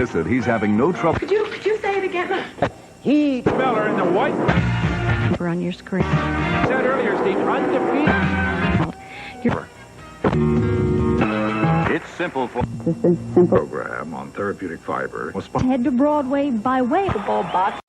Listen, he's having no trouble. Could you say it again? He feller in the white On your screen. said earlier, Steve, undefeated. You're It's simple for this is simple. program on therapeutic fiber. Was Head to Broadway by way of the ball box.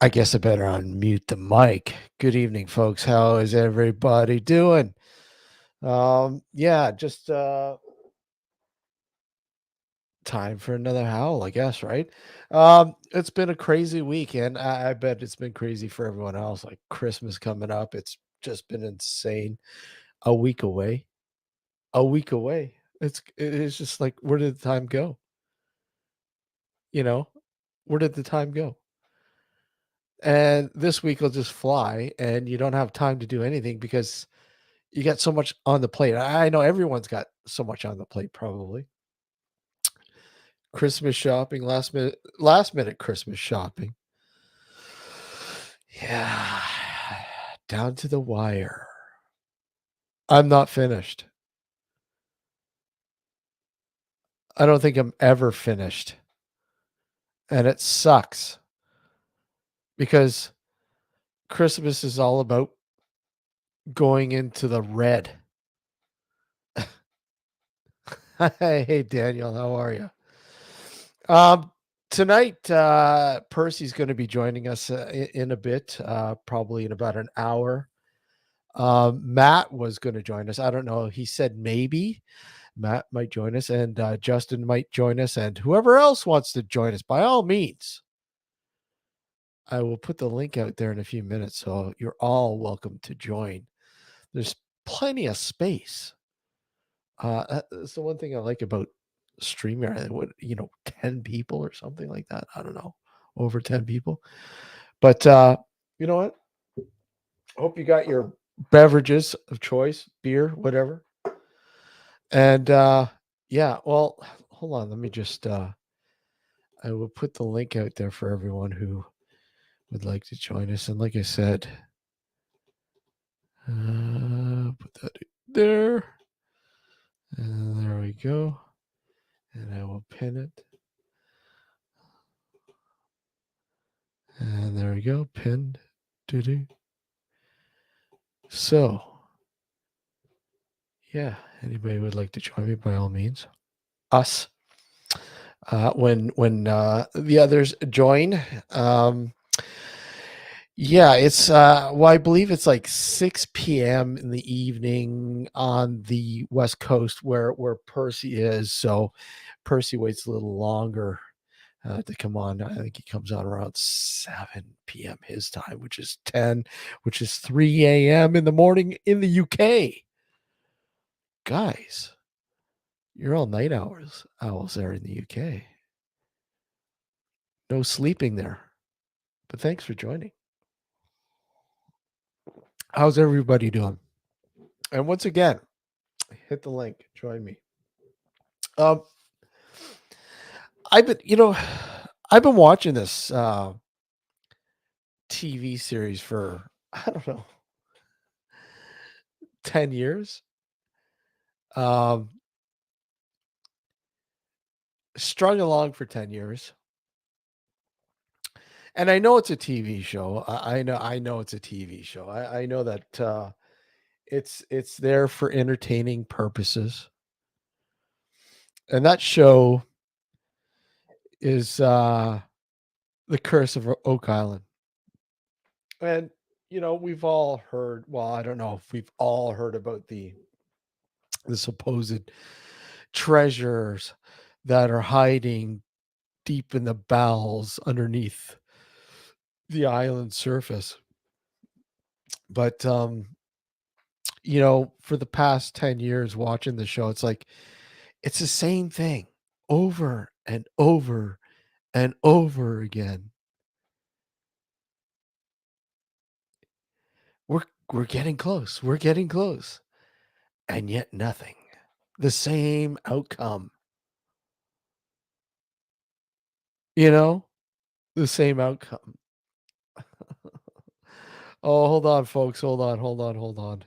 I guess I better unmute the mic. Good evening, folks. How is everybody doing? Just time for another howl, I guess, right? It's been a crazy week, and I bet it's been crazy for everyone else. Like Christmas coming up, it's just been insane. A week away. A week away. It's just like, where did the time go? You know, where did the time go? And this week will just fly, and you don't have time to do anything because you got so much on the plate. I know everyone's got so much on the plate, probably. Christmas shopping, last minute Christmas shopping. Yeah, down to the wire. I'm not finished. I don't think I'm ever finished. And it sucks because Christmas is all about going into the red. Hey, Daniel, how are you? Tonight, Percy's going to be joining us in a bit, probably in about an hour. Matt was going to join us. I don't know. He said maybe Matt might join us, and Justin might join us, and whoever else wants to join us, by all means. I will put the link out there in a few minutes, so you're all welcome to join. There's plenty of space. That's the one thing I like about StreamYard. 10 people or something like that. I don't know, over 10 people. But you know what? I hope you got your beverages of choice, beer, whatever. And well, hold on. Let me just I will put the link out there for everyone who would like to join us. And like I said, put that there. And there we go. And I will pin it. And there we go. Pinned. Doo-doo. So, yeah, anybody would like to join me, by all means. us when the others join. Yeah, it's well, I believe it's like 6 p.m. in the evening on the West Coast where Percy is. So Percy waits a little longer to come on. I think he comes on around 7 p.m. his time, which is 10, which is 3 a.m. in the morning in the UK. Guys, you're all night owls there in the UK. No sleeping there. But thanks for joining. How's everybody doing? And once again, hit the link. Join me. I've been watching this TV series for, I don't know, 10 years. Strung along for 10 years. And I know it's a TV show. I know it's a TV show. I know that it's there for entertaining purposes. And that show is The Curse of Oak Island. And we've all heard, well, I don't know if we've all heard about the supposed treasures that are hiding deep in the bowels underneath the island surface. But for the past 10 years watching the show, it's like it's the same thing over and over and over again. We're getting close. We're getting close. And yet nothing. The same outcome. The same outcome. Oh, hold on, folks. Hold on.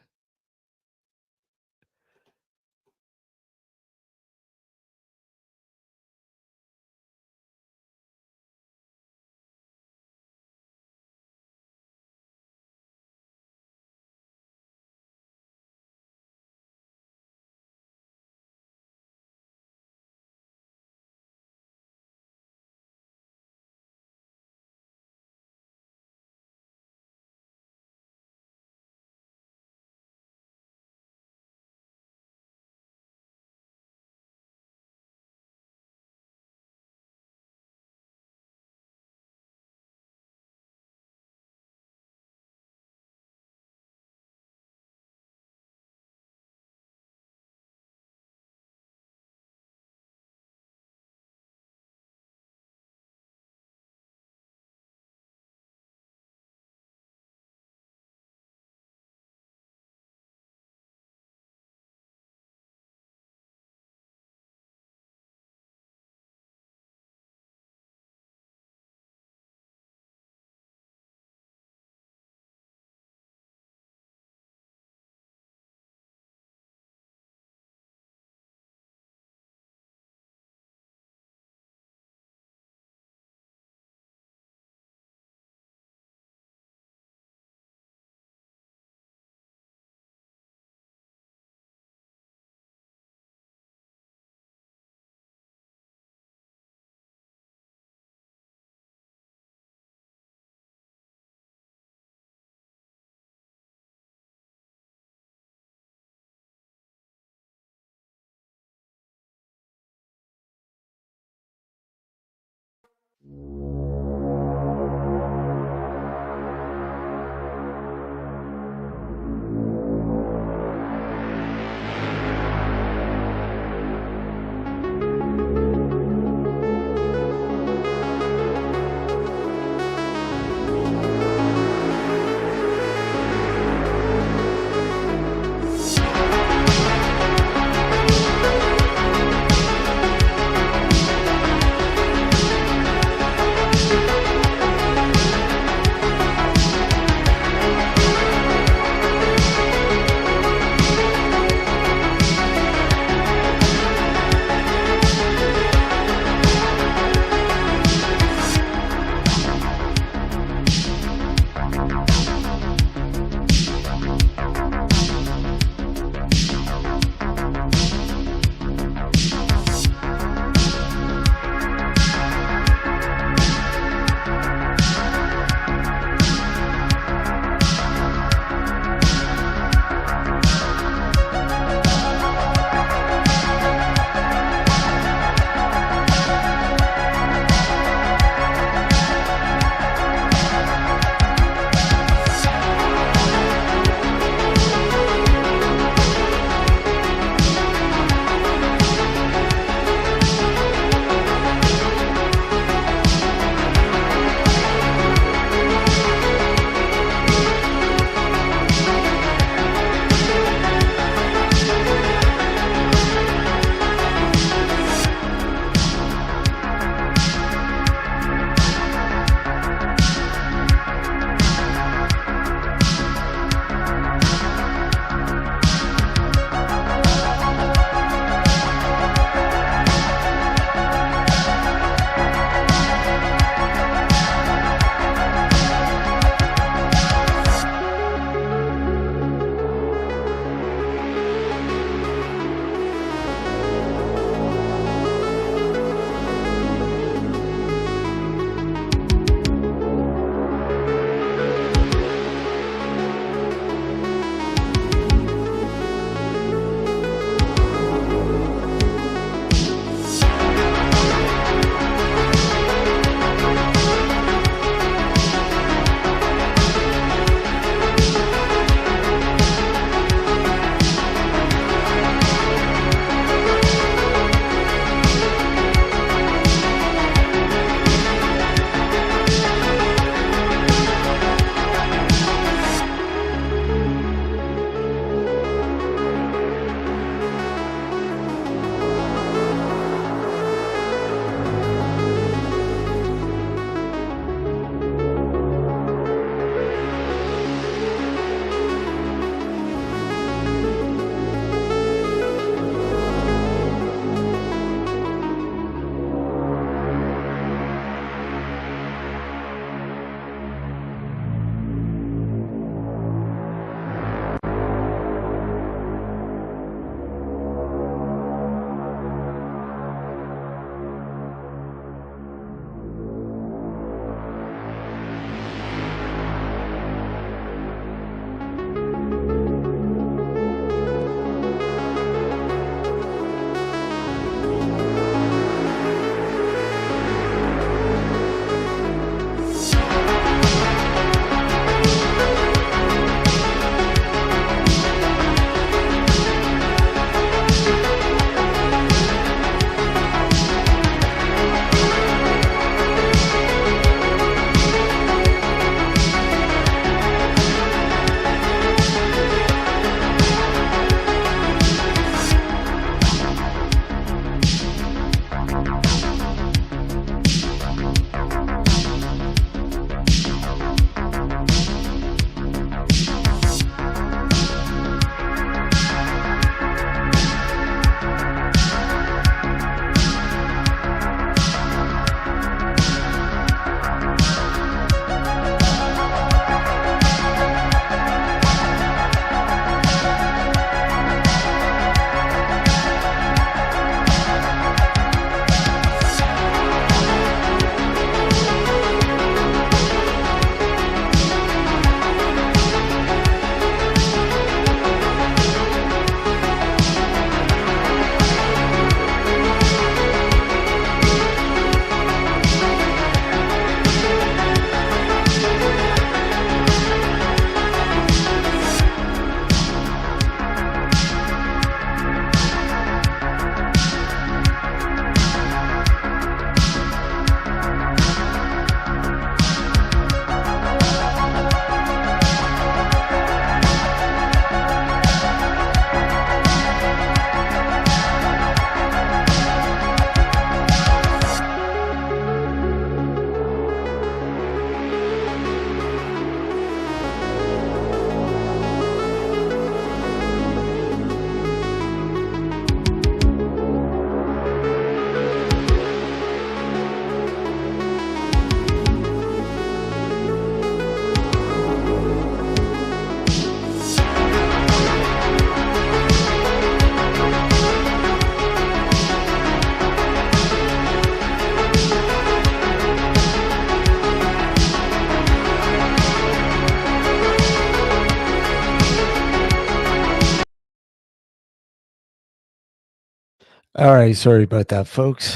All right, sorry about that, folks.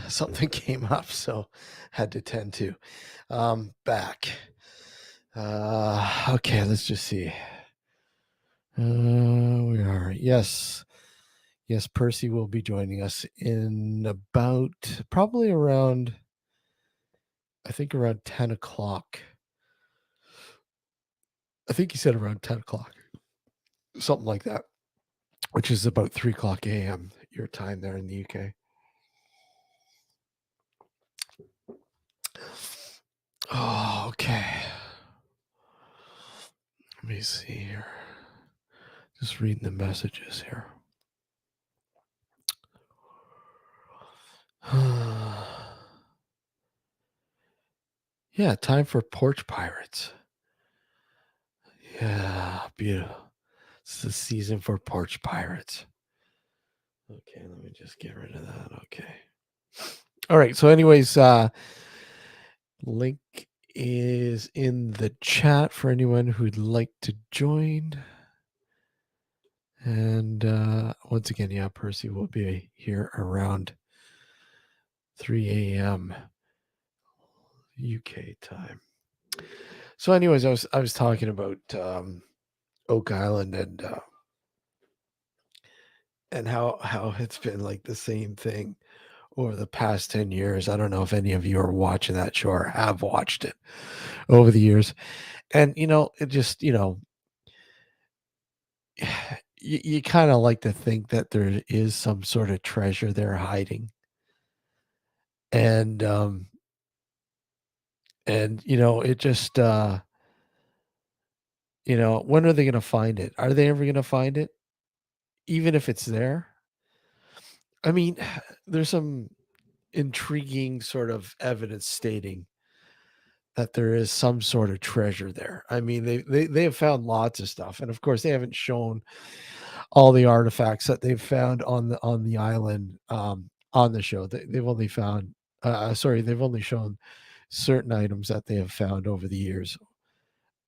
Something came up, so had to tend to. Back. Okay, let's just see. We are. Yes. Yes, Percy will be joining us in about probably around, I think around 10 o'clock. I think he said around 10 o'clock, something like that, which is about 3 o'clock a.m. your time there in the UK. Oh, okay. Let me see here. Just reading the messages here. Yeah, time for Porch Pirates. Yeah, beautiful. It's the season for Porch Pirates. Okay, let me just get rid of that. Okay. All right. So, anyways, link is in the chat for anyone who'd like to join. And once again, yeah, Percy will be here around 3 a.m. UK time. So, anyways, I was talking about Oak Island and how it's been like the same thing over the past 10 years. I don't know if any of you are watching that show or have watched it over the years. And it just, you kind of like to think that there is some sort of treasure there hiding. And it just when are they going to find it? Are they ever going to find it? Even if it's there? I mean, there's some intriguing sort of evidence stating that there is some sort of treasure there. I mean, they have found lots of stuff, and of course, they haven't shown all the artifacts that they've found on the island on the show. They've only found, they've only shown certain items that they have found over the years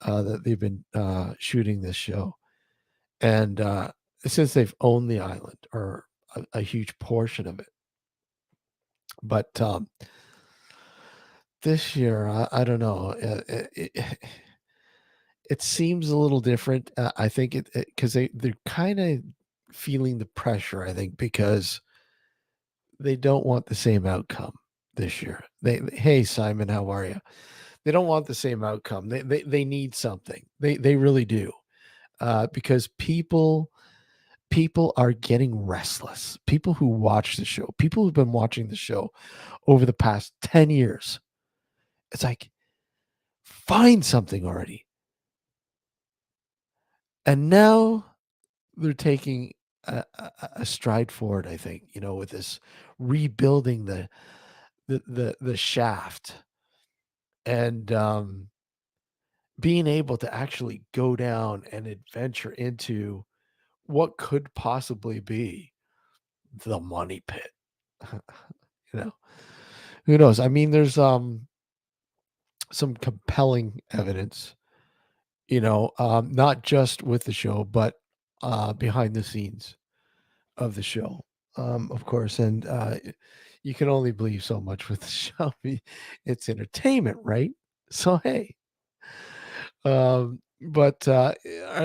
that they've been shooting this show, and since they've owned the island or a huge portion of it, but this year, I don't know. It seems a little different. I think it because they're kind of feeling the pressure. I think because they don't want the same outcome this year. Hey Simon, how are you? They don't want the same outcome. They need something. They really do. Because people are getting restless. People who watch the show, people who've been watching the show over the past 10 years. It's like, find something already. And now they're taking a stride forward, I think, with this rebuilding the shaft and being able to actually go down and adventure into what could possibly be the money pit. you know, who knows? I mean, there's some compelling evidence, not just with the show, but behind the scenes of the show, of course. And you can only believe so much with the show. It's entertainment, right? So hey, but are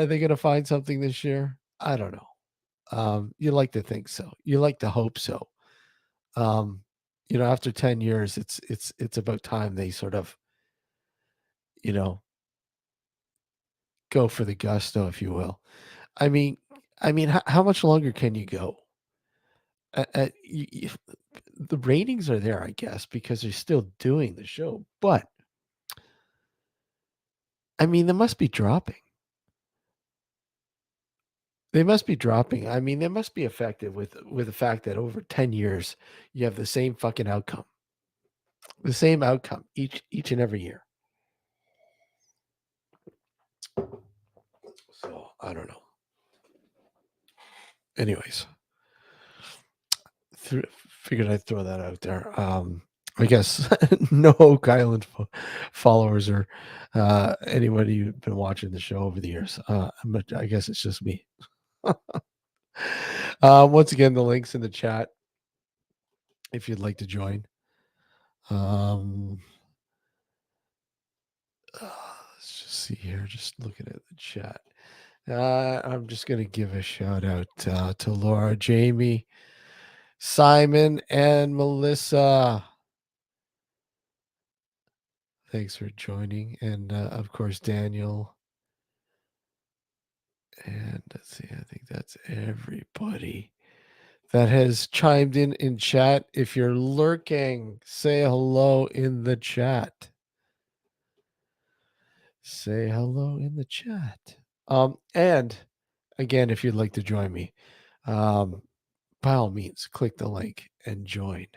they going to find something this year? I don't know. You like to think so. You like to hope so. Um, after 10 years, it's about time they sort of, you know, go for the gusto, if you will. I mean, how much longer can you go? The ratings are there, I guess, because they're still doing the show. But I mean, they must be dropping. They must be dropping. I mean, they must be effective with the fact that over 10 years, you have the same fucking outcome, the same outcome each and every year. So I don't know. Anyways, figured I'd throw that out there. I guess no Oak Island followers or anybody who's been watching the show over the years. But I guess it's just me. Once again, the link's in the chat. if you'd like to join. Um, let's just see here. Just looking at the chat. I'm just going to give a shout out to Laura, Jamie, Simon, and Melissa. Thanks for joining. And of course, Daniel. And let's see, I think that's everybody that has chimed in chat. If you're lurking, say hello in the chat. Say hello in the chat. And again, if you'd like to join me, by all means, click the link and join.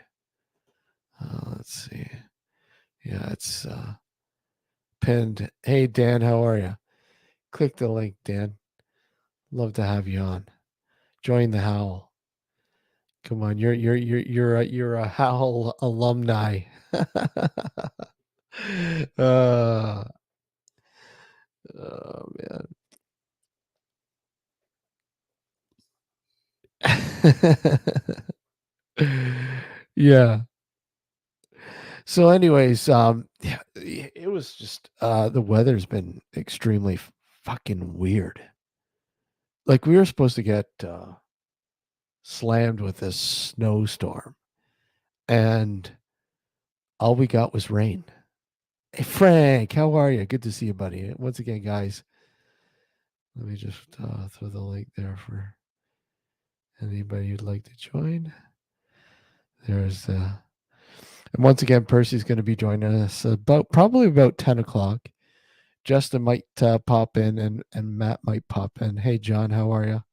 Let's see. Yeah, it's pinned. Hey Dan, how are you? Click the link, Dan. Love to have you on. Join the Howl. Come on, you're a Howl alumni. uh, oh man. Yeah. So, anyways, yeah, it was just the weather's been extremely fucking weird. Like we were supposed to get slammed with this snowstorm, and all we got was rain. Hey, Frank, how are you? Good to see you, buddy. Once again, guys, let me just throw the link there for anybody who'd like to join. There's and once again, Percy's going to be joining us probably about 10 o'clock. Justin might pop in and Matt might pop in. Hey, John, how are you?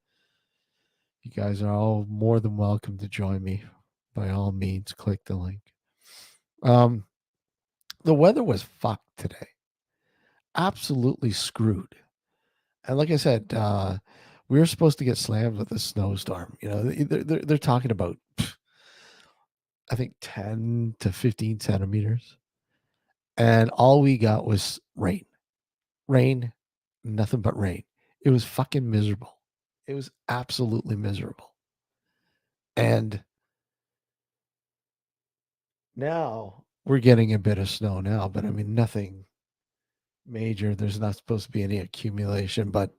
You guys are all more than welcome to join me. By all means, click the link. The weather was fucked today. Absolutely screwed. And like I said, we were supposed to get slammed with a snowstorm. You know, they're talking about, I think, 10 to 15 centimeters. And all we got was rain. Rain, nothing but rain. It was fucking miserable. It was absolutely miserable. And now we're getting a bit of snow now, but I mean, nothing major. There's not supposed to be any accumulation, but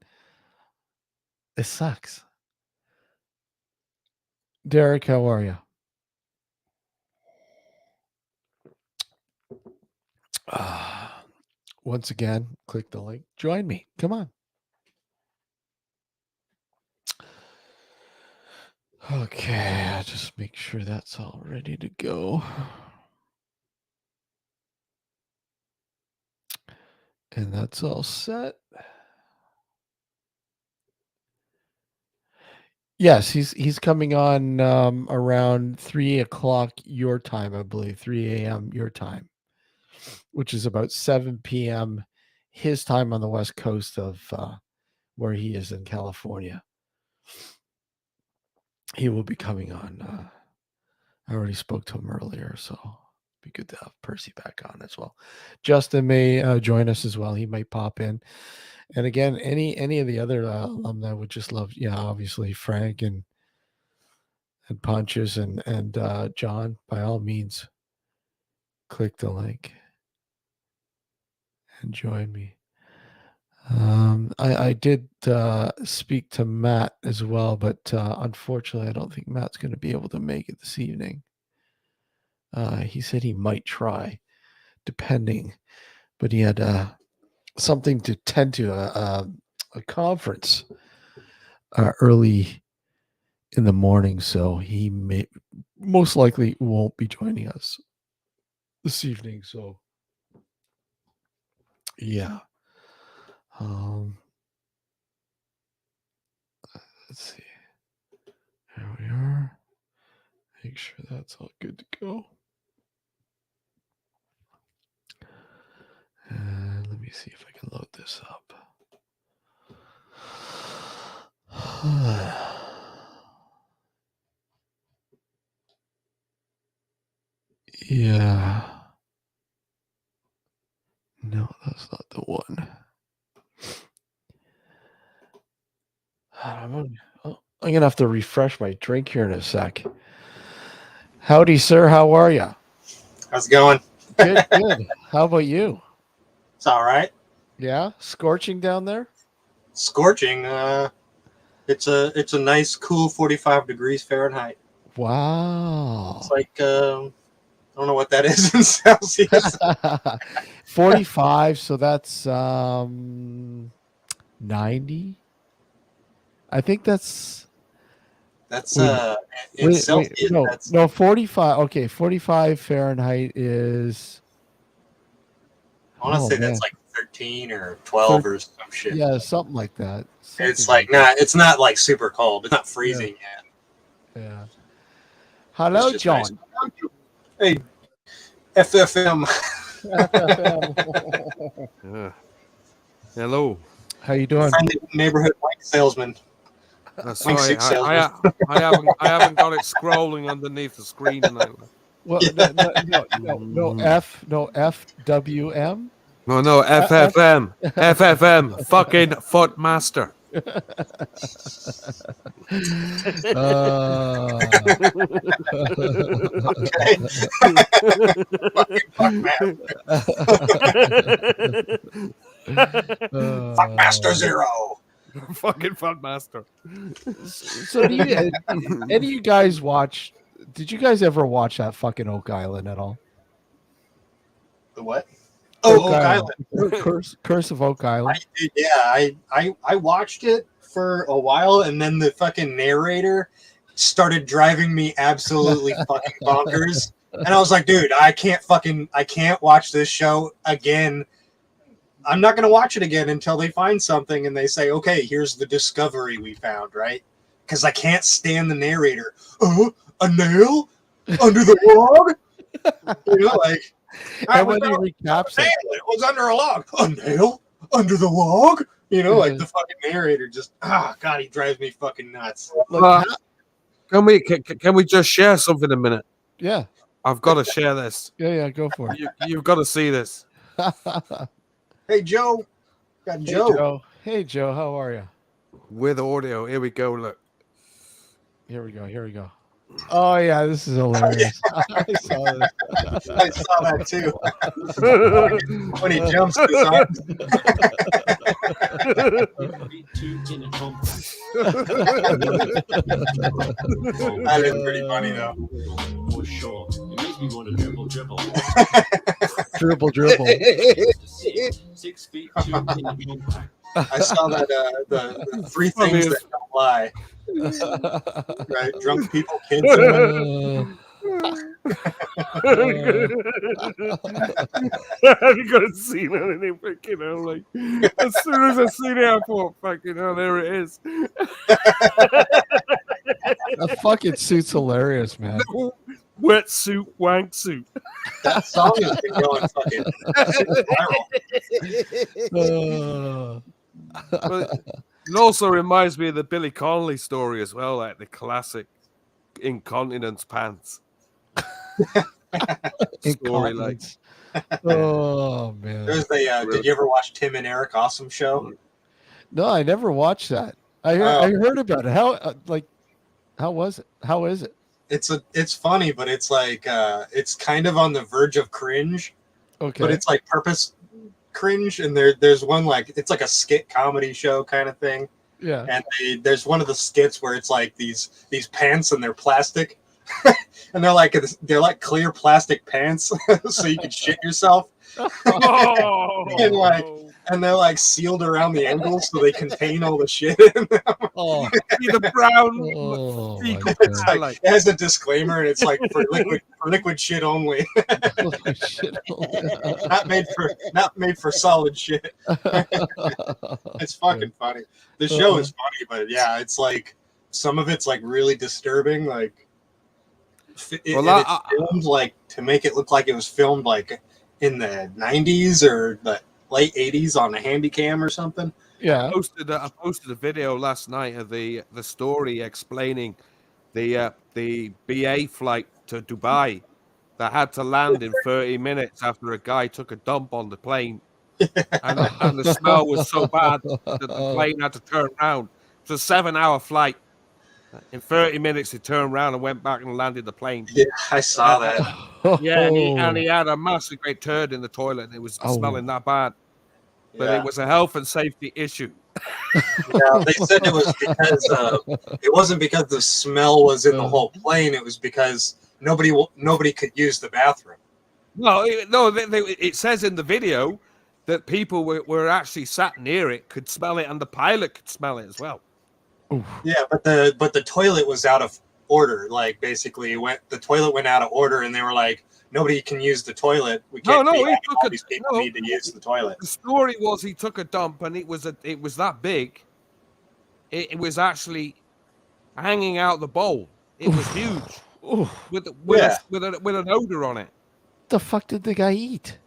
it sucks. Derek, how are you? Once again, click the link. Join me. Come on. Okay, I'll just make sure that's all ready to go. And that's all set. Yes, he's coming on around 3 o'clock your time, I believe, 3 a.m. your time, which is about 7 p.m. his time on the west coast of where he is in California. He will be coming on. I already spoke to him earlier, so it'd be good to have Percy back on as well. Justin may join us as well. He might pop in. And again, any of the other alumni would just love, yeah, obviously Frank and Pontius and John. By all means, click the link and join me. I did speak to Matt as well, but unfortunately, I don't think Matt's going to be able to make it this evening. He said he might try, depending, but he had something to tend to a conference early in the morning, so he may most likely won't be joining us this evening. So, yeah. Let's see. There we are. Make sure that's all good to go. And let me see if I can load this up. Yeah. No, that's not the one. I'm gonna have to refresh my drink here in a sec. Howdy, sir. How are you? How's it going? Good, good. How about you? It's all right. Yeah, scorching down there. Scorching. It's a nice, cool 45 degrees Fahrenheit. Wow. It's like I don't know what that is in Celsius. 45. So that's 90. I think that's. That's Wait, in Celsius. no, That's 45. Okay, 45 Fahrenheit is. I want to say man. that's like 13 or 12 or some shit. Yeah, something like that. It's like it's not like super cold. It's not freezing yet. Yeah. Hello, It's just John. nice. Hey, FFM. Hello. How you doing? Friendly neighborhood white salesman. That's Like right. 6 salesman. I haven't got it scrolling underneath the screen. Well, no FWM. No, FFM, fucking Footmaster. Fuck Master Zero. Fucking Footmaster. So, do you, any of you guys watch? Did you guys ever watch that fucking Oak Island at all? The what? Oh, Oak Island. Curse of Oak Island. I watched it for a while, and then the fucking narrator started driving me absolutely fucking bonkers. And I was like, dude, I can't watch this show again. I'm not gonna watch it again until they find something and they say, okay, here's the discovery we found, right? Because I can't stand the narrator. A nail under the log? You know, like. And when he recaps it, It was under a log. A nail under the log? You know, like the fucking narrator just, God, he drives me fucking nuts. Can we just share something a minute? Yeah. I've got to share this. Yeah, go for it. You've got to see this. Hey, Joe. Got Joe. Hey, Joe. How are you? With audio. Here we go. Look. Here we go. Oh, yeah, this is hilarious. I saw this. I saw that too. When he jumps to his arms. That is pretty funny, though. For sure. It makes me want to dribble. Dribble. 6 feet 2 in the compact. I saw that the three things that don't lie. Right? Drunk people, kids. Have you got to see that? And then, fucking hell, like, as soon as I see that, I thought, fucking hell, there it is. That fucking suit's hilarious, man. Wetsuit, wank suit. That song has been going fucking viral. But it also reminds me of the Billy Connolly story as well, like the classic incontinence pants. Story, like. Oh man. There's the did you ever watch Tim and Eric Awesome Show? No, I never watched that. I heard about it. How was it? How is it? It's funny, but it's like it's kind of on the verge of cringe. Okay. But it's like purpose cringe, and there's one like it's like a skit comedy show kind of thing. Yeah. And there's one of the skits where it's like these pants and they're plastic. And they're like clear plastic pants so you can shit yourself. And they're like sealed around the ankles so they contain all the shit in them. Oh, See the brown. It's like, it has a disclaimer and it's like for liquid shit only. not made for solid shit. It's fucking funny. The show is funny, but yeah, it's like some of it's like really disturbing. Like it's filmed like to make it look like it was filmed like in the 90s or the late 80s on a handy cam or something. Yeah. I posted a video last night of the story explaining the BA flight to Dubai that had to land in 30 minutes after a guy took a dump on the plane. And the smell was so bad that the plane had to turn around. It's a 7-hour flight. In 30 minutes, he turned around and went back and landed the plane. Yeah, I saw that. Yeah, and he had a massive great turd in the toilet, and it was smelling that bad. But Yeah. it was a health and safety issue. Yeah, they said it was because it wasn't because the smell was in the whole plane. It was because nobody could use the bathroom. It says in the video that people were actually sat near it, could smell it, and the pilot could smell it as well. Yeah, but the toilet was out of order. Like basically, the toilet went out of order, and they were like, nobody can use the toilet. We can't. All these people need to use the toilet. The story was he took a dump, and it was that big. It was actually hanging out the bowl. It was huge, with an odor on it. The fuck did the guy eat?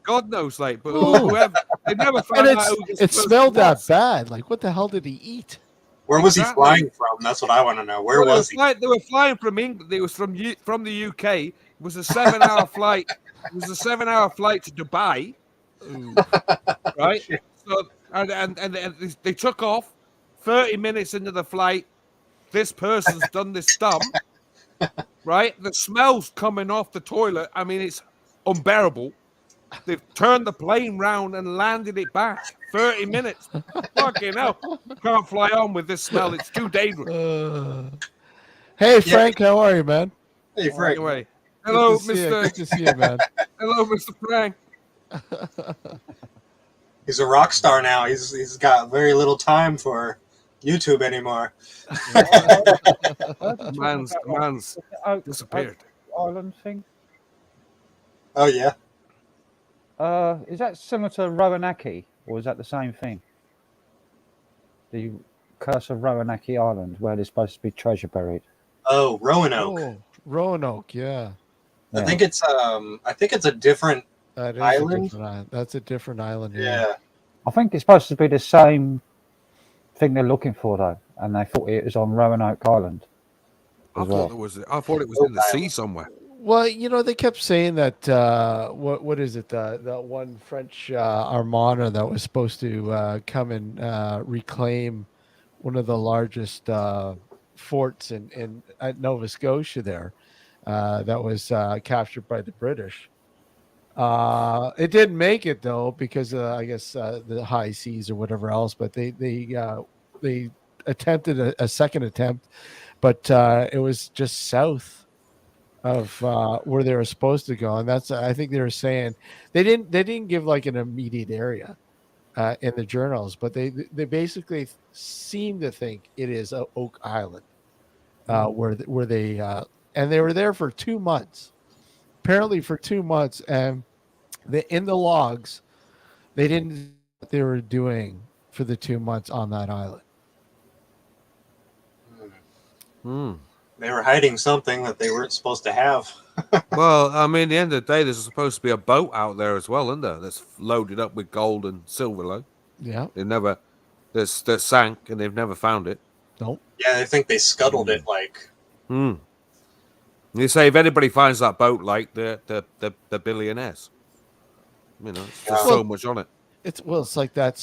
God knows, like, but whoever they never found And out. it smelled that bad. Like, what the hell did he eat? Where was he flying from? That's what I want to know. Where was he? They were flying from England. They was from the UK. It was a 7-hour flight. It was a 7-hour flight to Dubai. Right. So and they took off. 30 minutes into the flight, this person's done this dump. Right. The smell's coming off the toilet. I mean, it's unbearable. They've turned the plane round and landed it back. 30 minutes. Fucking hell. Can't fly on with this smell. It's too dangerous. Hey, Frank, how are you, man? Hey, Frank. Anyway, hello, Good Mr. to see you, man. Hello, Mr. Frank. He's a rock star now. He's got very little time for YouTube anymore. Man's disappeared. Island thing. Oh yeah. Is that similar to Rowanaki, or is that the same thing? The Curse of Rowanaki Island, where there's supposed to be treasure buried. Oh, Roanoke. Oh, Roanoke, yeah. I think it's a different That is island. That's a different island. Yeah. I think it's supposed to be the same thing they're looking for, though, and they thought it was on Roanoke Island. I thought it was in the sea somewhere. Well, they kept saying that what is it? That one French armada that was supposed to come and reclaim one of the largest forts in at Nova Scotia there, that was captured by the British. It didn't make it though because I guess the high seas or whatever else. But they attempted a second attempt, but it was just south of where they were supposed to go, and that's I think they were saying they didn't give like an immediate area in the journals, but they basically seem to think it is Oak Island, where they and they were there for 2 months, apparently for 2 months, and in the logs they didn't know what they were doing for the 2 months on that island. They were hiding something that they weren't supposed to have. Well, I mean, at the end of the day, there's supposed to be a boat out there as well, isn't there? That's loaded up with gold and silver, though. Yeah. That sank, and they've never found it. Nope. Yeah, I think they scuttled it. Like, You say if anybody finds that boat, like the billionaires, it's just so much on it. It's like that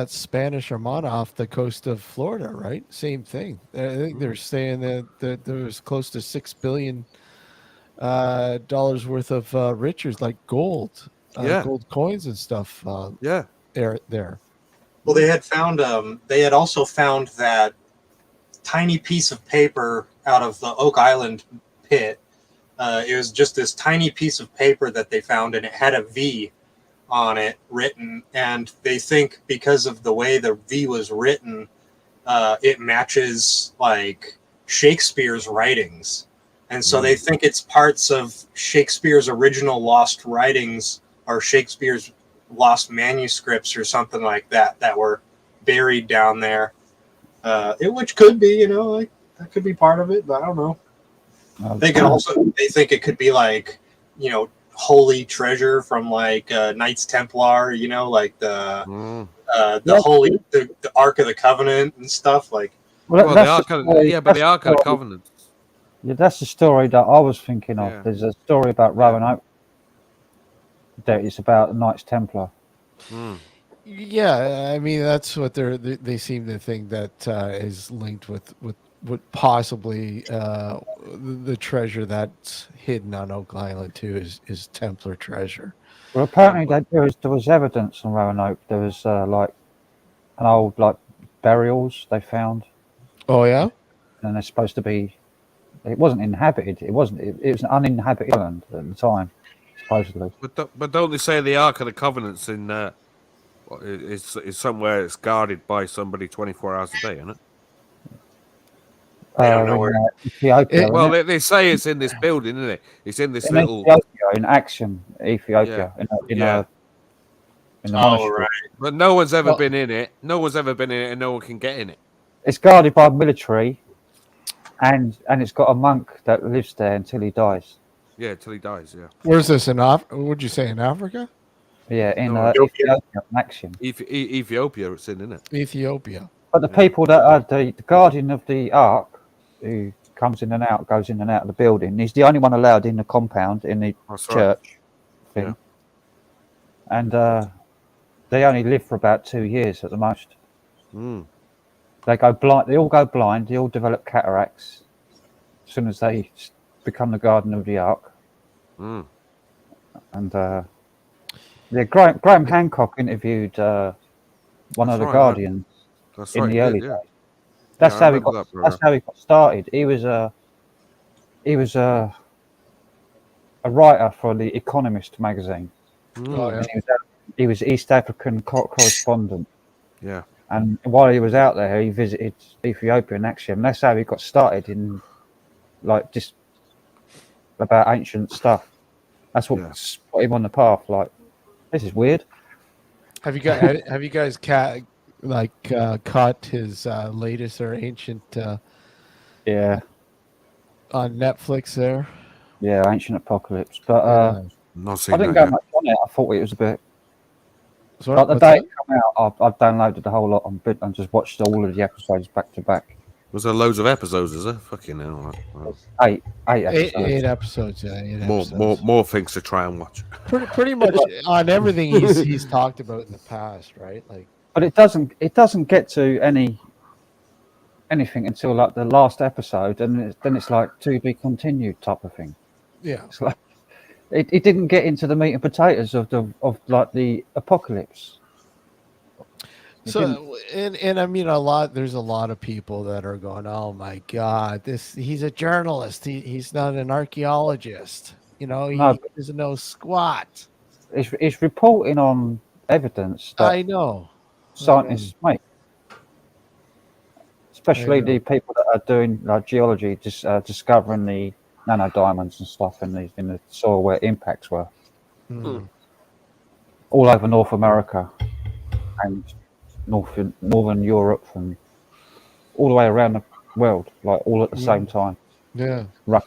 Spanish Armada off the coast of Florida, right? Same thing. I think they're saying that there was close to $6 billion worth of riches, like gold, gold coins and stuff. There. Well, they had found. They had also found that tiny piece of paper out of the Oak Island pit. It was just this tiny piece of paper that they found, and it had a V on it written, and they think because of the way the V was written, it matches like Shakespeare's writings, and so they think it's parts of Shakespeare's original lost writings or Shakespeare's lost manuscripts or something like that were buried down there. Which could be, like that could be part of it, but I don't know. They think it could be like, holy treasure from like Knights Templar, like the Ark of the Covenant and stuff. Like, the Ark of the Covenant. Yeah, that's the story that I was thinking of. Yeah. There's a story about Roanoke that it's about Knights Templar. Yeah, I mean that's what they seem to think that is linked with what possibly the treasure that's hidden on Oak Island too is Templar treasure. Well, apparently there was evidence on Roanoke. There was like an old like burials they found, Oh yeah. and they're supposed to be. It wasn't inhabited. It wasn't. It was an uninhabited island at the time, supposedly. But don't they say the Ark of the Covenant's in is somewhere it's guarded by somebody 24 hours a day, isn't it? I don't know where. Ethiopia. Well, isn't it? they say it's in this building, isn't it? It's in this In little. Ethiopia, in Action, Ethiopia, in the Oh, monastery. right. But no one's ever Well- been in it. No one's ever been in it, and no one can get in it. It's guarded by military, and it's got a monk that lives there until he dies. Yeah, till he dies. Yeah. Where's this in would you say in Africa? Yeah, in No, Ethiopia, in Action. Ethiopia, it's in, isn't it? Ethiopia. But the people that are the guardian of the Ark, who comes in and out, goes in and out of the building, he's the only one allowed in the compound, in the That's right. church thing. Yeah. And they only live for about 2 years at the most. Mm. They go blind. They all go blind. They all develop cataracts as soon as they become the guardian of the Ark. Mm. And Graham Hancock interviewed one of That's the right, guardians That's in right. the he early did, yeah. days. That's I how he remember got. that, brother. That's how he got started. He was a writer for the Economist magazine. Mm. Oh, yeah. And he was East African correspondent. Yeah. And while he was out there, he visited Ethiopia and Action. That's how he got started in, like, just about ancient stuff. That's what Yeah. put him on the path. Like, this is weird. Have you guys caught his latest or ancient Yeah, on Netflix there? yeah, ancient apocalypse. But Not I seen didn't that go yet. much on it. I thought it was a bit. Sorry, Like the what's day that? it came out, I downloaded the whole lot on bit and just watched all of the episodes back to back. Was there loads of episodes? Is there? Fucking hell. Wow. Eight episodes. Eight episodes. Yeah, eight episodes. More things to try and watch. Pretty much on everything he's talked about in the past, right? Like, But it doesn't get to anything until like the last episode, and then it's like to be continued type of thing. yeah. It's like it didn't get into the meat and potatoes of like the apocalypse. It didn't. So and I mean there's a lot of people that are going, oh my god, he's a journalist, he's not an archaeologist, he No. doesn't know squat. It's reporting on evidence that I know. scientists make, especially know. the people that are doing like geology, just discovering the nano diamonds and stuff in the soil where impacts were Mm. all over North America and northern Europe and all the way around the world, like all at the same time. Yeah. Right.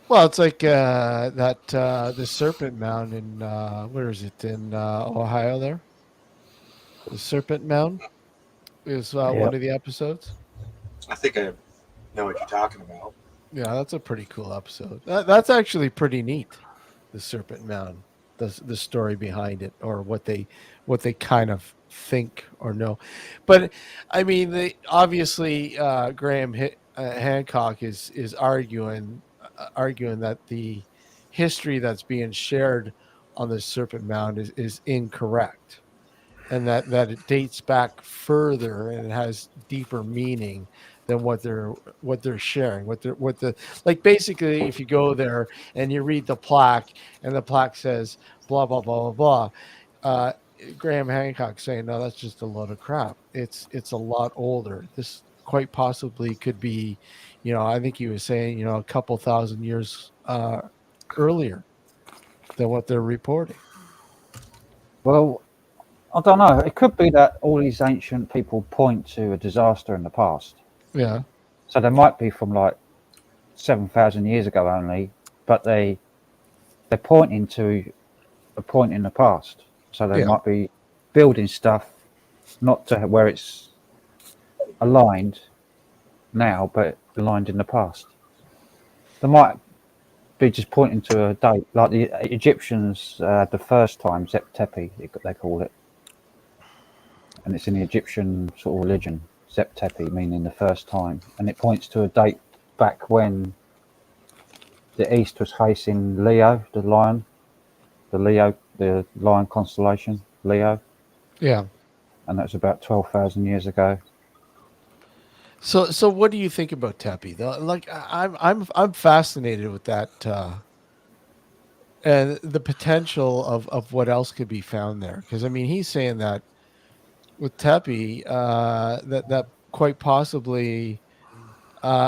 Well, it's like the Serpent Mound in where is it in Ohio? There, the Serpent Mound is one of the episodes. I think I know what you're talking about. Yeah, that's a pretty cool episode. That's actually pretty neat. The Serpent Mound, the story behind it, or what they kind of think or know. But I mean, obviously Graham Hancock is arguing that the history that's being shared on the Serpent Mound is incorrect, and that it dates back further and it has deeper meaning than what they're sharing. Like basically, if you go there and you read the plaque and the plaque says blah blah blah blah blah, Graham Hancock saying, no, that's just a load of crap. It's a lot older. This quite possibly could be, I think he was saying, a couple thousand years earlier than what they're reporting. Well, I don't know. It could be that all these ancient people point to a disaster in the past. Yeah. So they might be from like 7,000 years ago only, but they're pointing to a point in the past. So they might be building stuff not to where it's aligned now, but aligned in the past. They might be just pointing to a date, like the Egyptians the first time, Zep Tepi, they call it. And it's in the Egyptian sort of religion. Zeptepi, meaning the first time, and it points to a date back when the east was facing Leo, the lion constellation, Leo, Yeah. and that's about 12,000 years ago. So what do you think about Tepi? Like I'm fascinated with that and the potential of what else could be found there. Because I mean, he's saying that with Tepi, that quite possibly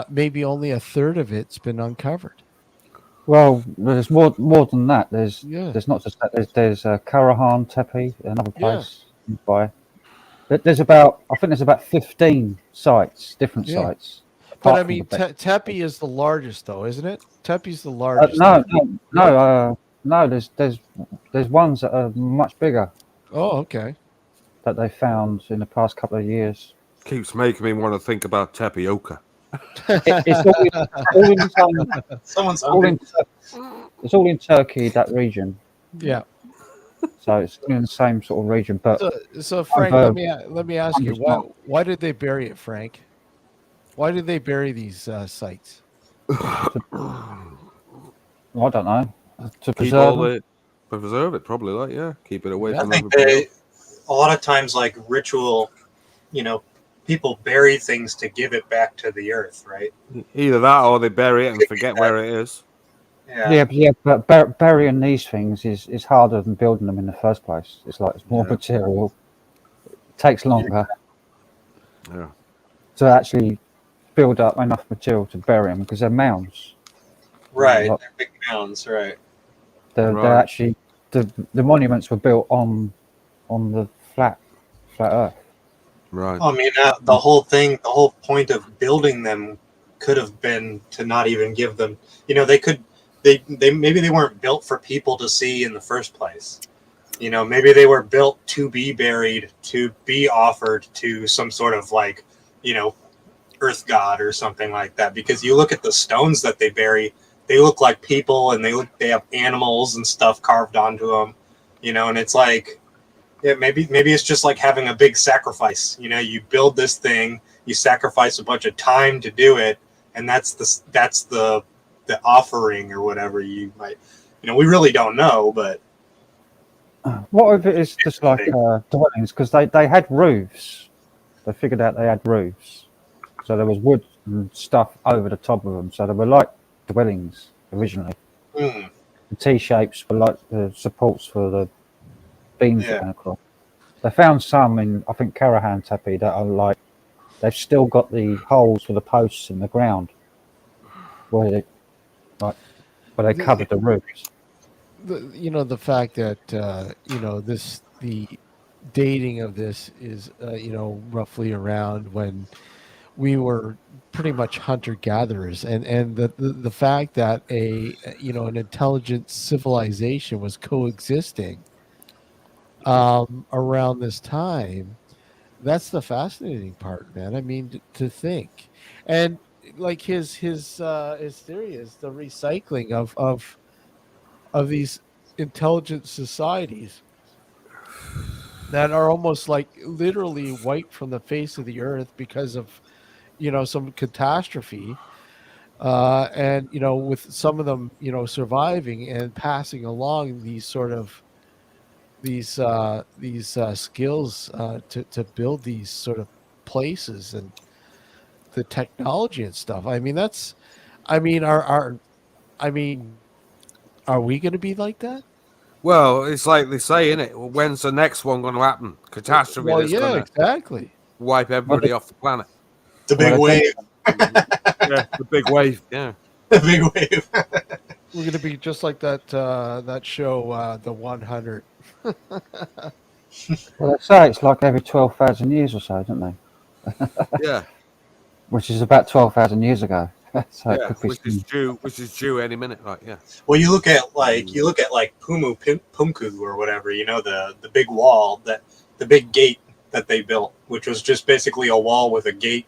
maybe only a third of it's been uncovered. Well, there's more than that. Yeah. There's not just that. There's Karahan Tepe, another Yeah. place nearby. There's about, I think there's about 15 sites, different Yeah. sites. But apart I from mean, the Tepi is the largest, though, isn't it? Tepi's the largest. no. There's ones that are much bigger Oh, okay. that they found in the past couple of years. Keeps making me want to think about tapioca. It's all in Someone's all hungry. in, it's all in Turkey, that region. Yeah. So it's in the same sort of region. But So Frank, heard- let me ask you, why did they bury it, Frank? Why did they bury these sites? I don't know. To Keep all preserve them. the preserve it, probably, like, yeah, keep it away Yeah. from I think everybody else. a lot of times, like ritual, people bury things to give it back to the earth, right? Either that or they bury it and forget where it is. Yeah, but burying these things is harder than building them in the first place. It's more material. It takes longer Yeah. to actually build up enough material to bury them because they're mounds. Right. Like- They're big mounds, right? They're Right. actually the monuments were built on the flat earth. Right. I mean, the whole point of building them could have been to not even give them. They maybe they weren't built for people to see in the first place. Maybe they were built to be buried, to be offered to some sort of earth god or something like that. Because you look at the stones that they bury, they look like people, and they have animals and stuff carved onto them. And it's like, yeah, maybe it's just like having a big sacrifice. You build this thing, you sacrifice a bunch of time to do it, and that's the offering or whatever you might. We really don't know, but What if it is just like dwellings? Because they had roofs. They figured out they had roofs, so there was wood and stuff over the top of them. So they were like dwellings originally. The T-shapes were like the supports for the beams that went across. They found some in, I think, Karahan Tepe that are like, they've still got the holes for the posts in the ground where they covered the roofs. The fact that the dating of this is roughly around when we were pretty much hunter gatherers, and the fact that an intelligent civilization was coexisting around this time, that's the fascinating part, man. I mean, to think, and like his theory is the recycling of these intelligent societies that are almost like literally wiped from the face of the earth because of some catastrophe, and with some of them surviving and passing along these sort of these skills to build these sort of places and the technology and stuff. I mean, are we going to be like that? Well, it's like they say, innit? When's the next one going to happen? Catastrophe Well, that's yeah, going to exactly. wipe everybody off the planet. the big wave, Yeah, the big wave. Yeah. the big wave. We're going to be just like that show, The 100. Well, they say it's like every 12,000 years or so, don't they? Yeah. Which is about 12,000 years ago. So it Yeah. could be Which is due any minute, like, yeah. Well, you look at Pumku or whatever, the big wall, the big gate that they built, which was just basically a wall with a gate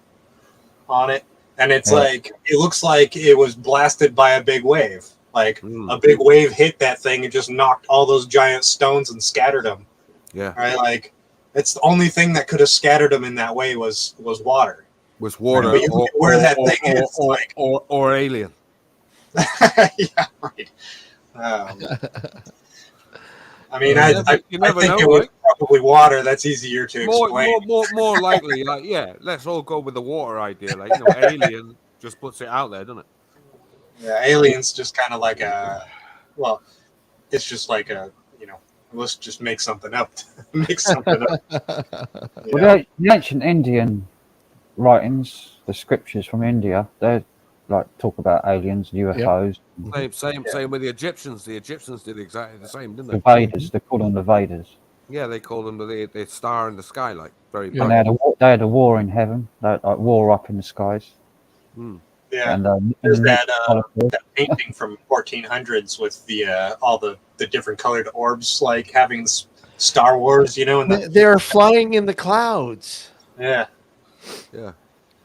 on it, and it's like it looks like it was blasted by a big wave. Like a big wave hit that thing and just knocked all those giant stones and scattered them. Yeah. Right, like It's the only thing that could have scattered them in that way was water. Was water But you look at where that thing is, like- or alien. Yeah, right. I mean, I think it was probably water. That's easier to explain. More likely, like, yeah, let's all go with the water idea. Like, alien just puts it out there, doesn't it? Yeah, aliens just kind of like it's just like let's just make something up. Make something up. Well, the ancient Indian writings, the scriptures from India, they like talk about aliens, UFOs. Same with the Egyptians. The Egyptians did exactly the same, didn't The they? Vedas, they call them the Vedas. Yeah, they call them the star in the sky, like very. And they had a war in heaven, like war up in the skies. Yeah, and there's that painting from 1400s with all the different colored orbs, like having Star Wars, and they're flying in the clouds. Yeah.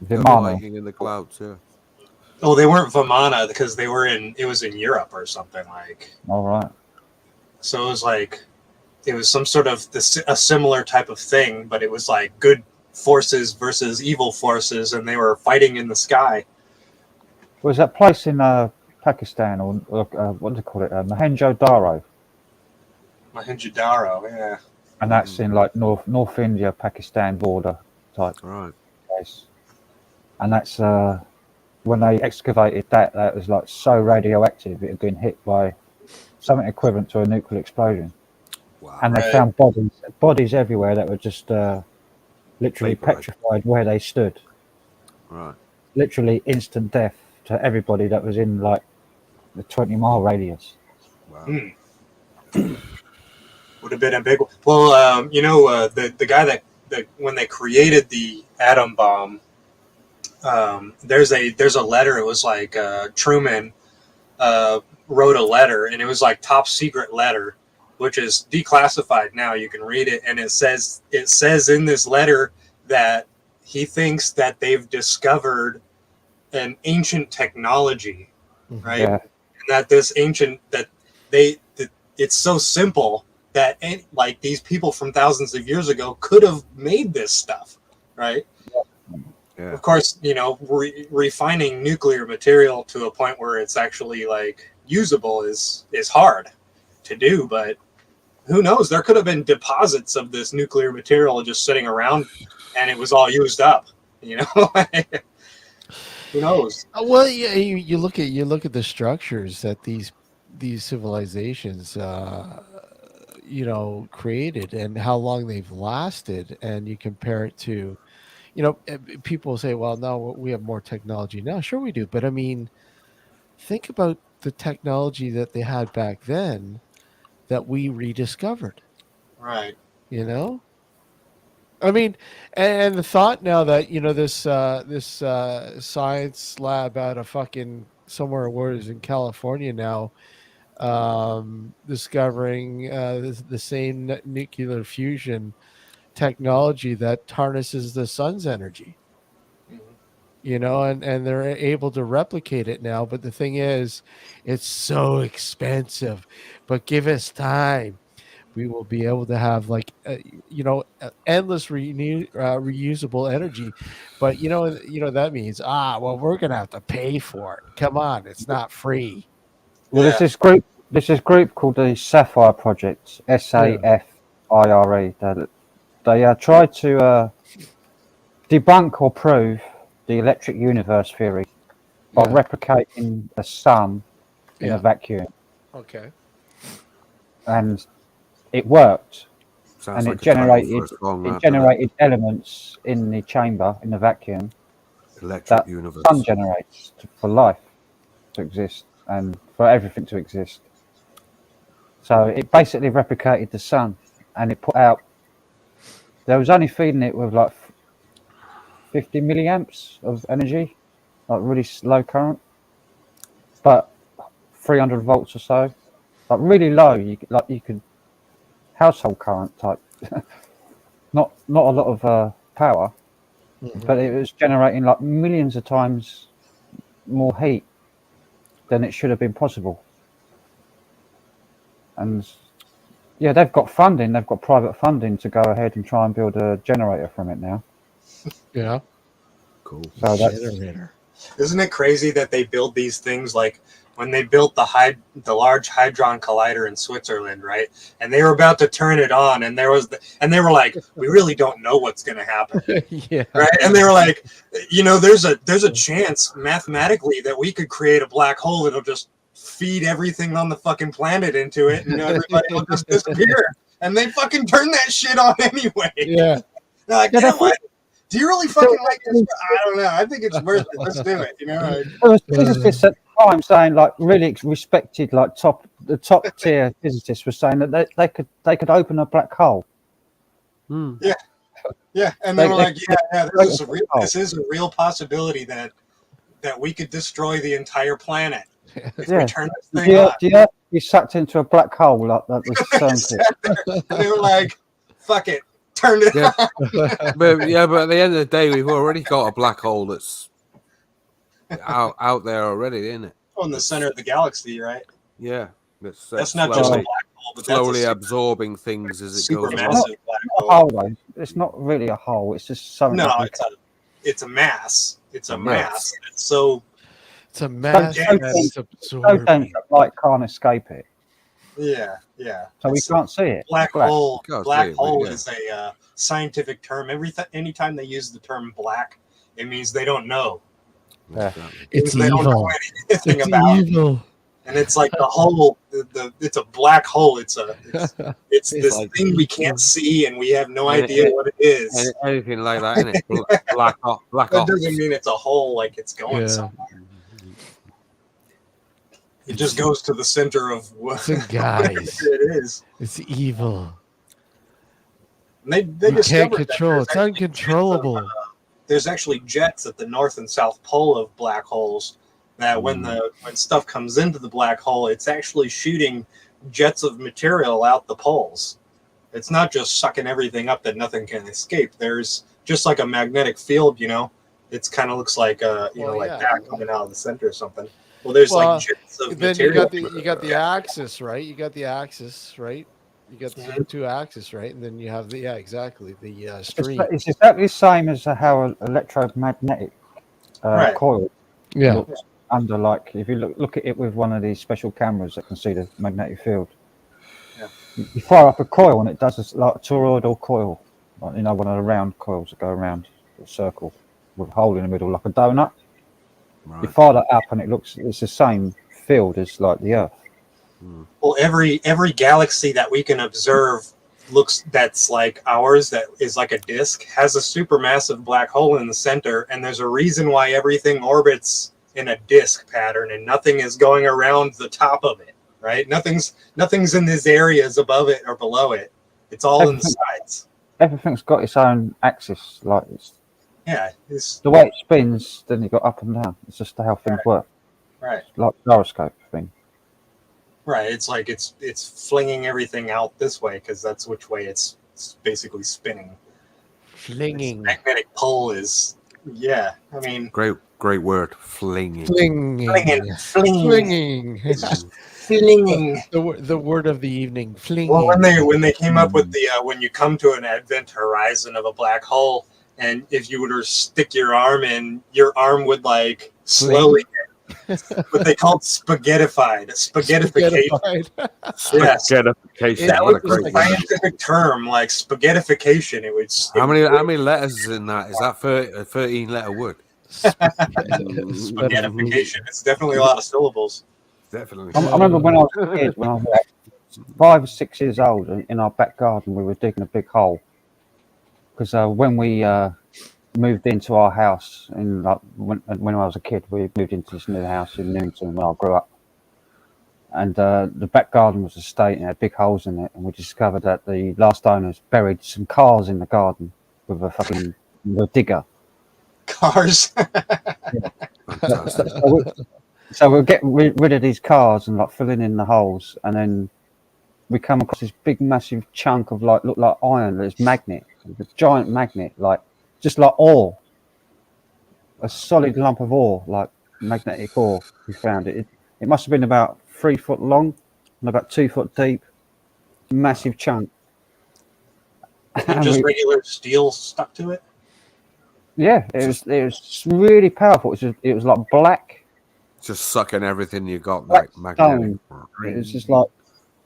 Vimana in the clouds. Yeah. Oh, they weren't Vimana because it was in Europe or something like. All right. So it was some sort of a similar type of thing, but it was like good forces versus evil forces, and they were fighting in the sky. Was that place in Pakistan or what do they call it? Mohenjo-daro. Mohenjo-daro, yeah. And that's in like North India, Pakistan border type place. And that's when they excavated that was like so radioactive it had been hit by something equivalent to a nuclear explosion. Wow. And they found bodies everywhere that were just literally petrified where they stood. Right. Literally instant death to everybody that was in like the 20-mile radius. Wow. Would have been a big one. Well, the guy that when they created the atom bomb, there's a letter. It was like Truman wrote a letter, and it was like top secret letter, which is declassified now. You can read it, and it says in this letter that he thinks that they've discovered an ancient technology, right? Yeah. And that it's so simple that like these people from thousands of years ago could have made this stuff, right? Yeah. Of course, refining nuclear material to a point where it's actually like usable is hard to do, but who knows? There could have been deposits of this nuclear material just sitting around, and it was all used up. Who knows? Well, yeah, you look at the structures that these civilizations created and how long they've lasted, and you compare it to, people say, well, no, we have more technology now. Sure we do, but I mean, think about the technology that they had back then that we rediscovered. Right. I mean, and the thought now that this science lab out of fucking somewhere where it is in California now, discovering the same nuclear fusion technology that harnesses the sun's energy. And they're able to replicate it now. But the thing is, it's so expensive. But give us time. We will be able to have endless reusable energy. But that means we're gonna have to pay for it. Come on, it's not free. Well, there's this group called the Sapphire Project, SAFIRE. They tried to debunk or prove the electric universe theory by replicating the sun in a vacuum. Okay. And it worked. Sounds and like it generated elements in the chamber, in the vacuum, electric universe. Sun generates for life to exist and for everything to exist. So it basically replicated the sun, and it put out. There was only feeding it with like 50 milliamps of energy, like really low current, but 300 volts or so, like really low. You could household current type, not a lot of power, but it was generating like millions of times more heat than it should have been possible. And Yeah, they've got funding. They've got private funding to go ahead and try and build a generator from it now. Yeah. Cool. So that's Generator. Isn't it crazy that they build these things like when they built the Large Hadron Collider in Switzerland, right? And they were about to turn it on, and they were like, we really don't know what's going to happen, Yeah. right? And they were like, there's a chance mathematically that we could create a black hole that'll just feed everything on the fucking planet into it, and everybody will just disappear. And they fucking turn that shit on anyway. Yeah. They're like, Yeah, what? Do you really fucking like this? I don't know. I think it's worth it. Let's do it. there was physicists at the time saying, like, really respected, like the top tier physicists were saying that they could open a black hole. Yeah, and they were like, this is a real possibility that we could destroy the entire planet if we turn this thing on. Yeah, you sucked into a black hole like that was And they were like, fuck it, turned it Yeah. on. but at the end of the day, we've already got a black hole that's out there already, isn't it? On the center of the galaxy, right? Yeah. That's not just a black hole, but slowly that's a absorbing things as it goes. supermassive black hole. hole, though. It's not really a hole. It's just something. No, that it's a mass. It's a mass. mass. It's so It's a mass dense. that's so absorbing. dense that light can't escape it, yeah. so we It's can't see it. black Black. hole. Can't see Black it, hole but yeah. is a scientific term. Anytime they use the term black, it means they don't know. Yeah. It's They don't know evil. anything It's about it. evil. And it's like the whole. It's a black hole. It's this like- thing we can't see, and we have no idea what it is. Anything like that, isn't it? Black That off. doesn't mean it's a hole like it's going Yeah. somewhere. It just goes to the center of what Listen, guys. it is. It's evil. And they You can't discovered that control. there's It's actually uncontrollable. there's actually jets at the north and south pole of black holes that when stuff comes into the black hole, it's actually shooting jets of material out the poles. It's not just sucking everything up that nothing can escape. There's just like a magnetic field, It's kind of looks like yeah. that coming out of the center or something. Well, there's Well, like jets of Then material. you got the axis, right? You got the axis, right? You got the Mhm. two axes, right? And then you have the exactly the It's, stream. it's exactly the same as how an electromagnetic Right. coil Yeah. looks under. Like if you look at it with one of these special cameras that can see the magnetic field. Yeah. You fire up a coil and it does this like a toroidal coil, like, one of the round coils that go around a circle with a hole in the middle like a donut. You Right. fire that up and it's the same field as like the Earth. Well, every galaxy that we can observe that's like ours, that is like a disk, has a supermassive black hole in the center, and there's a reason why everything orbits in a disk pattern and nothing is going around the top of it, right? Nothing's in these areas above it or below it. It's all in the sides. Everything's got its own axis, like it's It's the way it spins. Then you got up and down. It's just how things work, right. like gyroscope thing. Right. It's like it's flinging everything out this way because that's which way it's basically spinning. Flinging. Its magnetic pole is, I mean, Great word. Flinging. Flinging. flinging. Flinging. Flinging. The word of the evening. Flinging. Well, when they came up with the when you come to an event horizon of a black hole, and if you were to stick your arm in, your arm would like slowly get what they called spaghettified. Spaghettification. Yes. Spaghettification. That What a was a great word. scientific term, like spaghettification. It would. How many letters is in that? Is that a 13-letter word? Spaghettification. It's definitely a lot of syllables. Definitely. I remember when I was a kid, when I was like 5 or 6 years old, in our back garden, we were digging a big hole. Because when we moved into our house, when I was a kid, we moved into this new house in Newington where I grew up. And the back garden was a estate and it had big holes in it. And we discovered that the last owners buried some cars in the garden with a digger. Cars. So we'll get rid of these cars and like filling in the holes, and then we come across this big massive chunk of look like iron. It's magnet, a giant magnet, like just like ore, a solid lump of ore, like magnetic ore. We found it. It must have been about 3 foot long and about 2 foot deep, massive chunk. And just regular steel stuck to it. Yeah, it was really powerful. It was like black Just sucking everything you got, Black like magnetic. It was just like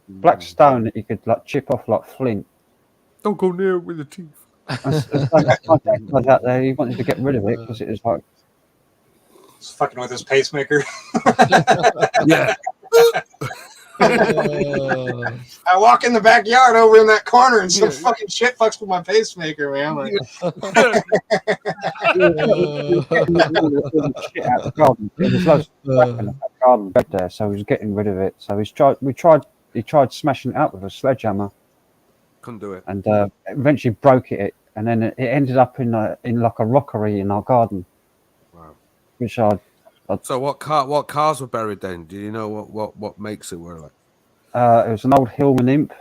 black stone that you could like chip off like flint. Don't go near it with the teeth. My dad was out there. He wanted to get rid of it because it was like He's fucking with his pacemaker. Yeah. I walk in the backyard over in that corner and some fucking shit fucks with my pacemaker, man. Like, shit out of the garden. There was loads of crap in the back garden bed there, so he was getting rid of it. So he tried smashing it up with a sledgehammer Couldn't do it. and eventually broke it, and then it ended up in like a rockery in our garden. Wow. Which So what cars were buried then? Do you know what makes it were like? it was an old Hillman Imp.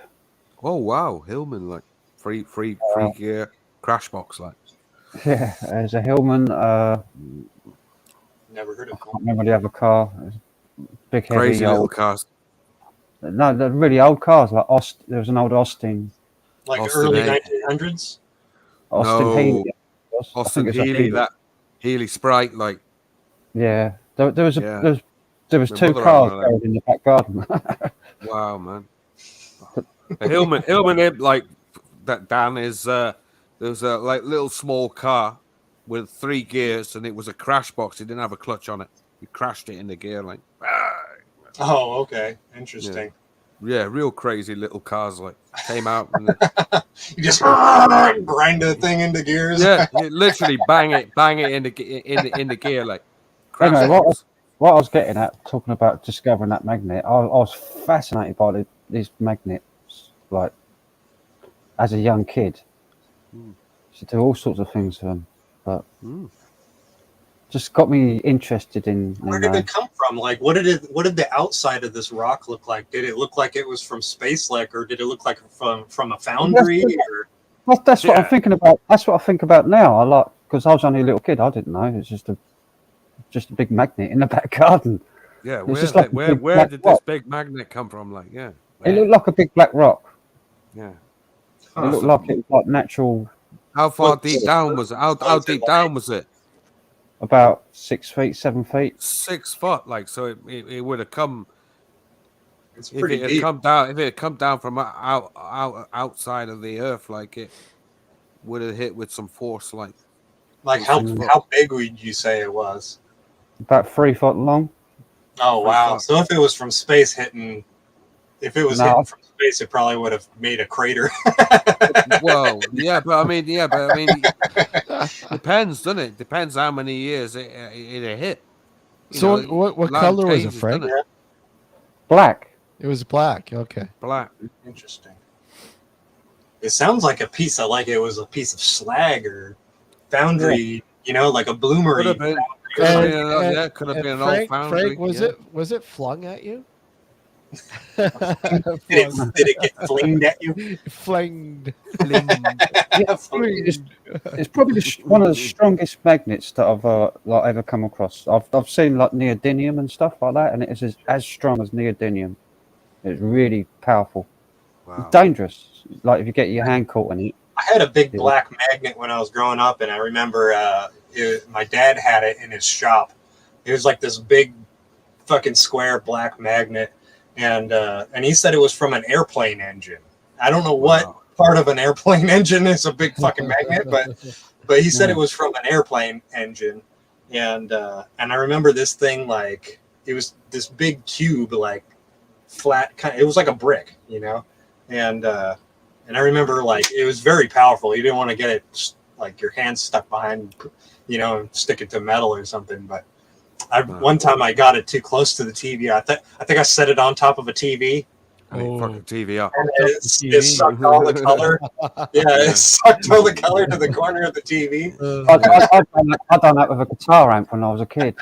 Oh wow, Hillman, like free gear crash box, like. Yeah, there's a Hillman. never heard of I can't remember the other car. It was big, heavy, Crazy little old. cars. No, they're really old cars. Like there was an old Austin like Austin early A. 1900s. No. Healy. I Austin think it's a Healy, that Healy Sprite, like. Yeah, there was Yeah. there was My two mother cars had one of them. buried in the back garden. Wow, man. The Hillman Imp, like that. Dan is there was a like little small car with 3 gears, and it was a crash box. It didn't have a clutch on it. He crashed it in the gear, like. Oh, okay. Interesting. Yeah, real crazy little cars, like came out. And You just grind the thing into gears. yeah, you literally bang it in the gear, like. Anyway, Crash what I was getting at, talking about discovering that magnet, I was fascinated by these magnets, like, as a young kid. Used to do all sorts of things to them, but just got me interested in. Where did it come from? Like, what did the outside of this rock look like? Did it look like it was from space, like, or did it look like from a foundry? Or That's what I'm thinking about. That's what I think about now. I like, because I was only a little kid. I didn't know. It's just a big magnet in the back garden. Yeah, It's just like a big where black did rock. this big magnet come from? Like, yeah. It looked like a big black rock. Yeah. It looked like it was like natural, How far deep down was it? How deep down was it? about 6 feet, 7 feet. 6 foot, like, so it would have come. it's If pretty it had deep. come down, if it had come down from outside of the earth, like it would have hit with some force, like. Like, how big would you say it was? About 3 foot long. Oh wow! fuck. So if it was from space hitting, hitting from space, it probably would have made a crater. Well, but I mean, depends, doesn't it? Depends how many years it hit. You So know, what land color was it, changes, Frank? doesn't it? Black. It was black. Okay. Black. Interesting. It sounds like a piece of, like it was a piece of slag or foundry. You know, like a bloomery. Could have been. Could have been an old foundry. Frank, was it flung at you? Did it get flinged at you? Flinged. It's probably one of the strongest magnets that I've like ever come across. I've seen like neodymium and stuff like that, and it is as strong as neodymium. It's really powerful. Wow. It's dangerous. Like if you get your hand caught in it. I had a big black magnet when I was growing up, and I remember my dad had it in his shop. It was like this big fucking square black magnet, and he said it was from an airplane engine. I don't know what part of an airplane engine is a big fucking magnet, but he said it was from an airplane engine, and I remember this thing, like it was this big cube, like flat kind of, it was like a brick, you know, and I remember, like, it was very powerful. You didn't want to get it, like, your hand stuck behind, you know, and stick it to metal or something. But one time I got it too close to the TV. I think I set it on top of a TV. Fucking TV up. And it sucked all the color. Yeah, it sucked all the color to the corner of the TV. I done that with a guitar amp when I was a kid.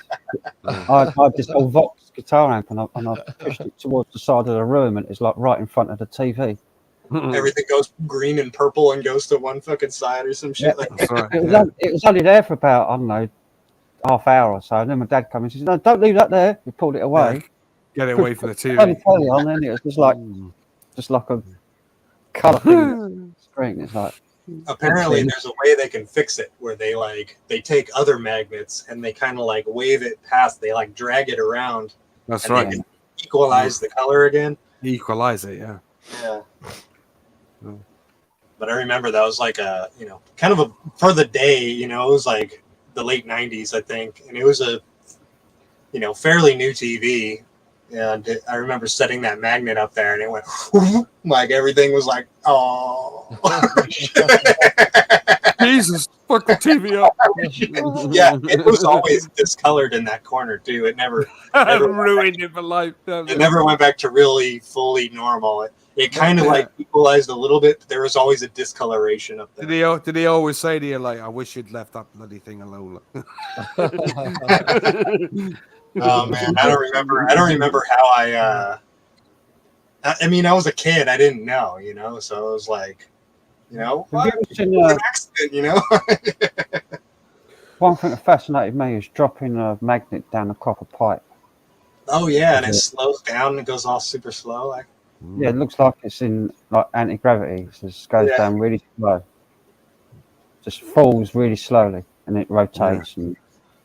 I had this old Vox guitar amp, and I pushed it towards the side of the room, and it's like right in front of the TV. Everything goes green and purple and goes to one fucking side or some shit like that. Right, It was only there for about, I don't know, half hour or so. And then my dad came and said, "No, don't leave that there." We pulled it away. Get it away from the Turned the TV. telly on, and it was just like a colour thing on the screen. It's like, Apparently, there's a way they can fix it where they take other magnets and they kind of like wave it past. They like drag it around. That's and right. They can equalize the color again. Equalize it, yeah. Yeah. Mm. But I remember that was like kind of for the day, it was like the late 90s, I think. And it was a, fairly new TV. And I remember setting that magnet up there and it went like everything was like, oh. Jesus, fuck the TV up. Yeah, it was always discolored in that corner too. It never ruined it for life. It never went back to really fully normal. It kind of like equalized a little bit, but there was always a discoloration up there. Did he always say to you, like, I wish you'd left that bloody thing alone? Oh man, I don't remember how I was a kid. I didn't know, so it was like, have what? you ever seen, An accident, one thing that fascinated me is dropping a magnet down a copper pipe. Oh yeah, and it slows down and it goes all super slow. Like, Yeah, it looks like it's in like anti-gravity. It just goes down really slow. Just falls really slowly and it rotates. And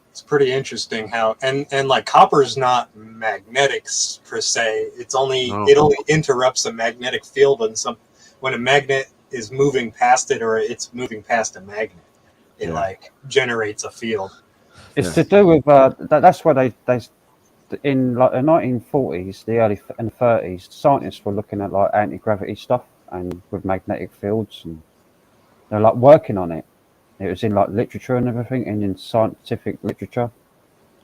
it's pretty interesting how and like copper's not magnetics per se. It only interrupts a magnetic field when a magnet is moving past it or it's moving past a magnet. It like generates a field. It's to do with that's why they in like the 1940s, the early and the 30s, scientists were looking at like anti-gravity stuff and with magnetic fields, and they're like working on it. It was in like literature and everything, and in scientific literature.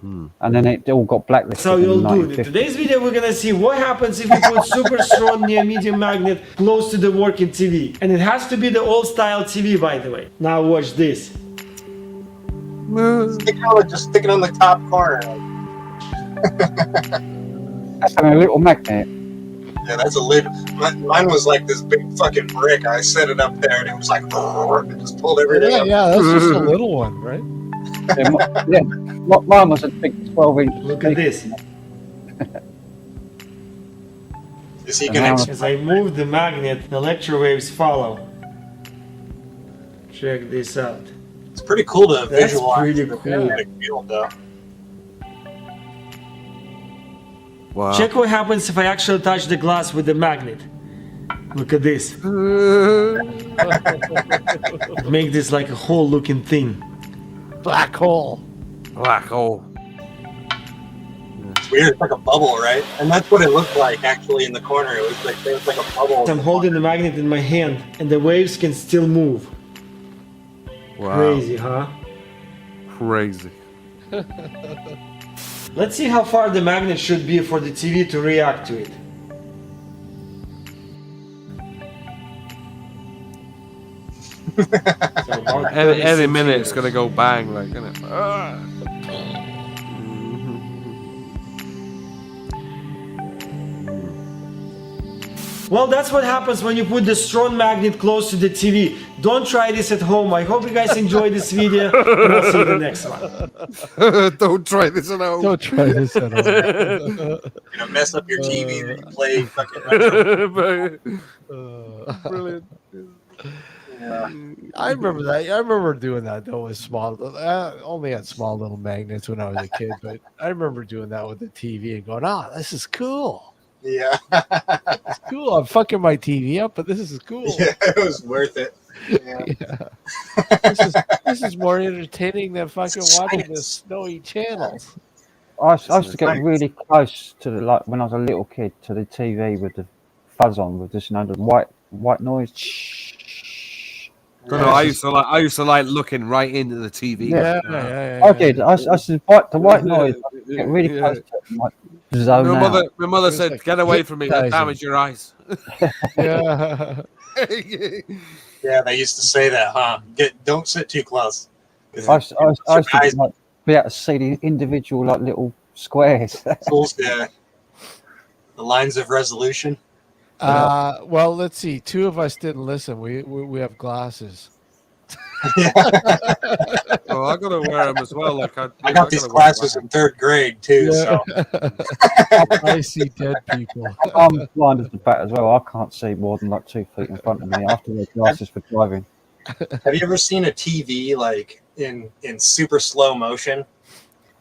And then it all got blacklisted. So you'll do it. In today's video, we're gonna see what happens if you put super strong near-medium magnet close to the working TV, and it has to be the old-style TV, by the way. Now watch this. Just stick it on the top corner. That's a little magnet. Yeah, that's a lid. Mine was like this big fucking brick. I set it up there, and it was like, it just pulled everything up. Yeah, that's just a little one, right? Mine was a big 12-inch. Look at this. Is he gonna? As I move the magnet, the electro waves follow. Check this out. It's pretty cool to That's visualize pretty the cool. magnetic field, though. Wow. Check what happens if I actually touch the glass with the magnet. Look at this. Make this like a hole looking thing. Black hole. Black hole. It's weird. It's like a bubble, right? And that's what it looked like actually in the corner. It was like there was like a bubble. I'm holding the magnet in my hand and the waves can still move. Wow. Crazy, huh? Crazy. Let's see how far the magnet should be for the TV to react to it. So about Any 36 minute it's years. gonna go bang, like, isn't it? Well, that's what happens when you put the strong magnet close to the TV. Don't try this at home. I hope you guys enjoyed this video, and I'll see you in the next one. Don't try this at home. Don't try this at all. You're gonna mess up your TV that you play fucking retro. Brilliant. I remember that. I remember doing that though with small. I only had small little magnets when I was a kid, but I remember doing that with the TV and going, this is cool. Yeah. It's cool. I'm fucking my TV up, but this is cool. Yeah, it was worth it. Yeah. This is more entertaining than fucking watching the snowy channels. I used to get really close to the, like when I was a little kid, to the TV with the fuzz on, with this, the white noise. No, I used to like looking right into the TV. Yeah. I did. I used to the white noise. Get really close to it. And, like, zone out. My mother said, like "Get away from me! That hypnotizing. damage your eyes." Yeah. Yeah, they used to say that, huh? Don't sit too close. I used to like, be able to see the individual like little squares. Yeah. The lines of resolution. Well, let's see. Two of us didn't listen. We have glasses. Oh, I gotta wear them as well. Like I got these glasses in 3rd grade too. So I see dead people. I'm blind as the bat as well. I can't see more than like 2 feet in front of me. I have to wear glasses for driving. have you ever seen a TV like in super slow motion?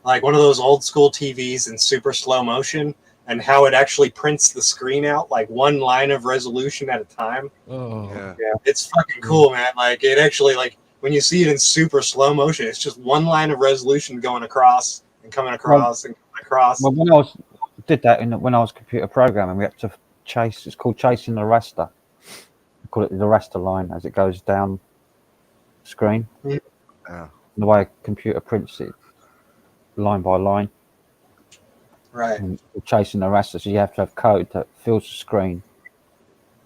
Like one of those old school TVs in super slow motion, and how it actually prints the screen out like one line of resolution at a time. Oh, Yeah. It's fucking cool, man. Like it actually, like when you see it in super slow motion, it's just one line of resolution going across and coming across and coming across. Well, when I did that when I was computer programming, we had to chase. It's called chasing the raster. We call it the raster line as it goes down screen. Yeah. The way a computer prints it, line by line. Right. And chasing the raster, so you have to have code that fills the screen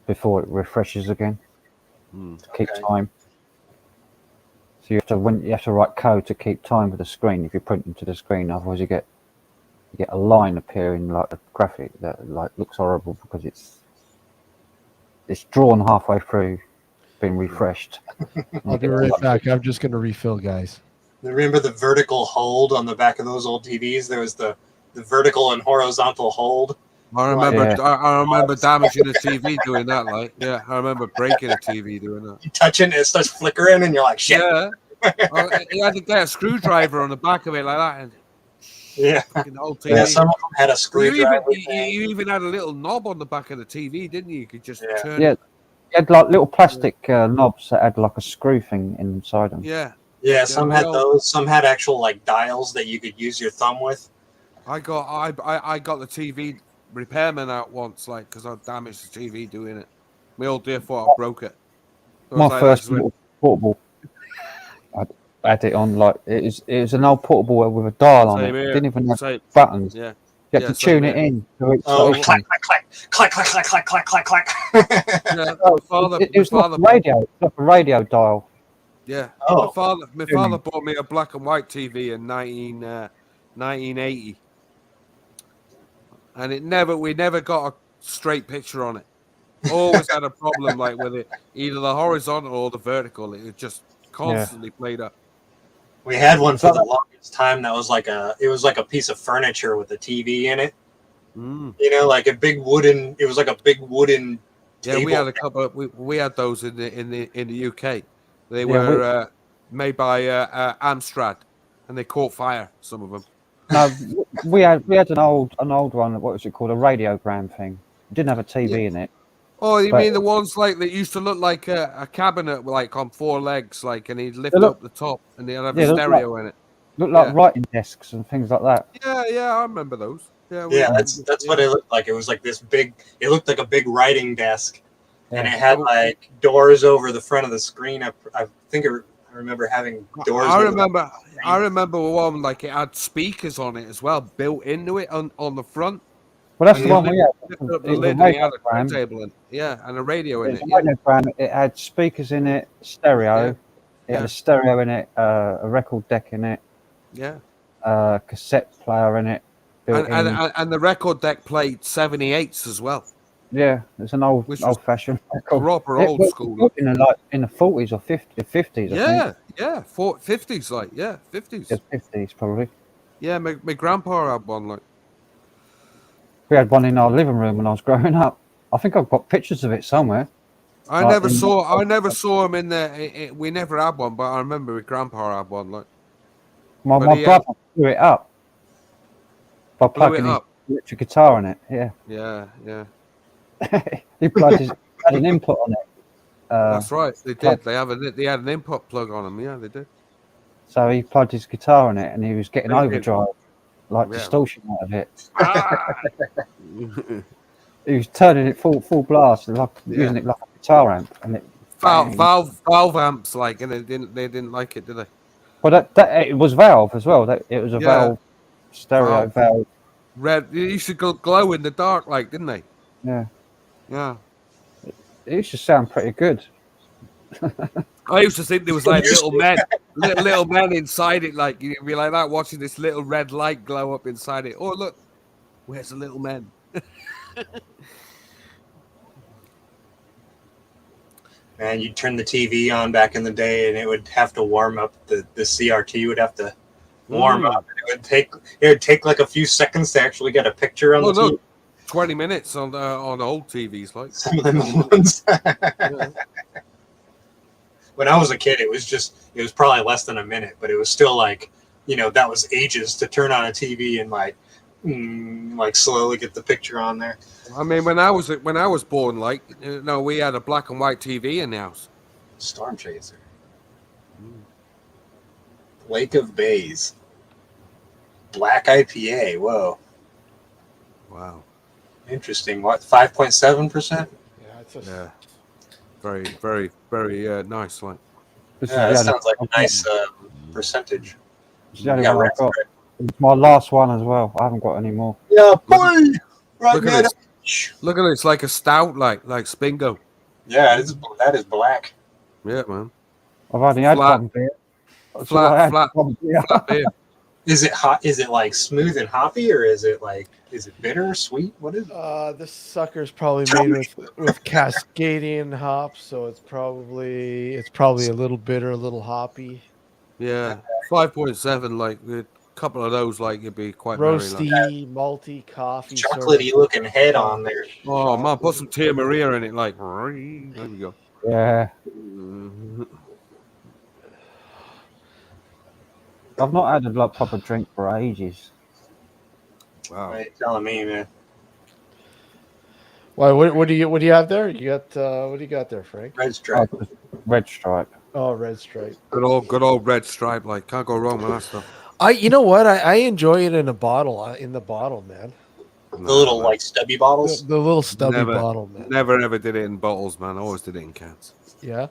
before it refreshes again to keep time. So you have to write code to keep time with the screen if you're printing to the screen. Otherwise, you get a line appearing like a graphic that like looks horrible because it's drawn halfway through, been refreshed. I'll be right back. I'm just going to refill, guys. Remember the vertical hold on the back of those old TVs? There was the vertical and horizontal hold. I remember. Yeah. I remember damaging a TV doing that. Like, yeah, I remember breaking a TV doing that. You touch it, it starts flickering, and you're like, shit. Yeah. You had to get a screwdriver on the back of it like that. And Yeah. fucking old TV. Yeah, some of them had a screwdriver. You even had a little knob on the back of the TV, didn't you? You could just turn Yeah, it. you had like little plastic knobs that had like a screw thing inside them. Yeah. Yeah, some had those. Some had actual like dials that you could use your thumb with. I got the TV repairman out once, like, because I damaged the TV doing it. My old dear thought I broke it. So My like, first little portable, I had it on like it was an old portable with a dial on Same it. here. It didn't even have Same. buttons. Yeah. You had to tune it in. So it's Oh, like, clack, clack, clack, clack, clack, clack, clack, clack, clack. Yeah, it was like a radio, like a radio dial. Yeah. Oh. My father bought me a black and white TV in 1980. And we never got a straight picture on it. Always had a problem like with it, either the horizontal or the vertical. It just constantly played up. We had one for the longest time that was like a piece of furniture with a TV in it. Mm. You know, like a big wooden. It was like a big wooden. Yeah, we had a couple. We had those in the UK. They were made by Amstrad, and they caught fire. Some of them. No, we had an old one. What was it called? A radiogram thing. It didn't have a TV in it. Oh, you mean the ones like that used to look like a cabinet, like on 4 legs, like, and he'd lift up the top, and they'd have a stereo in it. Looked like writing desks and things like that. Yeah, I remember those. Yeah, that's what it looked like. It was like this big. It looked like a big writing desk, and it had like doors over the front of the screen. I remember having doors. I remember one like it had speakers on it as well, built into it on the front. Well, that's the one we had. The lid, and had a turntable in, and a radio in it. It had speakers in it, stereo. It had a stereo in it, a record deck in it. Yeah. Cassette player in it. And the record deck played 78s as well. Yeah, it's an old fashioned record. Proper old school. In the 40s or 50s. Yeah, 50s, like 50s. Yeah, 50s probably. Yeah, my grandpa had one like. We had one in our living room when I was growing up. I think I've got pictures of it somewhere. I never saw him in the. We never had one, but I remember my grandpa had one. Like my brother blew it up by plugging his electric guitar in it. Yeah. Yeah. He had an input on it. That's right. They did. They had an input plug on them. Yeah, they did. So he plugged his guitar in it, and he was getting overdrive, distortion out of it. He was turning it full blast, using it like a guitar amp, and it valve amps, like, and they didn't like it, did they? Well, that it was valve as well. It was a valve stereo valve. Red. It used to glow in the dark, like, didn't they? Yeah. Yeah. It used to sound pretty good. I used to think there was like little men inside it, like you'd be like that watching this little red light glow up inside it. Oh look, where's the little men? And you'd turn the TV on back in the day, and it would have to warm up. The CRT would have to warm up. It would take like a few seconds to actually get a picture on the TV. 20 minutes on old TVs, like Some of them ones. When I was a kid, it was probably less than a minute, but it was still like, that was ages to turn on a TV and like slowly get the picture on there. I mean, when I was born, like, we had a black and white TV in the house. Storm Chaser. Lake of Bays. Black IPA. Whoa. Wow. Interesting. What, 5.7%? Yeah. Very, very, very nice. Like. That sounds like a nice percentage. It's the only one I've got. It's my last one as well. I haven't got any more. Yeah, boy. Look at it. Look at it. It's like a stout, like Spingo. Yeah, that is black. Yeah, man. I've only had one beer. Flat beer. Is it hot? Is it like smooth and hoppy, or is it bitter, sweet? What is it? This sucker's probably made with Cascadian hops, so it's probably a little bitter, a little hoppy. Yeah, 5.7. Like a couple of those, like you'd be quite roasty, merry, like. malty coffee, chocolatey looking head on there. Oh man, put some Tia Maria in it, like. There we go. Yeah. I've not had a proper drink for ages. Wow. Right, telling me, man. Why? What do you have there? You got what do you got there, Frank? Red Stripe. Red Stripe. Oh, Red Stripe. Good old Red Stripe. Like, can't go wrong with that stuff. You know what? I enjoy it in a bottle. In the bottle, man. The little like stubby bottles. The little stubby bottle, man. Never ever did it in bottles, man. Always did it in cans. Yeah.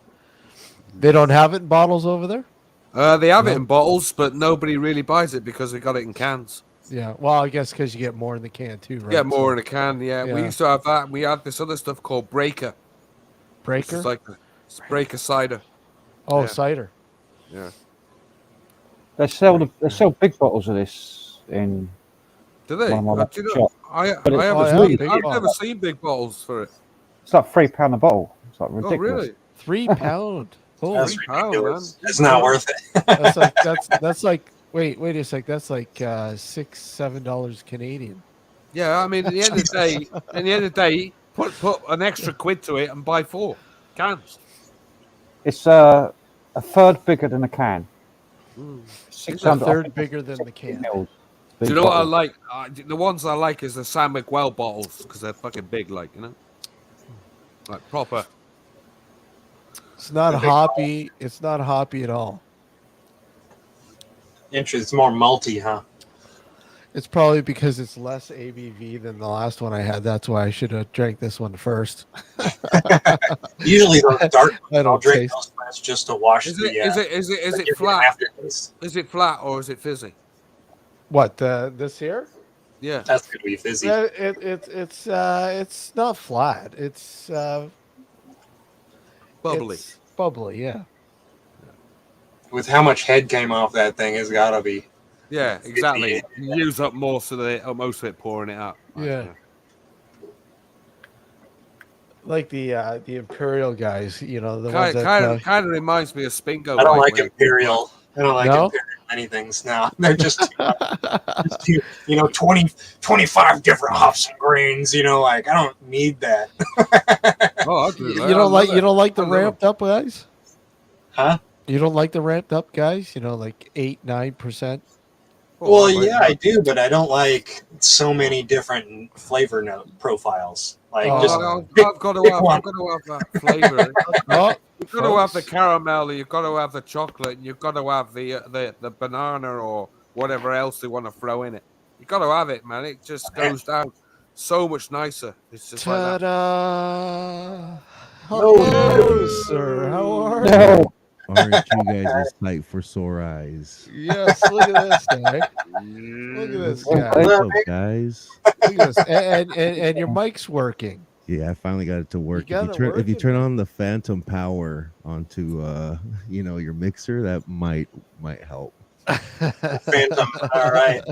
They don't have it in bottles over there. They have it in bottles, but nobody really buys it because they got it in cans. Yeah, well, I guess because you get more in the can too, right? Get more in a can, yeah. We used to have that. We had this other stuff called Breaker. Breaker? It's like Breaker cider. Oh, cider. Yeah. They sell big bottles of this in. Do they? One of my Do you know, shops. I've never seen big bottles for it. It's like £3 a bottle. It's like ridiculous. Oh, really? £3. Oh, That's £3, ridiculous. man. It's not worth it. that's like wait a sec. That's like $6-7 Canadian. Yeah, I mean, at the end of the day, put an extra quid to it and buy 4 cans. It's a third bigger than a can. It's a third bigger than the can. Do you know what I like? The ones I like is the San Miguel bottles because they're fucking big, like, like proper. It's not hoppy. It's not hoppy at all. It's more malty, huh? It's probably because it's less ABV than the last one I had. That's why I should have drank this one first. Usually those dark I don't I'll drink taste. those first just to wash Is the. it flat? Is it flat or is it fizzy? What this here? Yeah, that's gonna be fizzy. It's not flat. It's bubbly. It's bubbly, yeah. With how much head came off that thing, it's gotta be. Yeah, exactly. You use up most of it pouring it out. Yeah. Like the Imperial guys, the ones that kind of reminds me of Spingo. I don't like Imperial. I don't like Imperial anythings now. They're just too 25 different hops and grains. Like I don't need that. Oh, I do. You don't like the ramped up guys? Huh? You don't like the ramped up guys? Like 8-9%? Well, yeah, I do, but I don't like so many different flavor note profiles. Like, I've got to have that flavor. You've got to have the caramel, you've got to have the chocolate, and you've got to have the banana or whatever else they want to throw in it. You've got to have it, man. It just goes down so much nicer. It's just like that. Hello, sir. How are you? Aren't you guys just tight for sore eyes? Yes, look at this guy. Look at this guy. What's up, guys? Look at this. And your mic's working. Yeah, I finally got it to work. If you turn on the phantom power onto your mixer, that might help. Phantom, all right.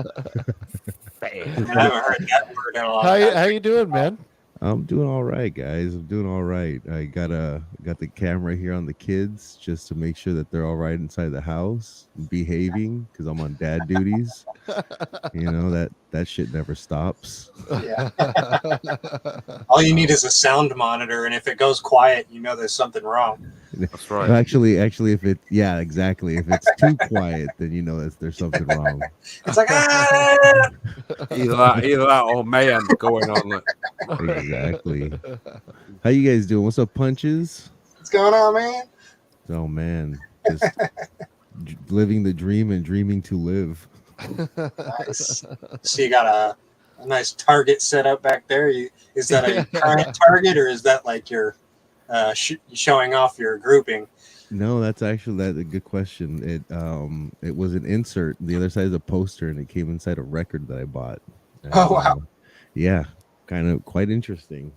I haven't heard that word in a long time. How you doing, man? I'm doing all right, guys. I'm doing all right. I got the camera here on the kids just to make sure that they're all right inside the house, behaving because I'm on dad duties. You know that shit never stops. Yeah. All you need is a sound monitor, and if it goes quiet, you know there's something wrong. That's right. Actually, if it, yeah, exactly. If it's too quiet, then you know that there's something wrong. It's like, ah! Either that or mayhem going on. Like. Exactly. How you guys doing? What's up, Punches? What's going on, man? Oh man, just living the dream and dreaming to live. Nice. So you got a nice target set up back there. Is that a current target, or is that like your showing off your grouping? No, that's actually a good question. It was an insert. The other side is a poster, and it came inside a record that I bought. And, Oh wow! Yeah, kind of quite interesting.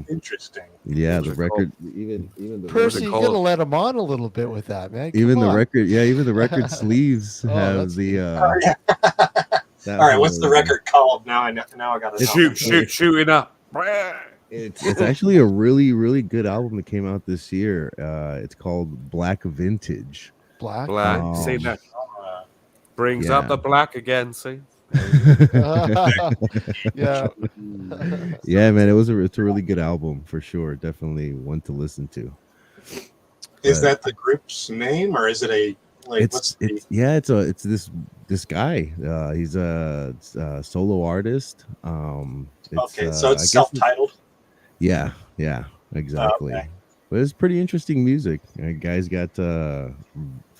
Interesting. Yeah, the record, even the Percy, you record, gotta let him on a little bit with that, man. even Come the on. record, yeah, even the record sleeves have that's- the. Oh, yeah. That All right, what's the whole- record called? Now I got to Shooting up. It's actually a really, really good album that came out this year. It's called Black Vintage. Black. See that brings yeah. up the black again. See. Yeah. Yeah, man, it's a really good album for sure. Definitely one to listen to. Is that the group's name, or is it a like? It's this guy. He's a solo artist. Okay, so it's I guess self-titled. Yeah, exactly. Okay. But it's pretty interesting music. Guy's got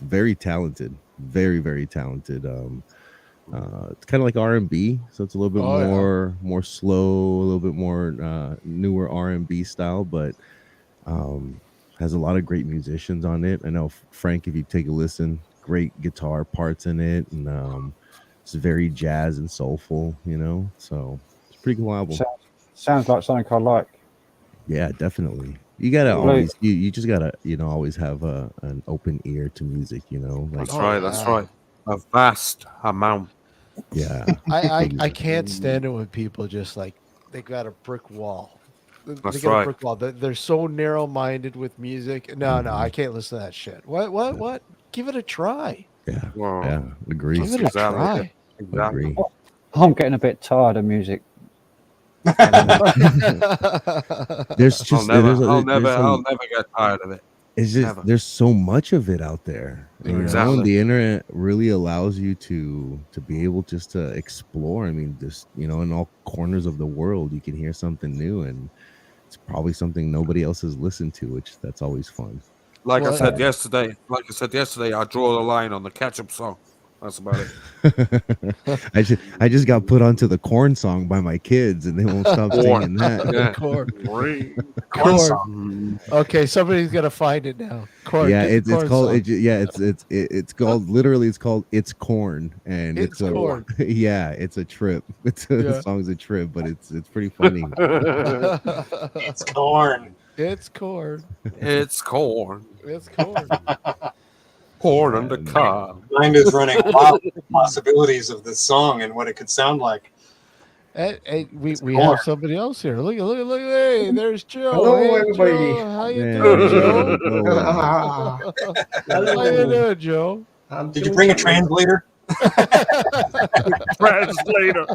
very talented, very, very talented. It's kind of like R&B, so it's a little bit more slow, a little bit more newer R&B style, but has a lot of great musicians on it. I know Frank, if you take a listen, great guitar parts in it, and it's very jazz and soulful, you know. So it's a pretty cool album. Sounds like something I like. Yeah, definitely. You gotta always, you just gotta, always have an open ear to music, Like, That's right. That's right. A vast amount. Yeah. I can't stand it when people just like they got a brick wall. They That's got right. a brick wall. They're so narrow-minded with music. No, I can't listen to that shit. What? Give it a try. Yeah. Wow. Yeah. Agree. Give it a try. Exactly. Agree. I'm getting a bit tired of music. There's just I'll never get tired of it. It's just Never. there's so much of it out there. And, Exactly. The internet really allows you to be able just to explore. I mean, just in all corners of the world, you can hear something new, and it's probably something nobody else has listened to, which that's always fun. Like I said yesterday, I draw the line on the ketchup song. That's about it. I just got put onto the Corn song by my kids, and they won't stop singing that. Yeah. Corn song. Okay, somebody's gonna find it now. Corn. Yeah, get the it's corn called. song. It's called literally. It's called It's Corn, and It's a Corn. Yeah, it's a trip. The song's a trip, but it's pretty funny. It's corn. It's corn. It's corn. It's corn. Corn on the cob. Mind is running wild with the possibilities of this song and what it could sound like. Hey, we have somebody else here. Look. Hey, there's Joe. Hello, Hey, everybody. Joe. How you Man. doing, Joe? Hello. How you doing, Joe? Did you bring a translator? Translator.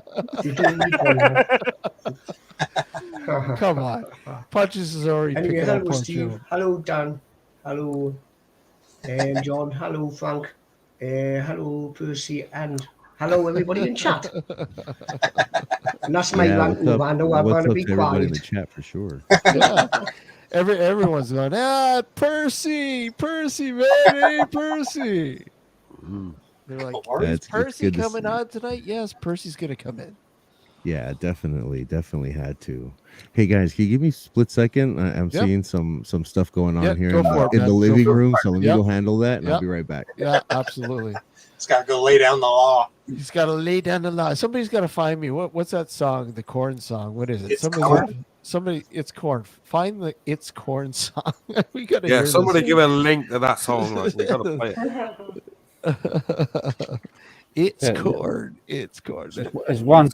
Come on. Punches is already Anyway, picking up hello, on Steve. Joe. Hello, Dan. Hello, John. Hello, Frank. Hello, Percy. And hello, everybody in chat. And that's my rant move. I know I'm going to be everybody in the quiet. chat for sure. Yeah. Everyone's going, Percy, man, hey, Percy. They're like, It's is Percy good to coming see. on tonight? Yes, Percy's going to come in. Yeah, definitely had to. Hey guys, can you give me a split second? I'm Yep. seeing some stuff going on Yep, here go in for it, the man. Go living for it. room. So let me Yep. go handle that, and I'll Yep. be right back. Yeah, absolutely. It's got to go lay down the law. He's got to lay down the law. Somebody's got to find me. What's that song? The Corn song. What is it? It's Corn. It's Corn. Find the It's Corn song. We got to Yeah, hear somebody this. give a link to that song. Like, we gotta play it. It's Yeah. corn. It's corn. There's one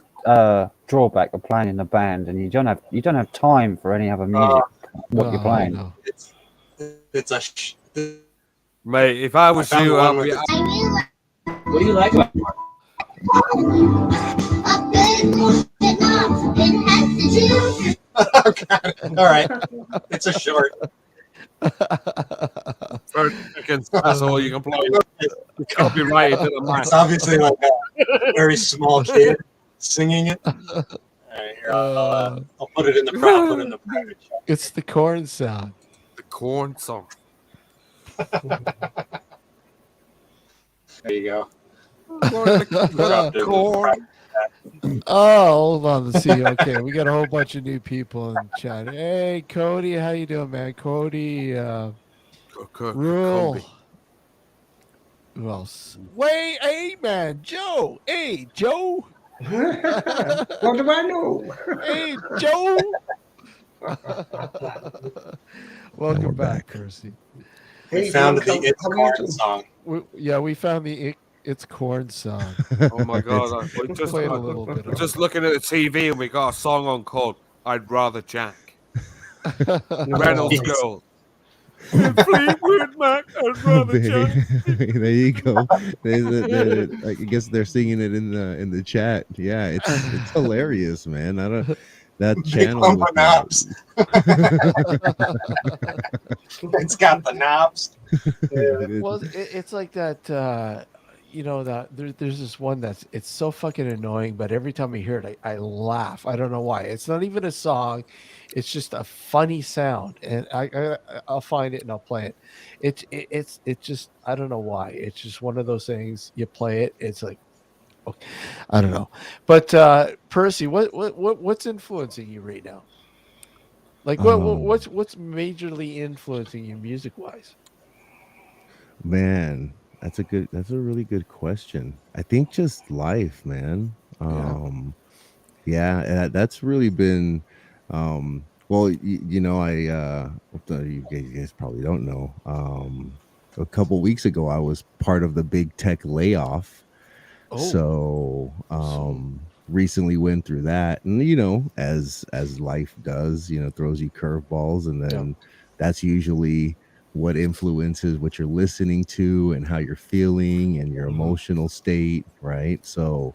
drawback of playing in a band, and you don't have time for any other music. What you're I playing. know. It's a. Mate, if I was found you, one I'd with be, the- What do you like about it? Oh, God. All right, it's a short. 30 seconds. That's all you can play. Copyrighted to the max. It's obviously like a very small kid singing it. All right, here, I'll put it in the private chat. It's the corn sound. The corn song. There you go. Corn. Oh, hold on. Let's see. Okay, we got a whole bunch of new people in chat. Hey, Cody, how you doing, man? Cody, Rule. Who else? Wait, hey, man, Joe. Hey, Joe. What do I know? Hey, Joe. Welcome back, Percy. We found the It's Corn song. We found the It's Corn song. Oh my God! We'll play it a little bit. We're just looking at the TV and we got a song on called "I'd Rather Jack." Reynolds Girl. Fleetwood Mac, I'd rather Jack. There you go. I guess they're singing it in the chat. Yeah, it's hilarious, man. I don't. That channel. The knobs. It's got the knobs. Well, it's like that. That there's this one it's so fucking annoying, but every time I hear it, I laugh. I don't know why. It's not even a song; it's just a funny sound, and I'll find it and I'll play it. It's just I don't know why. It's just one of those things. You play it, it's like, okay, I don't know. But Percy, what's influencing you right now? Like what's majorly influencing you music wise? Man, that's a really good question. I think just life, man. That's really been well, you guys probably don't know. A couple weeks ago I was part of the big tech layoff. So recently went through that, and as life does, throws you curveballs, and then that's usually what influences what you're listening to and how you're feeling and your emotional state, right? So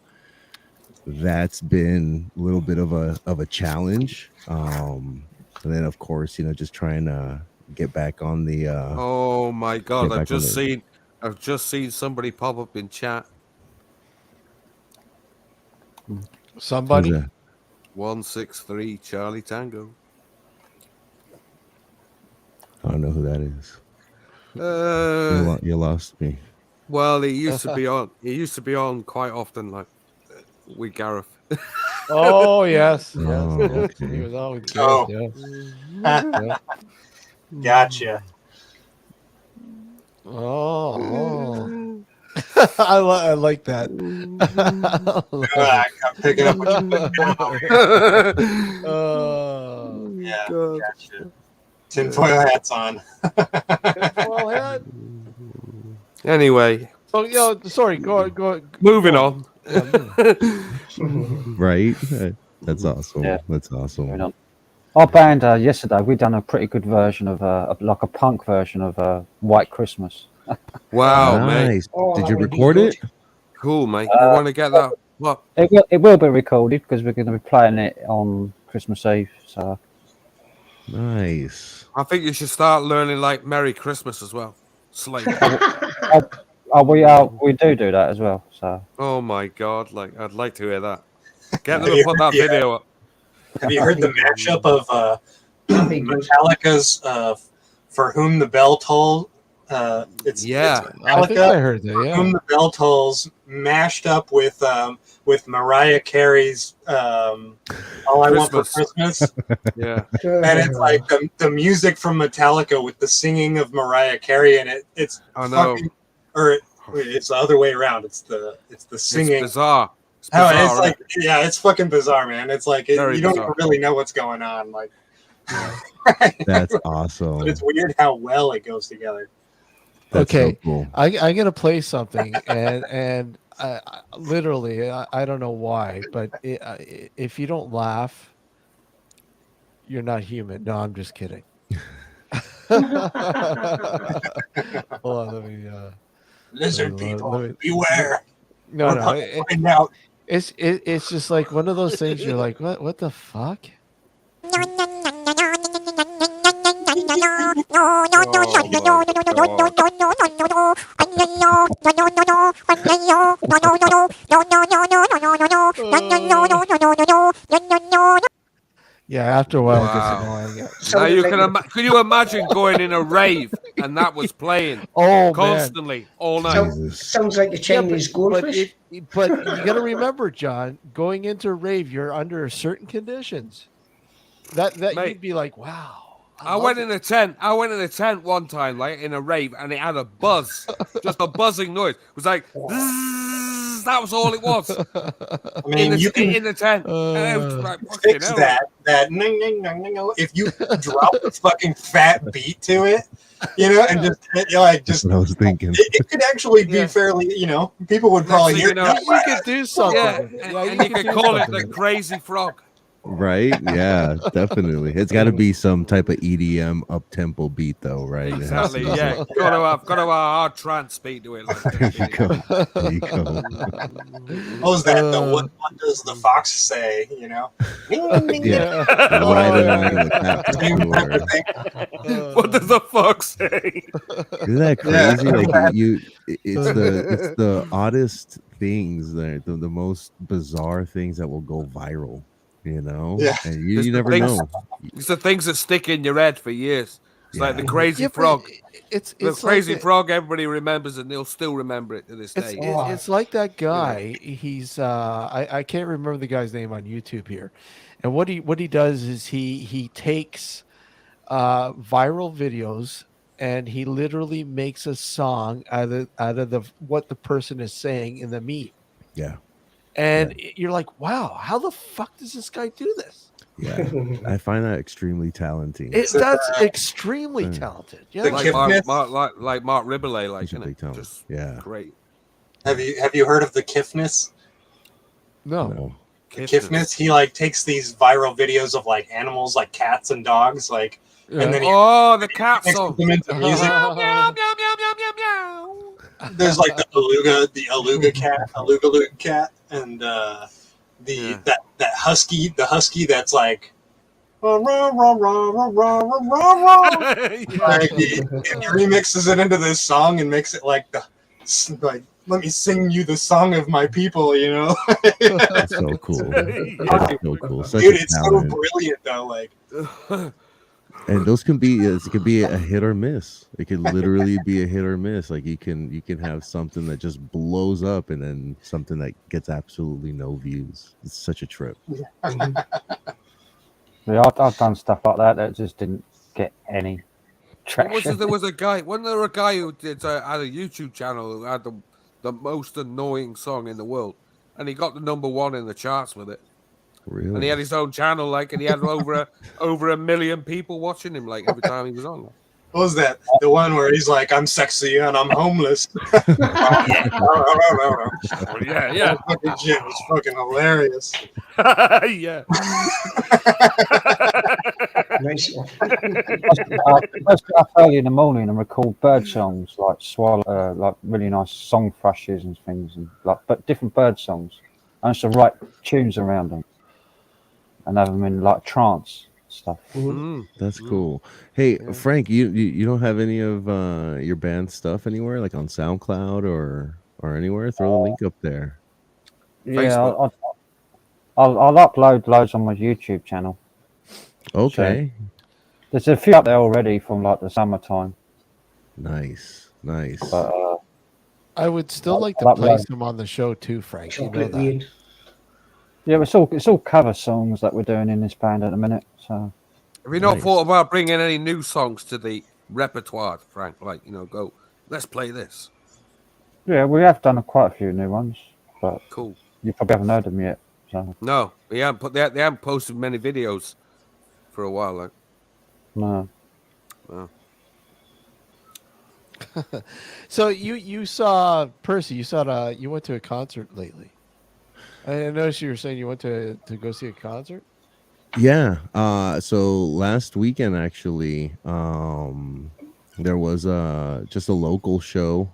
that's been a little bit of a challenge. And then of course, just trying to get back on the oh my God, I've just seen somebody pop up in chat. Somebody? 163 Charlie Tango. I don't know who that is. You lost me. Well, he used to be on. He used to be on quite often, like with Gareth. Oh yes, Oh, yes. okay. He was always good. Oh. Yeah. Gotcha. Oh. I like that. I'm picking up what you're putting down over here. Oh. Yeah, gotcha. Tinfoil hats on. Well, yeah. Anyway. Oh, sorry. Go. Moving on. Right? That's awesome. Yeah. That's awesome. Our band yesterday, we done a pretty good version of like a punk version of White Christmas. Wow, mate. Nice. Did you record it? Cool, mate. You want to get that? What? It will be recorded because we're going to be playing it on Christmas Eve. So nice. I think you should start learning like Merry Christmas as well. Slate. we do that as well. So. Oh my God! Like I'd like to hear that. Get them to put that video up. Have you heard the mashup of Metallica's "For Whom the Bell Tolls"? It's Metallica, I think I heard that. For Yeah. Whom the Bell Tolls mashed up with Mariah Carey's "All I Want for Christmas." Yeah, and it's like the music from Metallica with the singing of Mariah Carey, and it's fucking, it's the other way around. It's the singing. It's bizarre. It's Oh, bizarre, it's like it's fucking bizarre, man. It's like you don't even really know what's going on. Like That's awesome. But it's weird how well it goes together. That's okay, so cool. I'm gonna play something, and literally, I don't know why, but if you don't laugh, you're not human. No, I'm just kidding. Hold on, let me. Lizard let me- people, let me- beware. No, We're no, about to find out. it's just like one of those things. You're like, what the fuck? Yeah, after a while it gets Wow. annoying. Now you can you imagine going in a rave and that was playing Oh man, constantly all night? Sounds like a Chinese goldfish. But you got to remember, John, going into a rave, you're under certain conditions. That Mate, you'd be like, wow. I went in a tent. I went in a tent one time, like in a rave, and it had a buzz, just a buzzing noise. It was like, "Zzz," that was all it was. I mean, you can in the tent. And it was like, fix fucking hell. that if you drop a fucking fat beat to it, you know, and just That's what I was thinking. it could actually be fairly, you know, people would probably hear it. You could do something. Yeah, and you could call it the Crazy Frog. Right? Yeah, definitely. It's got to be some type of EDM up tempo beat, though, right? It has to Exactly. be Yeah, something. got to have a hard trance beat to it. Like There you go. There you go. What was that? What does the fox say? You know? Yeah. Right in line with that for sure. What does the fox say? Isn't that crazy? Like it's the oddest things that the most bizarre things that will go viral. You know, Yeah. and It's you the never things- know. It's the things that stick in your head for years. It's like the Crazy Yeah, but Frog. It's The like Crazy the- Frog, everybody remembers, and they'll still remember it to this day. It's like that guy. He's I can't remember the guy's name on YouTube here, and what he does is he takes viral videos and he literally makes a song out of the what the person is saying in the meme. Yeah. And you're like, wow, how the fuck does this guy do this? Yeah, I find that extremely talented. That's extremely talented. Yeah, Like Mark Ribbolay, like, He's a you know, big talent. just Yeah. great. Have you heard of the Kiffness? No. The Kiffness, he like takes these viral videos of like animals, like cats and dogs, like, and then the cat mixes song. them into music. There's like the Aluga cat, and that husky, the husky that's like. Like he remixes it into this song and makes it like let me sing you the song of my people, you know. That's so cool. That's so cool. Such Dude, a it's so talent. brilliant though. Like, And those can be it could be a hit or miss. It could literally be a hit or miss. Like you can have something that just blows up and then something that gets absolutely no views. It's such a trip. Yeah, I've done stuff like that just didn't get any traction. There was a guy. Wasn't there a guy who had a YouTube channel who had the most annoying song in the world, and he got the #1 in the charts with it. Really? And he had his own channel, like, and he had over 1 million people watching him, like, every time he was on. what was that? The one where he's like, "I'm sexy and I'm homeless." Yeah. Fucking shit was fucking hilarious. Yeah. Nice one. Let's get up early in the morning and record bird songs, like swallow, like really nice song thrushes and things, and but different bird songs. I used to write tunes around them and have them in like trance stuff. That's cool. Hey, Frank, you don't have any of your band stuff anywhere, like on SoundCloud or anywhere? Throw the link up there. Yeah, I'll upload loads on my YouTube channel. Okay. So, there's a few up there already from like the summertime. Nice. But, I would still like to I'll play upload. some on the show too, Frank. You know Chocolate that. rain. Yeah, it's all cover songs that we're doing in this band at the minute. So Have you not Nice. thought about bringing any new songs to the repertoire, Frank? Like, go, let's play this. yeah, we have done quite a few new ones, but Cool. you probably haven't heard them yet. So No, they haven't posted many videos for a while. Like, no. So you saw Percy. You went to a concert lately. I noticed you were saying you went to go see a concert. Yeah. So last weekend actually, there was just a local show.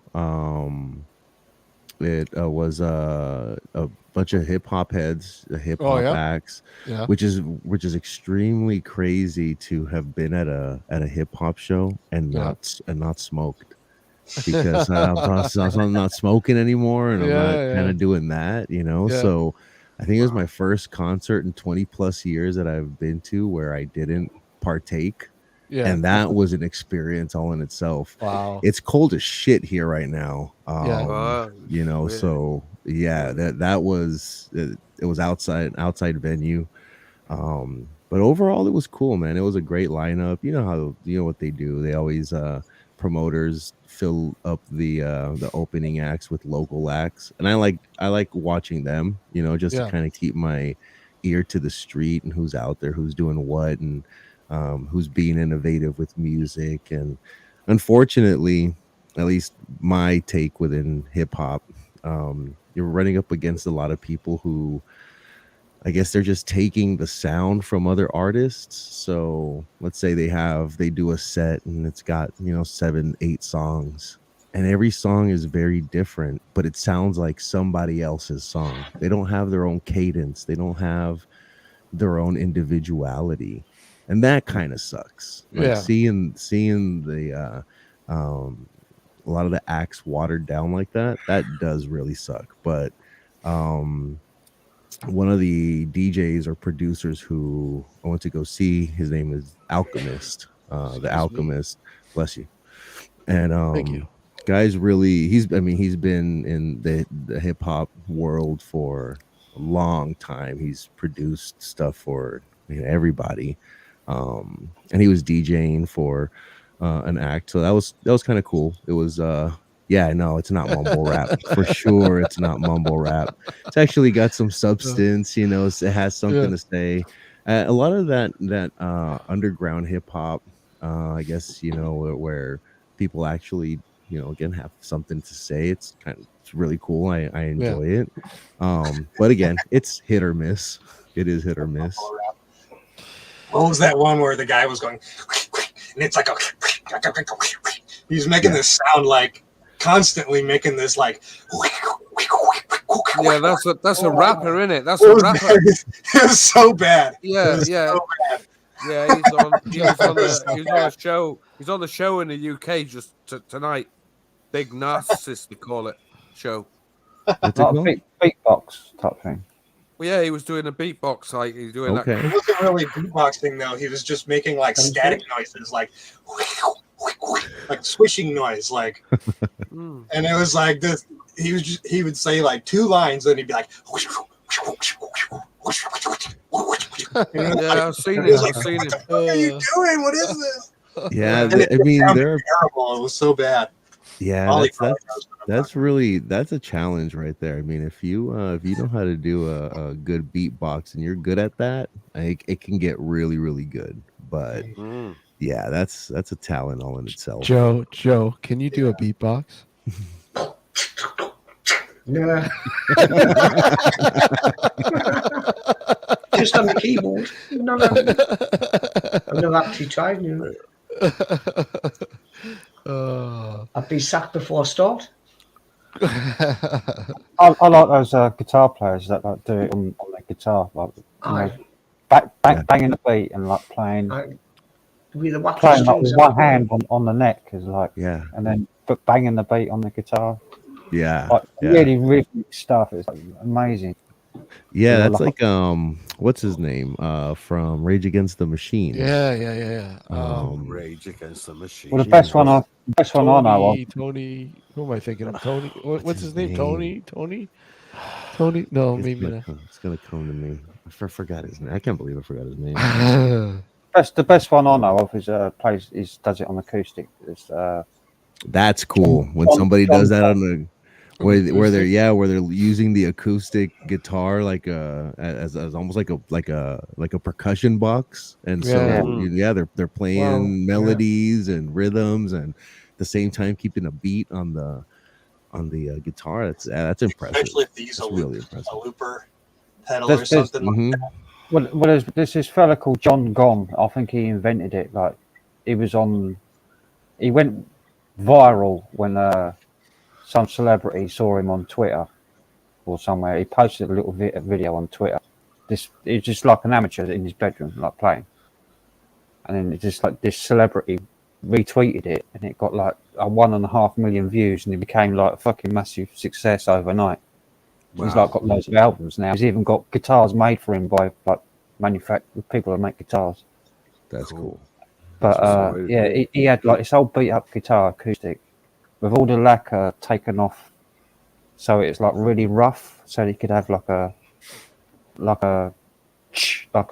It was a bunch of hip hop heads, hip Oh hop yeah, acts, yeah, which is extremely crazy to have been at a hip hop show and yeah, not smoked, because I'm not smoking anymore and I'm not kind yeah, of doing that, you know. yeah, So I think it was my first concert in 20 plus years that I've been to where I didn't partake. yeah. And that was an experience all in itself. Wow. It's cold as shit here right now. Yeah. You know, Weird. so yeah, that was it was outside venue. But overall it was cool, man. It was a great lineup. You know what they do. They always promoters fill up the opening acts with local acts. And I like watching them, just to Yeah. kind of keep my ear to the street and who's out there, who's doing what, and who's being innovative with music. And unfortunately, at least my take within hip hop, you're running up against a lot of people who, I guess, they're just taking the sound from other artists. So let's say they do a set and it's got 7-8 songs, and every song is very different, but it sounds like somebody else's song. They don't have their own cadence, they don't have their own individuality, and that kind of sucks. Like Yeah. seeing the a lot of the acts watered down like that does really suck. But one of the DJs or producers who I went to go see, his name is Alchemist, the Alchemist, bless you. And Thank you. guy's really, he's been in the hip hop world for a long time. He's produced stuff for everybody, and he was DJing for an act, so that was kind of cool. It was yeah, no, it's not mumble rap for sure. It's not mumble rap. It's actually got some substance, it has something to say. A lot of that underground hip hop, I guess, where people actually, again, have something to say. It's really cool. I enjoy it. But again, it's hit or miss. It is hit or miss. What was that one where the guy was going, and it's like he's making this sound, like constantly making this like. Yeah, that's a rapper, isn't it? That's a rapper. It was so bad. Yeah, yeah. So bad. Yeah, he was on a show. He's on the show in the UK just tonight. Big Narcissist, they call it, show. Like a beatbox type thing. Well, yeah, he was doing a beatbox. Like he's doing that. It wasn't really beatboxing though. He was just making like static noises, like swishing noise, like. And it was like this. He would say like 2 lines, and he'd be like. Yeah, I've seen it. Like, what the fuck are you doing? What is this? Yeah, And it they're terrible. It was so bad. Yeah, that's a challenge right there. I mean, if you know how to do a good beatbox and you're good at that, it can get really, really good. But yeah, that's a talent all in itself. Joe, can you do a beatbox? Yeah. Just on the keyboard. No. I've never actually tried. I'd be sacked before start. I like those guitar players that like do it on their guitar, like banging the beat and like playing With the playing like with one hand on the neck is like, yeah, and then but banging the beat on the guitar. Yeah, like really rhythmic stuff. It's like amazing. Yeah, that's like what's his name? From Rage Against the Machine. Yeah. Rage Against the Machine. Well, the best one I know of. Tony. Who am I thinking of? Tony. What's his name? Tony. No, maybe not. It's gonna come to me. I forgot his name. I can't believe I forgot his name. The best one I know of is does it on acoustic. It's that's cool when somebody does that on the. where they're using the acoustic guitar like as almost like a percussion box, and so they're playing melodies and rhythms and at the same time keeping a beat on the guitar. That's impressive. Especially if they use really impressive. a looper pedal or something like that. Well, there's this fella called John Gom. I think he invented it. Like, he went viral when some celebrity saw him on Twitter or somewhere. He posted a little video on Twitter. It's just like an amateur in his bedroom, like playing. And then it's just like this celebrity retweeted it, and it got like 1.5 million views, and it became like a fucking massive success overnight. Wow. He's like got loads of albums now. He's even got guitars made for him by like people that make guitars. That's cool. But he had like this old beat up guitar acoustic with all the lacquer taken off, so it's like really rough. So he could have like a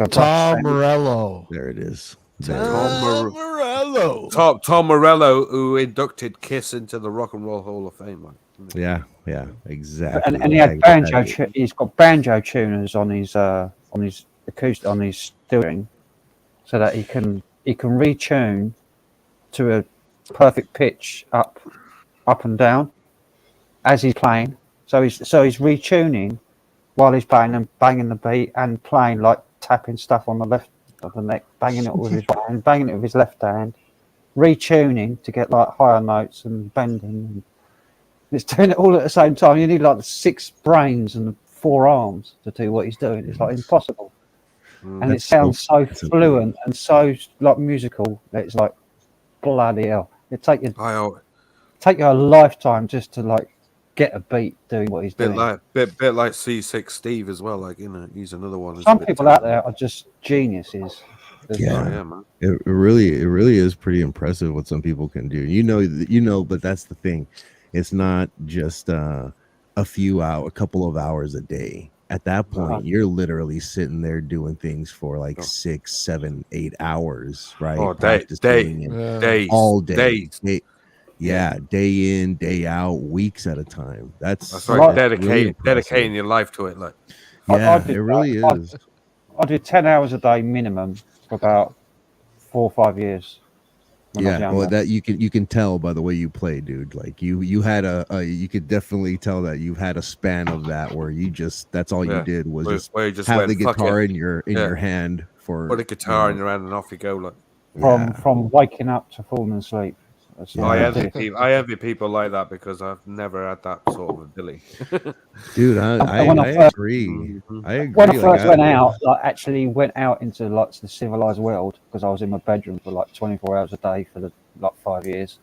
Tom Morello. There it is. Tom Morello. Tom Morello, who inducted Kiss into the Rock and Roll Hall of Fame. Like. Yeah, exactly. And he had banjo. He's got banjo tuners on his acoustic on his steering, so that he can retune to a perfect pitch up and down as he's playing. So he's retuning while he's playing and banging the beat and playing, like tapping stuff on the left of the neck, banging it with his right hand, banging it with his left hand, retuning to get like higher notes and bending. And it's doing it all at the same time. You need like 6 brains and 4 arms to do what he's doing. It's like impossible. And it sounds so fluent and so like musical that it's like bloody hell. It take you a lifetime just to like get a beat doing what he's doing. Bit like C6 Steve as well. Like, you know, he's another one. Some people out there are just geniuses. Man. It really is pretty impressive what some people can do. You know, but that's the thing. It's not just a couple of hours a day. At that point, you're literally sitting there doing things for like 6, 7, 8 hours, right? Oh, days, all day. Day in, day out, weeks at a time. That's right. Dedicating your life to it, like. Yeah, it really is. I did 10 hours a day minimum for about 4 or 5 years. Yeah, well, that you can tell by the way you play, dude. Like you had you could definitely tell that you had a span of that where that's all you did was just have the guitar in your hand for put a guitar in your hand and off you go, like from waking up to falling asleep. I envy people like that because I've never had that sort of ability. Dude, I agree. I agree. When I first actually went out into like the civilized world, because I was in my bedroom for like 24 hours a day for like 5 years.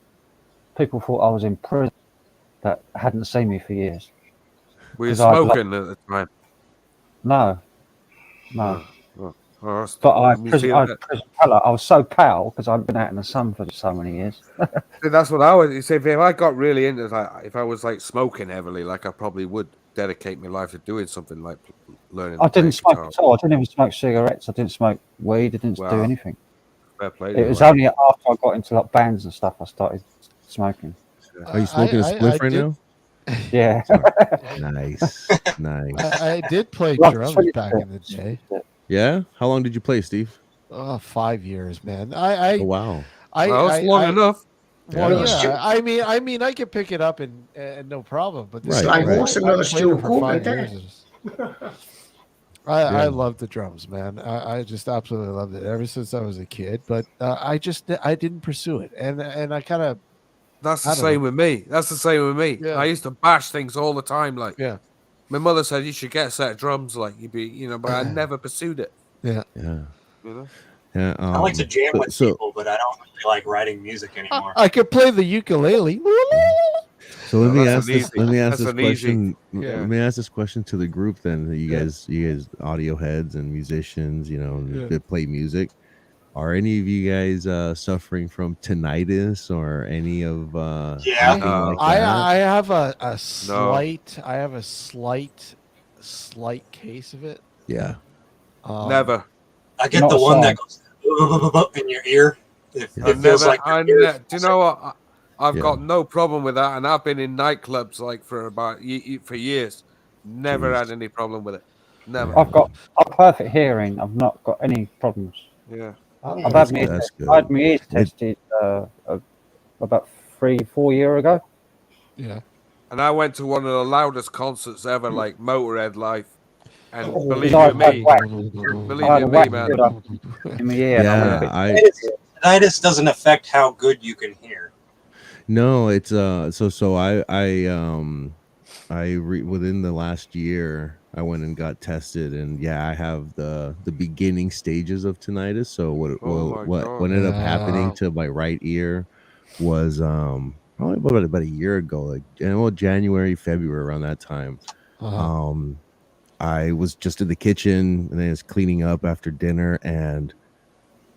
People thought I was in prison that hadn't seen me for years. Were you smoking at the time? No. But I was so pale because I'd been out in the sun for so many years. That's what I would. You say if I got really into it, like, if I was like smoking heavily, like I probably would dedicate my life to doing something like learning. I didn't smoke at all. I didn't even smoke cigarettes. I didn't smoke weed. I didn't do anything. Fair play. It was only after I got into like bands and stuff I started smoking. Are you smoking a spliff right now? Yeah. Nice. I did play drums back in the day. Yeah? How long did you play, Steve? 5 years, man. Oh, wow. That's long enough. Well, yeah. I mean, I could pick it up and no problem. But I love the drums, man. I just absolutely loved it ever since I was a kid. But I didn't pursue it, and I kind of. That's the same with me. Yeah. I used to bash things all the time, like. Yeah. My mother said you should get a set of drums, like but I never pursued it. Yeah. You know? Yeah. I like to jam with people, but I don't really like writing music anymore. I could play the ukulele. So let me ask this question. Let me ask this question to the group then. You guys audio heads and musicians, that play music. Are any of you guys suffering from tinnitus or any of I have a slight case of it. Yeah. Never. I get the one that goes in your ear. It feels like do you know what? I've Yeah. got no problem with that, and I've been in nightclubs like for for years. Never had any problem with it. Never. I've got perfect hearing. I've not got any problems. Yeah. I've had my ears tested about 3-4 years ago. Yeah. And I went to one of the loudest concerts ever, like Motorhead Live. And Oh, believe I you me, man. In my ear, Yeah, tinnitus doesn't affect how good you can hear. No, it's within the last year I went and got tested, and yeah, I have the beginning stages of tinnitus. So what ended up happening to my right ear was probably about a year ago, like January, February, around that time. I was just in the kitchen and I was cleaning up after dinner, and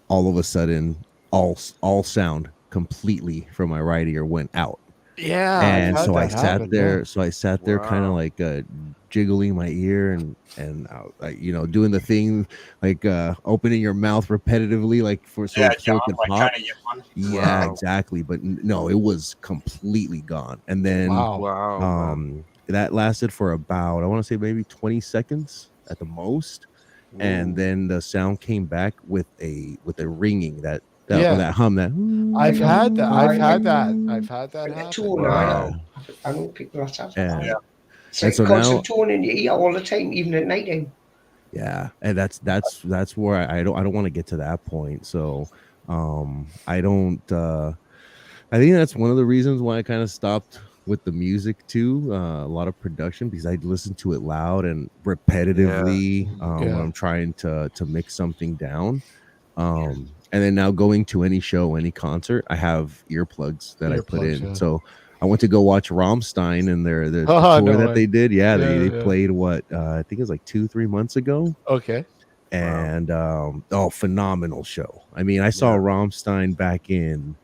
all of a sudden all sound completely from my right ear went out. Yeah, and I've so had I that sat happen, there. yeah. So I sat there, kind of like jiggling my ear and doing the thing like opening your mouth repetitively, like so it could pop. Yeah, exactly. But no, it was completely gone. And then that lasted for about, I want to say maybe 20 seconds at the most. And then the sound came back with a ringing that hum that. I've had that. I've had that happen. Tone, I know people that have that. Yeah. It's And like so constant now, tone in your ear all the time, even at night time. yeah, and that's where I don't want to get to that point. So I don't I think that's one of the reasons why I kind of stopped with the music too, a lot of production, because I listen to it loud and repetitively when I'm trying to mix something down. And then now going to any show, any concert, I have earplugs that I put in. yeah. So I went to go watch Rammstein and the Oh, tour no that way. they did. Yeah, they Yeah. played I think it was like 2-3 months ago. Okay. And phenomenal show. I mean, I saw Rammstein back in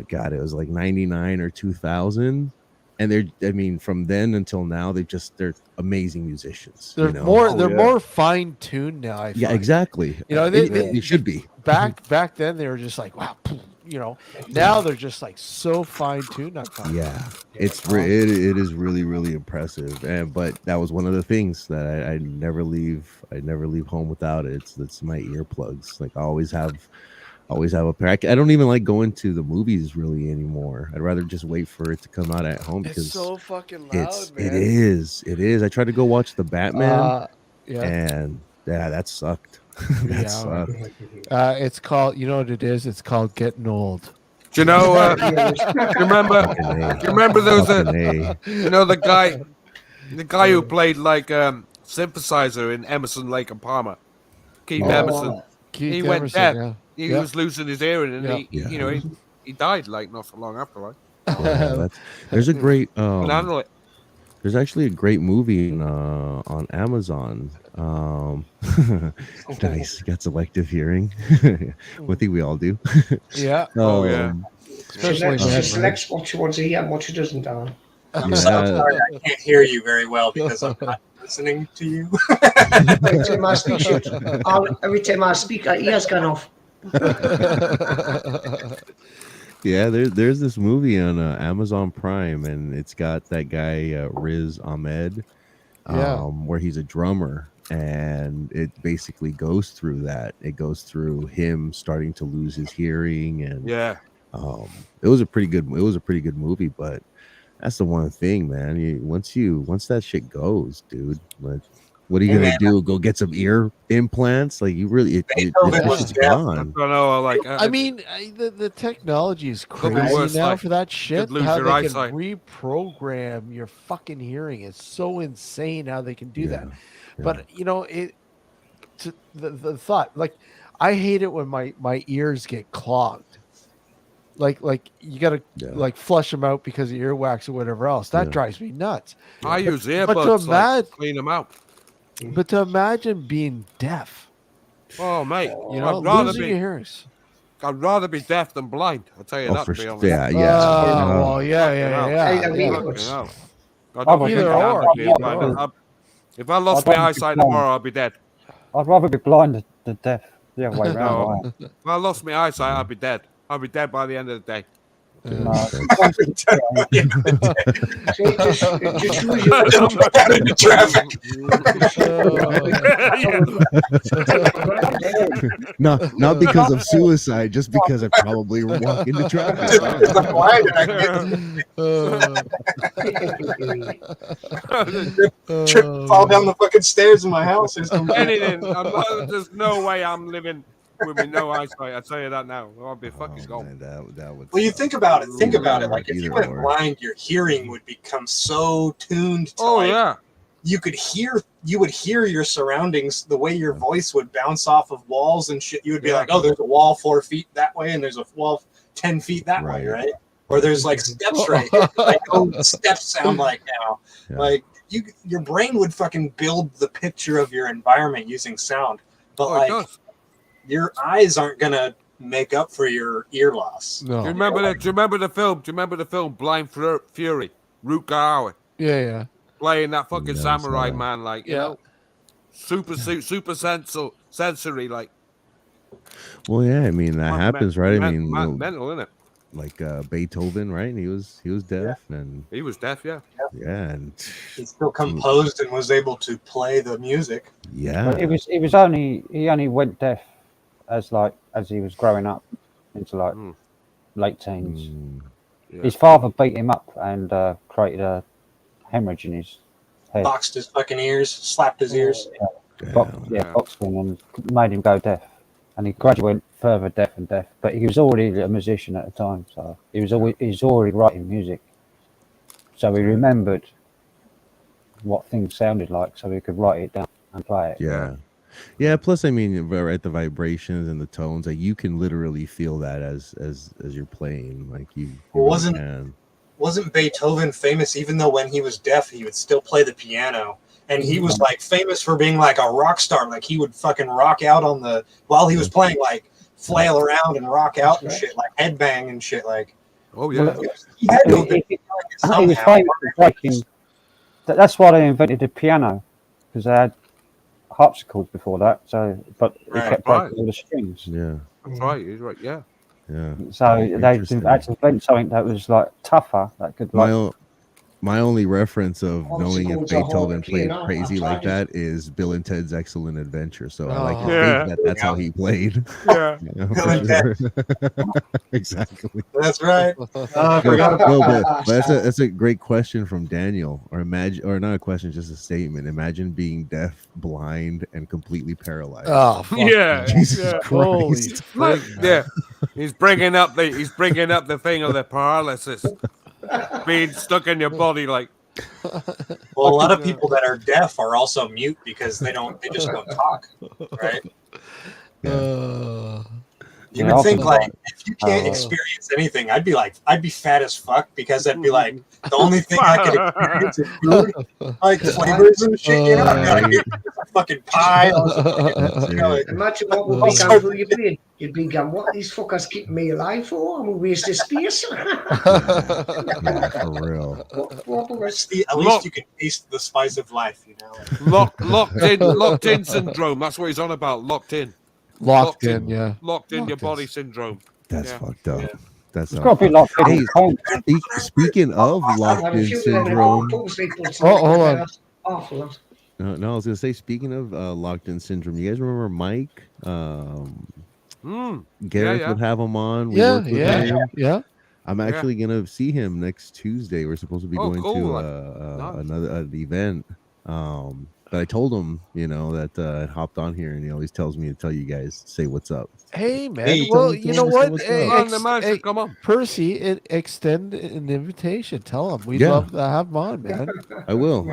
God, it was like 99 or 2000. And from then until now, they're amazing musicians. They're more fine tuned now. I find. Yeah, exactly. You know, they should be. Back then they were just like, wow, you know. Now they're just like so fine tuned. Yeah, it is really, really impressive. But that was one of the things that I never leave. I never leave home without it. It's my earplugs. Like I always have a pair. I don't even like going to the movies really anymore. I'd rather just wait for it to come out at home because it's so fucking loud, man. It is. I tried to go watch the Batman, yeah, and that sucked. That sucked. It's called. You know what it is? It's called getting old. Do you know? You remember those? You know the guy who played like synthesizer in Emerson, Lake and Palmer, Keith Emerson. He went deaf. Yeah. He was losing his hearing, and he died like not so long after. Right? Yeah, there's a great there's actually a great movie on Amazon. Nice, got selective hearing. I think we all do. Yeah. Especially she selects what she wants to hear and what she doesn't. I'm sorry, I can't hear you very well because I'm not listening to you. Every time I speak, her ears gone off. Yeah, there's this movie on Amazon Prime, and it's got that guy Riz Ahmed, where he's a drummer, and it basically goes through that. It goes through him starting to lose his hearing, and it was a pretty good movie. But that's the one thing, man. Once that shit goes, dude, like, what are you gonna do? Go get some ear implants? Like you really, it's gone. I don't know. Like I mean, the technology is crazy now for that shit. How they can reprogram your fucking hearing. It's so insane how they can do that. But you know, the thought, like, I hate it when my ears get clogged. Like you gotta like flush them out because of earwax or whatever else. That drives me nuts. I use earbuds to clean them out. But to imagine being deaf. Oh, mate, you know, losing your hearings. I'd rather be deaf than blind. I'll tell you that. To be honest. Yeah. Either or. If I lost my eyesight tomorrow, I'll be dead. I'd rather be blind than deaf. The other way around. If I lost my eyesight, I'd be dead. I'll be dead by the end of the day. No, So it just shows you into traffic. Not because of suicide, just because I probably walk into traffic. Because I'm blind and I can't trip, fall down the fucking stairs in my house or something. Anything. There's no way I'm living with me no eyesight. I tell you that now. I'll be fucking gone. Man, that would. Well, you think about it. Think about it. Like if you Either went or. blind, your hearing would become so tuned to Oh like, yeah. you would hear your surroundings, the way your voice would bounce off of walls and shit. You would be like, oh, there's a wall 4 feet that way, and there's a wall 10 feet that way, right? Or there's like steps right here. Like, oh, steps sound like now. Yeah. Like your brain would fucking build the picture of your environment using sound, but Oh, it like does. your eyes aren't gonna make up for your ear loss. No. Do you remember that? Do you remember the film? Do you remember the film Blind Fury? Rutger Hauer Yeah. playing that fucking Yeah, I samurai saw that. man, like you Yeah. know, super sensory, like Well, yeah, I mean that happens, right? I mean, mental, isn't it? like Beethoven, right? He was deaf, and He was deaf, yeah. and He still composed and was able to play the music. yeah, But he only went deaf as he was growing up into like late teens. Yeah. His father beat him up and created a hemorrhage in his head. Boxed his fucking ears, slapped his ears. Boxed him and made him go deaf. And he gradually went further deaf and deaf. But he was already a musician at the time, so he was already writing music. So he remembered what things sounded like, so he could write it down and play it. yeah. Plus, I mean, right, the vibrations and the tones, like you can literally feel that as you're playing, like you Wasn't- can. Wasn't Beethoven famous even though when he was deaf he would still play the piano? And he was like famous for being like a rock star. Like he would fucking rock out on the while he was playing, like flail around and rock out and shit, like headbang and shit. Like, oh yeah, he had to have been He was somehow. famous for breaking. That's why they invented the piano, because they had harpsichords before that. So, but he kept breaking all the strings. Yeah, that's right. He's right. Yeah. yeah. So they Interesting. had to invent something that was like tougher, that could like. My only reference of knowing if Harpsichords are Beethoven hard, played you know, crazy I've like tried that is Bill and Ted's Excellent Adventure. So I like to Yeah. think that's how he played. Yeah. You know, Bill for and Ted. sure. Exactly. That's right. I No, forgot about but that's a great question from Daniel. Or not a question, just a statement. Imagine being deaf, blind, and completely paralyzed. Oh, fuck. Yeah. Jesus yeah. Holy Christ. Look, frick, man. yeah. He's bringing up the thing of the paralysis being stuck in your body, like. Well, a lot of people that are deaf are also mute because they just don't talk, right? You would think like if you can't experience anything, I'd be fat as fuck because I'd be like the only thing I could experience is food, like flavors and shit. You know, I'd be like, here's a fucking pie. Imagine what would be going through your brain. You'd be going, what these fuckers keeping me alive for? I'm a waste of space. Yeah, for real. At least you can taste the spice of life, you know. Locked in syndrome. That's what he's on about. Locked in. Locked in, yeah. Locked in your body syndrome. That's fucked up. That's It's got to be like Hey, speaking of locked in syndrome. Hold on. Awful. No, I was gonna say, speaking of locked in syndrome, you guys remember Mike? Gareth yeah. would have him on. We Yeah, worked with yeah, him. yeah. I'm actually gonna see him next Tuesday. We're supposed to be going cool. to another event. But I told him, that I hopped on here, and he always tells me to tell you guys, say what's up. Hey, man. Hey, well, don't you know say what? what's Hey, up. Come on, the man, come on. Percy, extend an invitation. Tell him we'd Yeah. love to have him on, man. I will.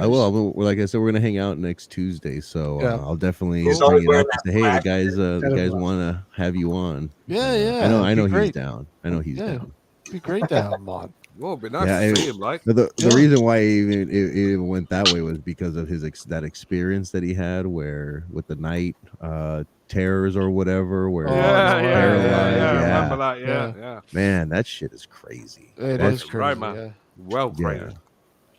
Like I said, we're gonna hang out next Tuesday, so Yeah. I'll definitely He's bring always it wearing up. that And say, hey, the black guys want to have you on. Yeah, yeah. I know it'd be he's great. down. I know he's Yeah. down. It'd be great to have him on. Well, it'd be nice Yeah, to see him, like. The Yeah. reason why it even went that way was because of his that experience that he had, where with the night terrors or whatever, where he was paralyzed. I remember that. Yeah. Man, that shit is crazy. It That's is crazy, right, man. yeah. Well, crazy.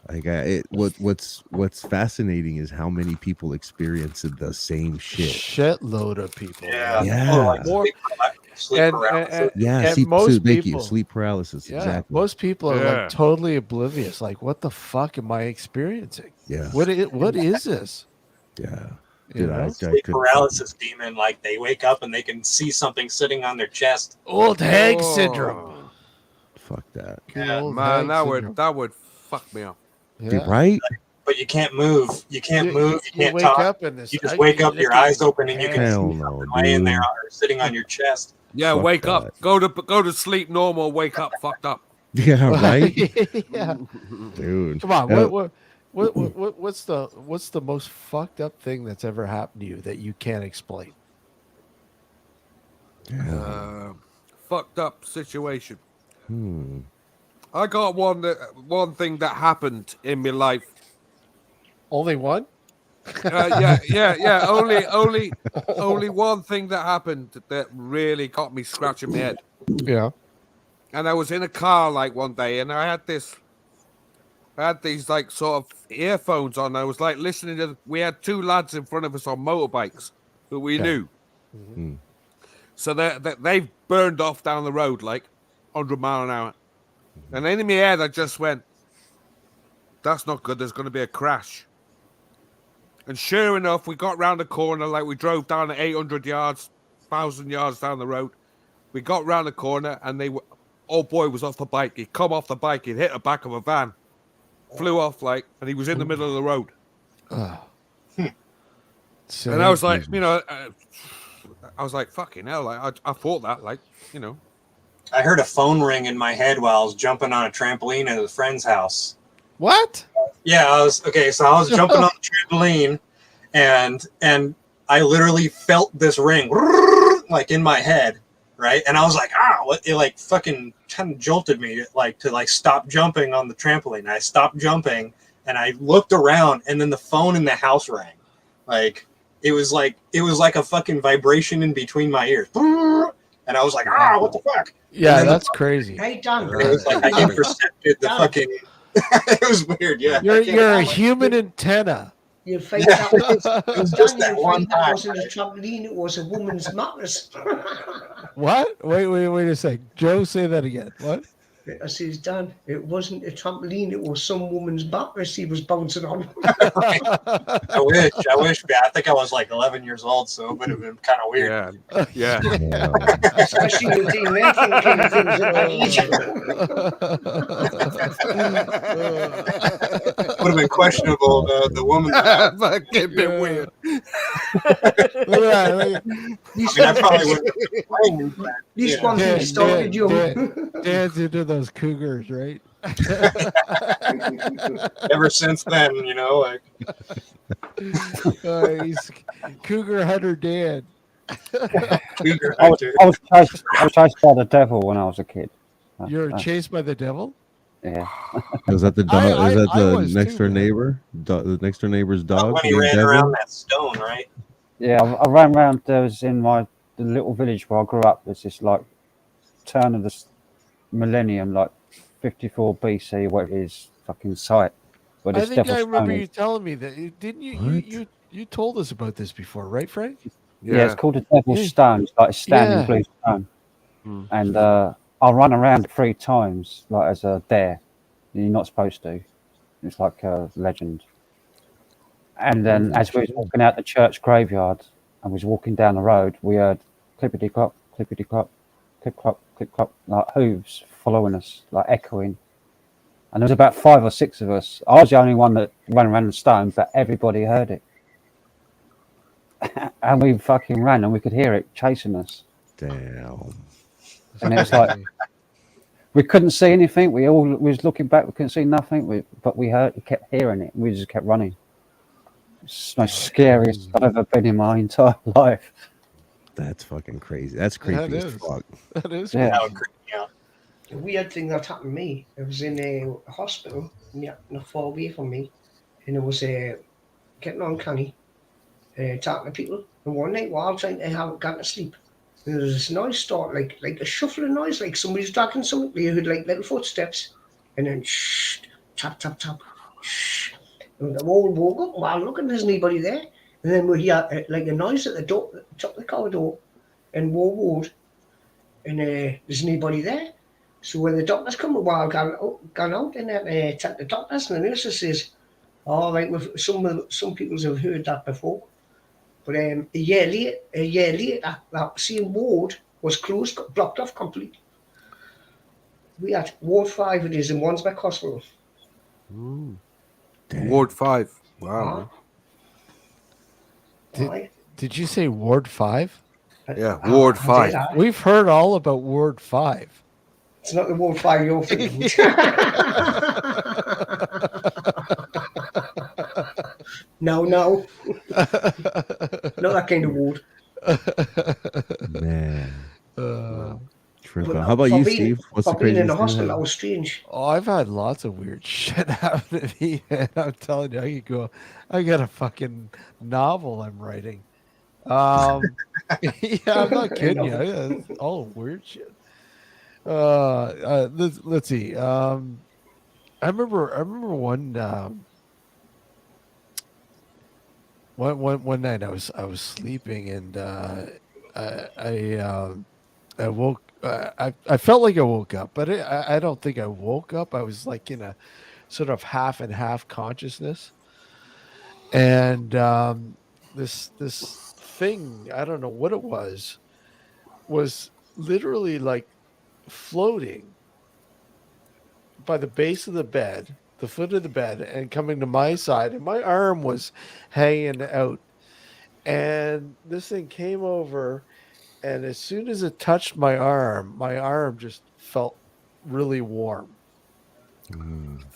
Like what's fascinating is how many people experience the same shit. Shitload of people. Yeah. Yeah. Or like, Sleep paralysis. Yeah, sleep paralysis. Yeah, Exactly. most people are Yeah. like totally oblivious. Like, what the fuck am I experiencing? Yeah. What is this? Yeah. You Dude, know? I Sleep could. paralysis demon, like they wake up and they can see something sitting on their chest. Old hag Oh. syndrome. Fuck that. Good Yeah, old Man, hag syndrome. that would fuck me up. Dude, Yeah. right? But you can't move. You can't move. You can't wake talk. up in this. You just wake up, your eyes open, and you can Hell see no, something laying there dude. or sitting on your chest. Yeah, Fuck wake that. up. Go to sleep normal. Wake up fucked up. Yeah, right? Yeah. Dude. Come on. What's the most fucked up thing that's ever happened to you that you can't explain? Fucked up situation. Hmm. I got one thing that happened in my life. Only one? Yeah. Only one thing that happened that really got me scratching my head. Yeah. And I was in a car like one day, and I had these like sort of earphones on. I was like listening to. We had two lads in front of us on motorbikes who we knew. Mm-hmm. So they've burned off down the road like 100 mile an hour. And then in my head, I just went, that's not good. There's going to be a crash. And sure enough, we got round the corner, like we drove down at 800 yards, 1,000 yards down the road. We got round the corner, and old boy was off the bike. He'd come off the bike. He'd hit the back of a van. Flew off, and he was in the middle of the road. So And I was like, I was like, fucking hell. Like, I thought that, I heard a phone ring in my head while I was jumping on a trampoline at a friend's house. What? Yeah, I was jumping on the trampoline, and I literally felt this ring like in my head, right? And I was like, what? It like fucking kind of jolted me to stop jumping on the trampoline. I stopped jumping, and I looked around, and then the phone in the house rang. Like it was like a fucking vibration in between my ears, and I was like, what the fuck? Yeah, that's crazy. Hey, Dan. It was like I intercepted the fucking. It was weird, yeah. You're a human antenna. You find out It was just that one that time. wasn't a trampoline, it was a woman's mattress. What? Wait a sec. Joe, say that again. What? I says, Dan, it wasn't a trampoline, it was some woman's mattress he was bouncing on. I wish. I think I was like 11 years old, so it would have been kind of weird. Yeah. Especially with the American kind of things at that age. Would have been questionable. The woman. Fucking bit weird. I probably would. This one thing started you. Dan's into those cougars, right? Ever since then, like. He's Cougar Hunter Dan. Cougar I was chased by the devil when I was a kid. You're chased by the devil? Yeah. Was that the dog? Is that I the was next door too, man. neighbor? The next door neighbor's dog? When he ran around that stone, right? Yeah, I ran around. There was in the little village where I grew up. There's this like turn of the millennium, like 54 BC, what it is, fucking site. Where I this think devil's I remember stone you is. telling me that. Didn't you? You told us about this before, right, Frank? Yeah, it's called the Devil's Stone. It's like a standing blue stone. And I run around 3 times, like as a dare. You're not supposed to. It's like a legend. And then as we was walking out the church graveyard and was walking down the road, we heard clippity-clop, clippity-clop, clip-clop, clip-clop, like hooves following us, like echoing. And there was about 5 or 6 of us. I was the only one that ran around the stone, but everybody heard it. And we fucking ran and we could hear it chasing us. Damn. And it was like, we couldn't see anything. We was looking back. We couldn't see nothing. But we kept hearing it. We just kept running. It's the most scariest I've ever been in my entire life. That's fucking crazy. That's creepy as fuck. That is. Yeah. That would creep me out. A weird thing that happened to me. I was in a hospital, not far away from me, and it was getting uncanny, talking to people. And one night while trying to get to sleep, there was this noise start, like a shuffling noise, like somebody's dragging something. You heard like little footsteps, and then shh, tap, tap, tap, shh. And we all woke up while looking, there's nobody there. And then we hear like a noise at the door, top of the corridor, and we road. and there's nobody there. So when the doctors come, well, I've gone out and checked the doctors, and the nurses says, "All right, some people have heard that before." But a year later, that same ward was closed, blocked off completely. We had Ward 5 it is in Wandsbeck Hospital. Ward 5. Wow. Did you say Ward 5? Yeah, Ward 5. We've heard all about Ward 5. It's not the Ward 5 you're thinking. No. Not that kind of ward. Man. How about you, Steve? What's the being in the craziest hospital? thing? That was strange. Oh, I've had lots of weird shit happen to me. Man. I'm telling you, I got a fucking novel I'm writing. Yeah, I'm not kidding you. It's all weird shit. Let's see. I remember one night I was sleeping and I woke. I felt like I woke up, but I don't think I woke up. I was like in a sort of half and half consciousness, and this thing, I don't know what it was literally like floating by the base of the bed, the foot of the bed, and coming to my side, and my arm was hanging out, and this thing came over. And as soon as it touched my arm just felt really warm.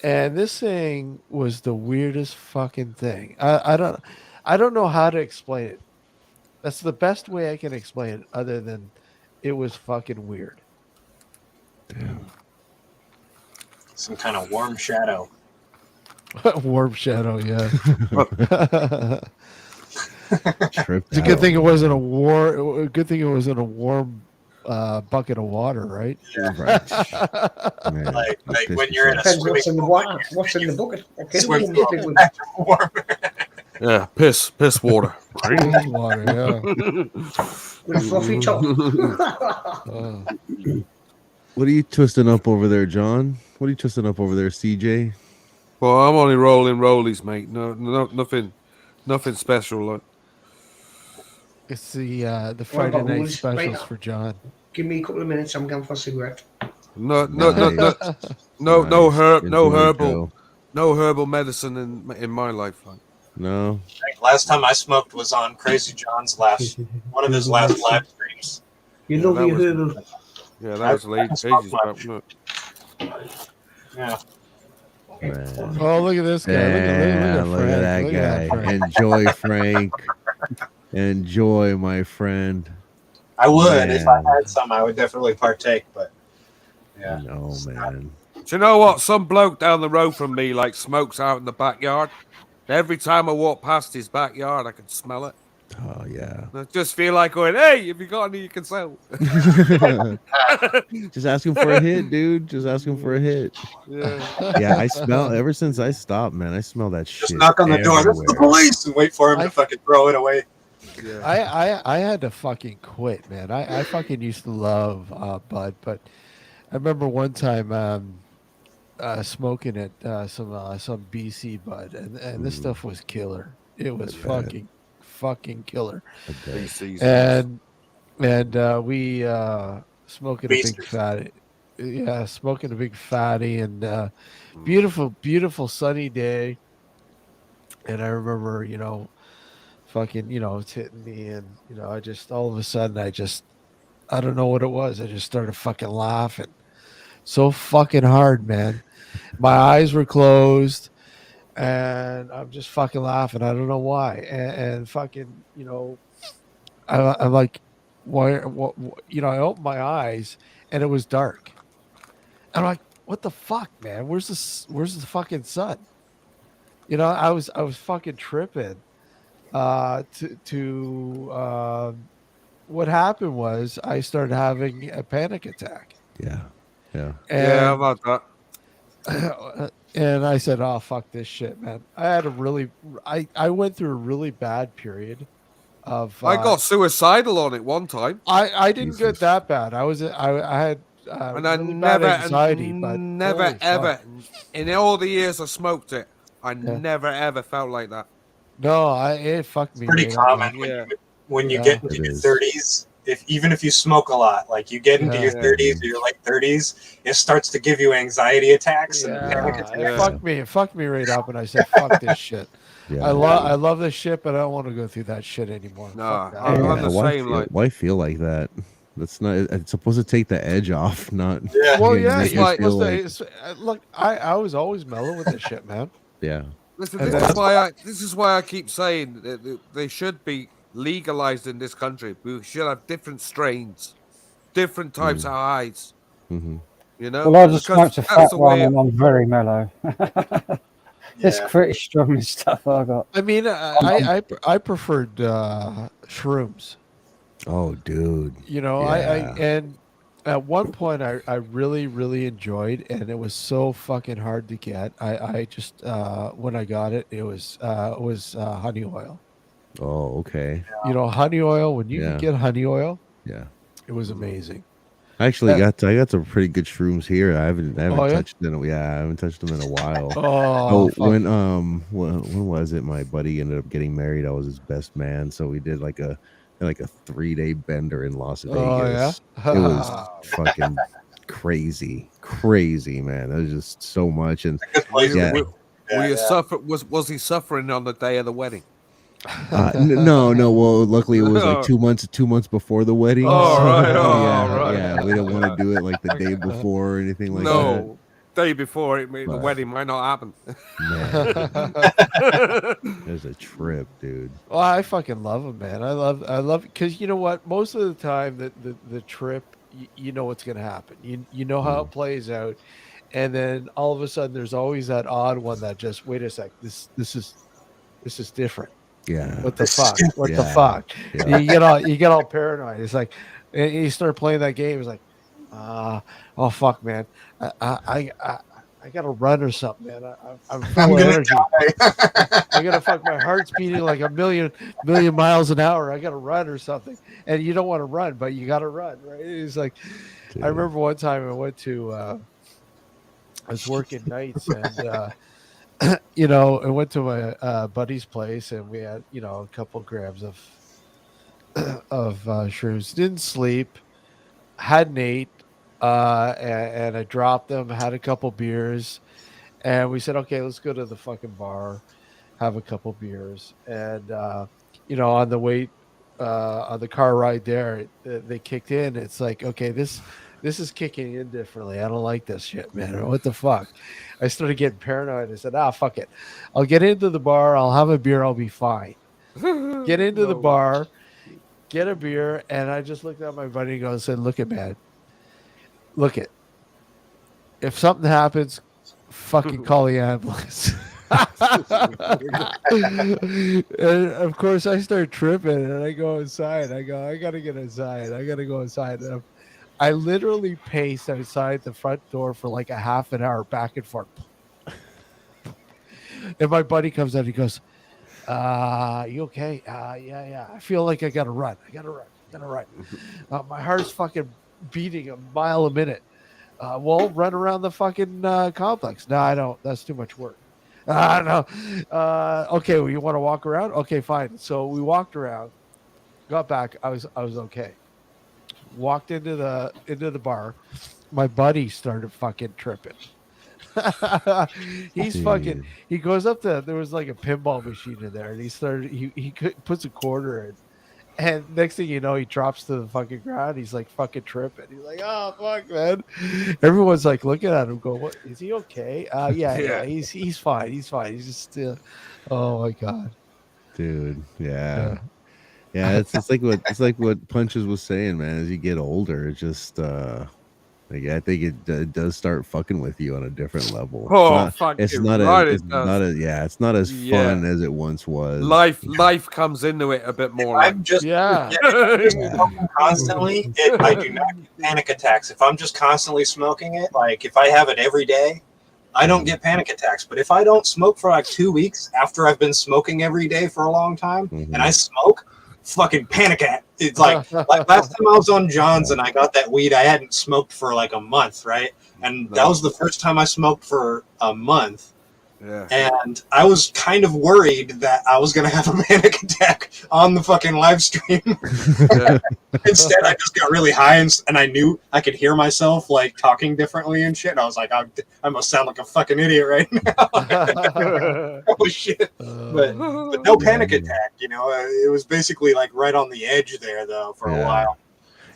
And this thing was the weirdest fucking thing. I don't know how to explain it. That's the best way I can explain it, other than it was fucking weird. Damn. Some kind of warm shadow. Warm shadow, yeah. It's a good thing it wasn't a warm bucket of water, right? Yeah. Right. Man, like when you're in a Depends swimming what's in the pool, water. What's in the bucket? Okay, swim we'll pool, get with warm. Yeah, piss water. Warm water, yeah. with a fluffy top. What are you twisting up over there, John? What are you twisting up over there, CJ? Well, I'm only rolling rollies, mate. No, nothing special. Like. It's the Friday night rules? specials Right. for John. Give me a couple of minutes. I'm going for a cigarette. No herbal medicine in my life. Like. No. Last time I smoked was on Crazy John's one of his last live streams. You love your herbal. Yeah, that was late pages. Yeah. Man. Oh, look at this guy! Look at that guy! Enjoy, Frank. Enjoy, my friend. I would if I had some. I would definitely partake, but yeah. No, man. Do you know what? Some bloke down the road from me like smokes out in the backyard. Every time I walk past his backyard, I can smell it. Oh yeah. I just feel like going, "Hey, if you got any, you can sell." Just ask him for a hit, dude. Just ask him for a hit. Yeah, I smell. Ever since I stopped, man, I smell that shit. Just knock on the door. That's the police, and wait for him to fucking throw it away. Yeah. I had to fucking quit, man. I fucking used to love bud, but I remember one time smoking it some BC bud, and this stuff was killer. It was fucking killer. And we smoking a big fatty. Yeah, smoking a big fatty, and beautiful sunny day. And I remember, fucking, it's hitting me, and I just all of a sudden I don't know what it was. I just started fucking laughing so fucking hard, man. My eyes were closed, and I'm just fucking laughing. I don't know why, and fucking, I'm like, why? What? I opened my eyes, and it was dark. I'm like, what the fuck, man? Where's the fucking sun? I was fucking tripping. What happened was I started having a panic attack. Yeah. Yeah, about that. And I said, "Oh, fuck this shit, man." I went through a really bad period Of I got suicidal on it one time. I didn't Jesus. get that bad. I had And I really bad never, anxiety, but never, holy ever, fuck. in all the years I smoked it, I never, ever felt like that. No, it fucked me. Pretty right up, common man. when you Yeah. get into It your is. 30s. Even if you smoke a lot, like you get into your 30s or your late 30s, it starts to give you anxiety attacks and panic attacks. It fucked me right up, and I said, "Fuck this shit." Yeah. I love this shit, but I don't want to go through that shit animore. No, Fuck that. I'm the why same. feel, Like, why feel like that? That's not. It's supposed to take the edge off, not. Well, yeah, make it's you supposed feel to- like- it's- look, I was always mellow with this shit, man. yeah. listen, And this is why I keep saying that they should be legalized in this country. We should have different strains, different types of highs. Mm-hmm. You know, Well, I just because smoked a that's fat the one way. and I'm very mellow. It's pretty strong stuff I got. I mean, I preferred shrooms. Oh, dude. You know, Yeah. and at one point I really enjoyed, and it was so fucking hard to get. I just when I got it, it was honey oil. Oh, okay. You know, honey oil. When you Yeah. could get honey oil, Yeah. it was amazing. I actually I got some pretty good shrooms here. I haven't Oh, yeah? touched them. Yeah, I haven't touched them in a while. Oh, fuck. When was it? My buddy ended up getting married. I was his best man, so we did like a 3-day bender in Las Vegas. Oh, yeah? It was fucking crazy, man. It was just so much. And Was he suffering on the day of the wedding? no. Well, luckily it was like 2 months before the wedding. Oh, so, right. yeah. We don't want to do it like the day before or anything like that. No, day before the wedding might not happen. It was a trip, dude. Well, I fucking love them, man. I love because you know what? Most of the time, the trip, you know what's gonna happen. You know how it plays out, and then all of a sudden, there's always that odd one that just wait a sec. This is different. Yeah. What the fuck? What the Yeah. fuck? Yeah. You get all paranoid. It's like and you start playing that game. It's like, oh fuck, man. I gotta run or something, man. I'm full of energy. I gotta fuck. My heart's beating like a million miles an hour. I gotta run or something, and you don't want to run, but you gotta run, right? It's like, I remember one time I went to, I was working nights, and you know, I went to my buddy's place, and we had a couple grams of shrooms. Didn't sleep, hadn't ate. And I dropped them, had a couple beers, and we said, okay, let's go to the fucking bar, have a couple beers. And, on the way, on the car ride there, they kicked in. It's like, okay, this is kicking in differently. I don't like this shit, man. What the fuck? I started getting paranoid. I said, fuck it. I'll get into the bar. I'll have a beer. I'll be fine. Get into the bar, get a beer. And I just looked at my buddy and said, look at man. Look it. If something happens, fucking call the ambulance. And of course, I start tripping, and I go inside. I gotta get inside. I gotta go inside. And I literally paced outside the front door for like a half an hour, back and forth. And my buddy comes out. He goes, "You okay? Yeah. I feel like I gotta run. I gotta run. My heart's fucking beating a mile a minute. Well, run around the fucking complex. No, I don't. That's too much work. No. Okay, well, you want to walk around? Okay, fine. So we walked around, got back. I was okay. Walked into the bar. My buddy started fucking tripping. He's fucking. He goes up to. There was like a pinball machine in there, and he puts a quarter in. And next thing you know, he drops to the fucking ground. He's like fucking tripping. He's like, "Oh fuck, man!" Everyone's like looking at him, going, "What? Is he okay?" Yeah. He's fine. He's fine. He's just still. Oh my god, dude. Yeah. It's like what Punches was saying, man. As you get older, it just I think it does start fucking with you on a different level. It's not as fun as it once was. Life comes into it a bit more. I'm just smoking constantly. I do not get panic attacks. If I'm just constantly smoking it, like if I have it every day, I don't get panic attacks. But if I don't smoke for like 2 weeks after I've been smoking every day for a long time, and I smoke, fucking panic at. It's like last time I was on John's and I got that weed, I hadn't smoked for like a month, right? And that was the first time I smoked for a month. Yeah. And I was kind of worried that I was going to have a panic attack on the fucking live stream. Instead, I just got really high and I knew I could hear myself like talking differently and shit. And I was like, I must sound like a fucking idiot right now. Oh shit! But no panic attack. You know, it was basically like right on the edge there though for a while.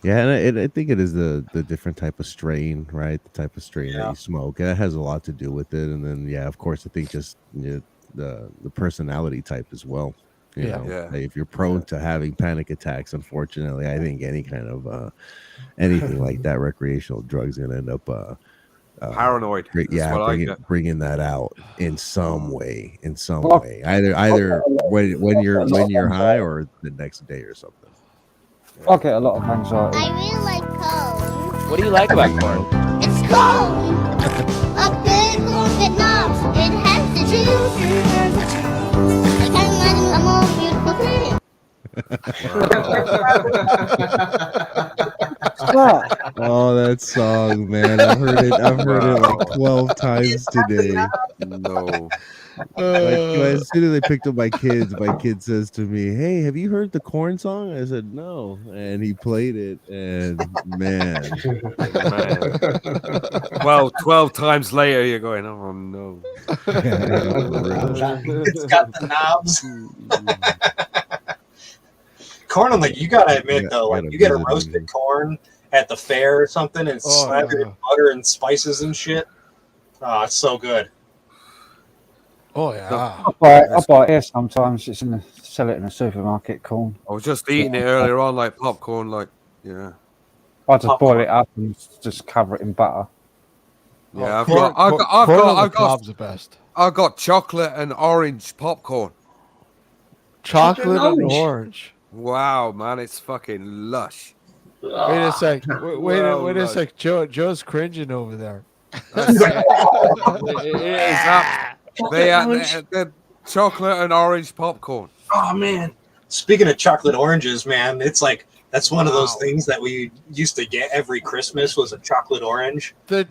Yeah, and I think it is the different type of strain, right? The type of strain that you smoke. That has a lot to do with it. And then, of course, I think just the personality type as well. You know, if you're prone to having panic attacks, unfortunately, I think any kind of anything like that, recreational drugs, going to end up paranoid. Bringing that out in some way. Either when you're high or the next day or something. I get a lot of anxiety. I really like corn. What do you like about corn? It's corn! A big corn with knobs. It has the juice. I can't imagine a more beautiful thing. Oh, that song, man! I've heard it like 12 times today. No. As soon as I picked up my kid says to me, "Hey, have you heard the Corn song?" I said, "No," and he played it, and man. 12 times later, you're going, "Oh no!" It's got the knobs. Corn, I'm like, you gotta admit though, like you get a roasted corn at the fair or something, and it's slathered in butter and spices and shit. Oh, it's so good. Oh yeah, I buy it here sometimes. Sell it in a supermarket. Corn. I was just eating it earlier on, like popcorn, like I just boil it up and just cover it in butter. Yeah, I've got chocolate and orange popcorn. Chocolate and orange. Wow, man, it's fucking lush. Wait a sec. Wait a sec. Joe's cringing over there. They're chocolate and orange popcorn. Oh man! Speaking of chocolate oranges, man, it's like that's one of those things that we used to get every Christmas was a chocolate orange. The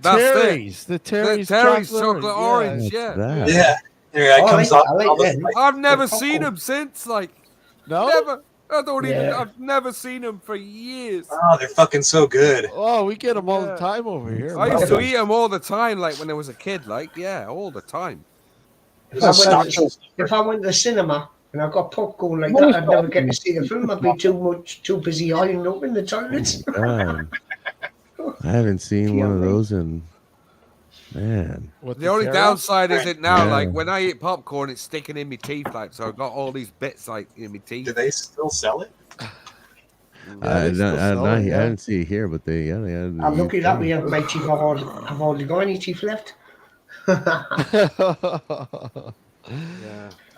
Terry's chocolate orange. Yeah. There it comes off. I've never seen them since. Like, never. I don't even. I've never seen them for years. Oh, they're fucking so good. Oh, we get them all the time over here. I used to eat them all the time, like when I was a kid. Like, all the time. If I went to the cinema and I got popcorn like that, I'd never get to see the film. I'd be too busy ironing up in the toilets. I haven't seen one of those in man. The only downside is it now. Like when I eat popcorn, it's sticking in my teeth. Like so, I've got all these bits like in my teeth. Do they still sell it? I didn't see it here, but they I'm lucky that we have my teeth. I've hardly got any teeth left.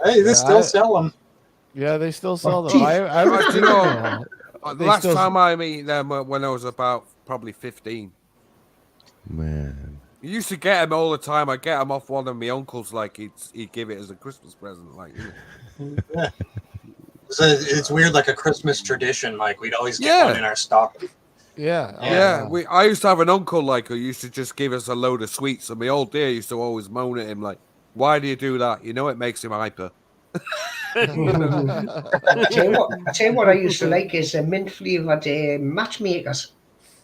Hey, they still sell them. Yeah, they still sell them. Last time I ate them when I was about probably 15. Man, you used to get them all the time. I get them off one of my uncles. Like he'd give it as a Christmas present. Like, it's weird, like a Christmas tradition. Like we'd always get one in our stock. I used to have an uncle like who used to just give us a load of sweets, and my old dear used to always moan at him like, "Why do you do that? You know it makes him hyper." I tell you what I used to like is mint flavored matchmakers.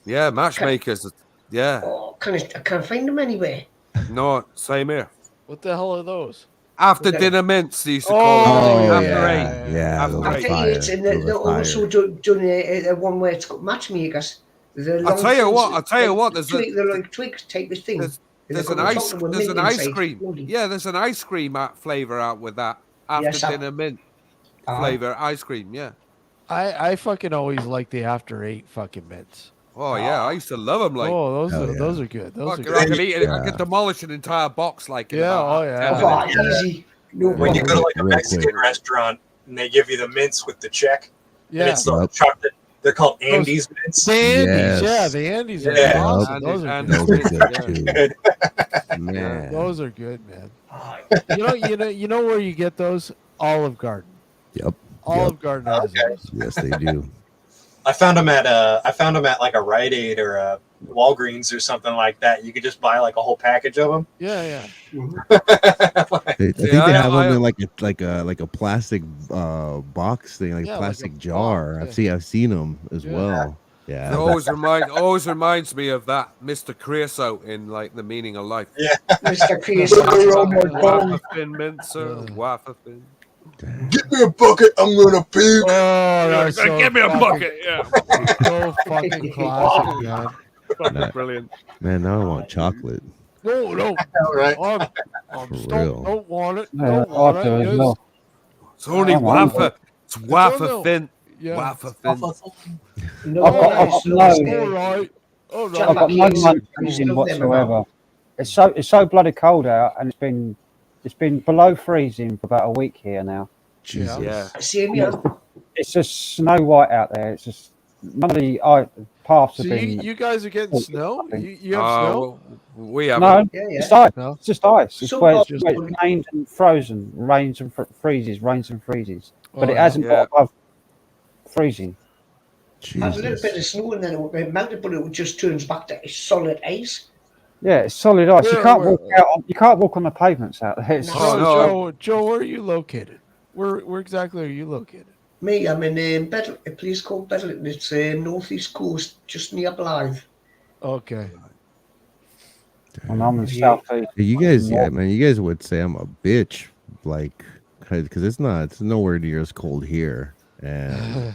Yeah, matchmakers. Oh, I can't find them anywhere. No, same here. What the hell are those? After dinner mints, they used to call them. After eight. I tell you, it's they're also done one where it's got matchmakers. I'll tell you what. They're like Twix type of thing. There's an ice cream. Yeah, there's an ice cream flavor out with that after dinner mint flavor ice cream. Yeah. I fucking always like the after 8 fucking mints. Oh yeah, I used to love them. Like, those are good. Those are good. I could eat it. I could demolish an entire box. Like, easy. When you go to like a Mexican restaurant and they give you the mints with the check, and it's the chocolate. They're called Andes mints. The Andes, the Andes are awesome. Those are good. Man, those are good, man. You know where you get those? Olive Garden. Yep. Olive Garden has those. Yes, they do. I found them at like a Rite Aid or a Walgreens or something like that. You could just buy like a whole package of them. Yeah. I think they I- have them I- in like a plastic box thing, like Yeah, plastic like a jar. box, I've seen them as Yeah. well. Yeah, It always reminds me of that Mr. Creosote in like The Meaning of Life. Yeah. Mr. Creosote. Wafer thin mincer, wafer thin. Give me a bucket. I'm gonna puke. Oh, that's so Give me a fucking- bucket, yeah. So fucking classic, man. Fucking brilliant. man. Now I want chocolate. No. All right. I'm For stoked. real. Don't want it. Yeah, Don't want I do it. as well. It's only Oh, wow. wafer. It's wafer no. thin. Yeah. Wafer thin. No, I've got no- All right. All Jack I've got no Keys, money we freezing love them whatsoever. It's so bloody cold out, and it's been below freezing for about a week here now. Jesus. Yeah. Same here. It's just snow white out there. It's just none of the paths So have been. you guys are getting snow? You have snow? We have. No, Yeah. it's ice. No? It's just ice. It's So where what- it's rained and frozen, rains and freezes, rains and freezes. But Oh, it hasn't yeah. got above freezing. Had a little Jesus. bit of snow and then it would melted, but it just turns back to solid ice. Yeah, it's solid ice. You Where- can't where- walk out. You can't walk on the pavements out there. It's No. just- no. Joe, where are you located? Where exactly are you located? Me, I'm in a place called Bedlington. It's northeast coast, just near Blythe. Okay. and I'm in Yeah. southeast. You guys, yeah, man. You guys would say I'm a bitch, like, because it's nowhere near as cold here. And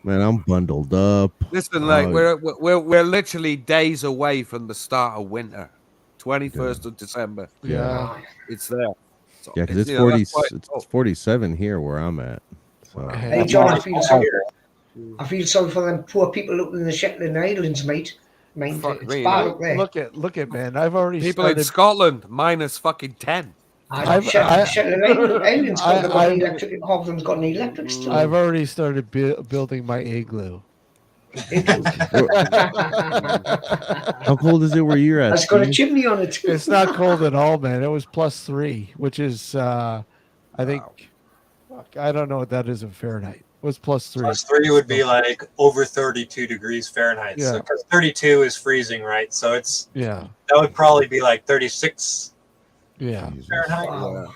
man, I'm bundled up. Listen, like Oh, we're literally days away from the start of winter. 21st of December. Yeah. It's there. So yeah, because it's you know, 40. that's why- It's 47 here where I'm at. So Hey, John, I feel sorry for them poor people up in the Shetland Islands, mate. Mind Fuck it's me, bad mate. up there. Look at man. I've already people in started. Scotland minus fucking 10. Shetland Islands I- got I- an electric. Half of them's got an electric still. I've already started building my igloo. how cold is it where you're at? It's got a Steve? chimney on it. It's not cold at all, man. It was +3, which is I think fuck, I don't know what that is in Fahrenheit. It was +3. +3 would be like over 32 degrees Fahrenheit. Yeah. So because 32 is freezing, right? So Yeah. that would probably be like 36 Yeah. Fahrenheit. Wow.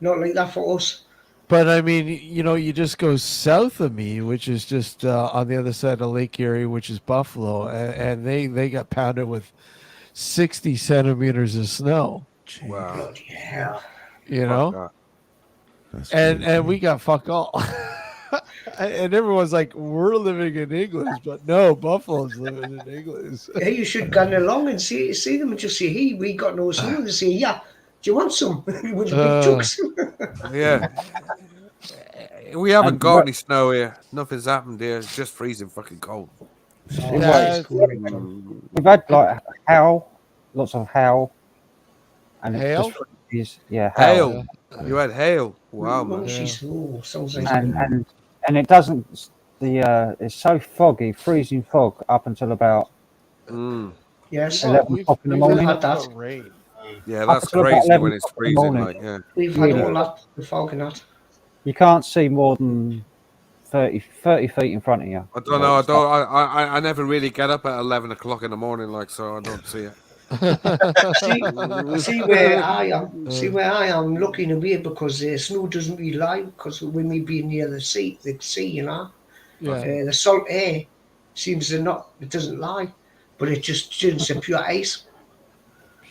Not like that for us. But I mean, you just go south of me, which is just on the other side of Lake Erie, which is Buffalo, and they got pounded with 60 centimeters of snow. Wow. Bloody hell. You know, Fuck That's and crazy. we got fuck all. And everyone's like, we're living in English, but no, Buffalo's living in English. Hey, you should go along and see them and just say, hey, we got no snow. They say, yeah, do you want some? With big jugs. that. Yeah. We haven't got any snow here. Nothing's happened here. It's just freezing fucking cold. Yeah, We've had like Howl, lots of Howl, and Hail? Yeah, Hail. You had hail. Wow, Oh, man. sounds like and it doesn't. It's so foggy, freezing fog up until about Mm. yes. 11 o'clock in the morning. had that. Rain. Yeah, that's until about crazy 11 when it's o'clock in the freezing. morning. Like, yeah. We've had Yeah. all that, the fog and that. You can't see more than 30 feet in front of you. I don't know. I never really get up at 11 o'clock in the morning, like, so I don't see it. See where I am. See where I am looking away because snow doesn't really lie because when we be near the sea, you know, Yeah. the salt air seems to not. It doesn't lie, but it just turns to pure ice.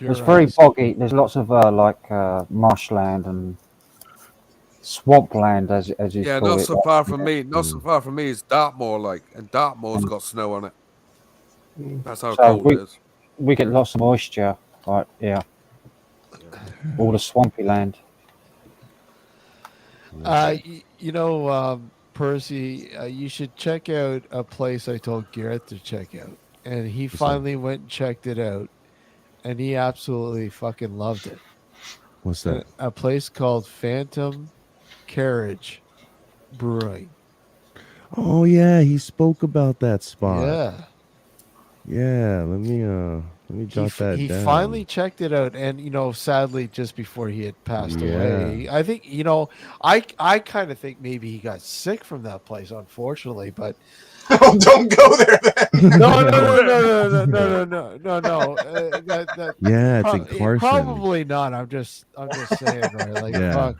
It's very boggy. There's lots of marshland and swampland, as you Yeah, call not it. so far from me. Not so far from me is Dartmoor, like, and Dartmoor's got snow on it. That's how So cold it is. we get lots of moisture, like all the swampy land. Percy, you should check out a place I told Garrett to check out, and he finally went and checked it out, and he absolutely fucking loved it. What's that? A place called Phantom Carriage Brewing. Oh yeah, he spoke about that spot. Yeah. Yeah, let Let me jot that He down. finally checked it out, and sadly, just before he had passed Yeah. away, I think I kind of think maybe he got sick from that place, unfortunately. But Oh, don't go there then. no. Yeah, it's in Carson. Probably not. I'm just saying, right? Like, Yeah. fuck.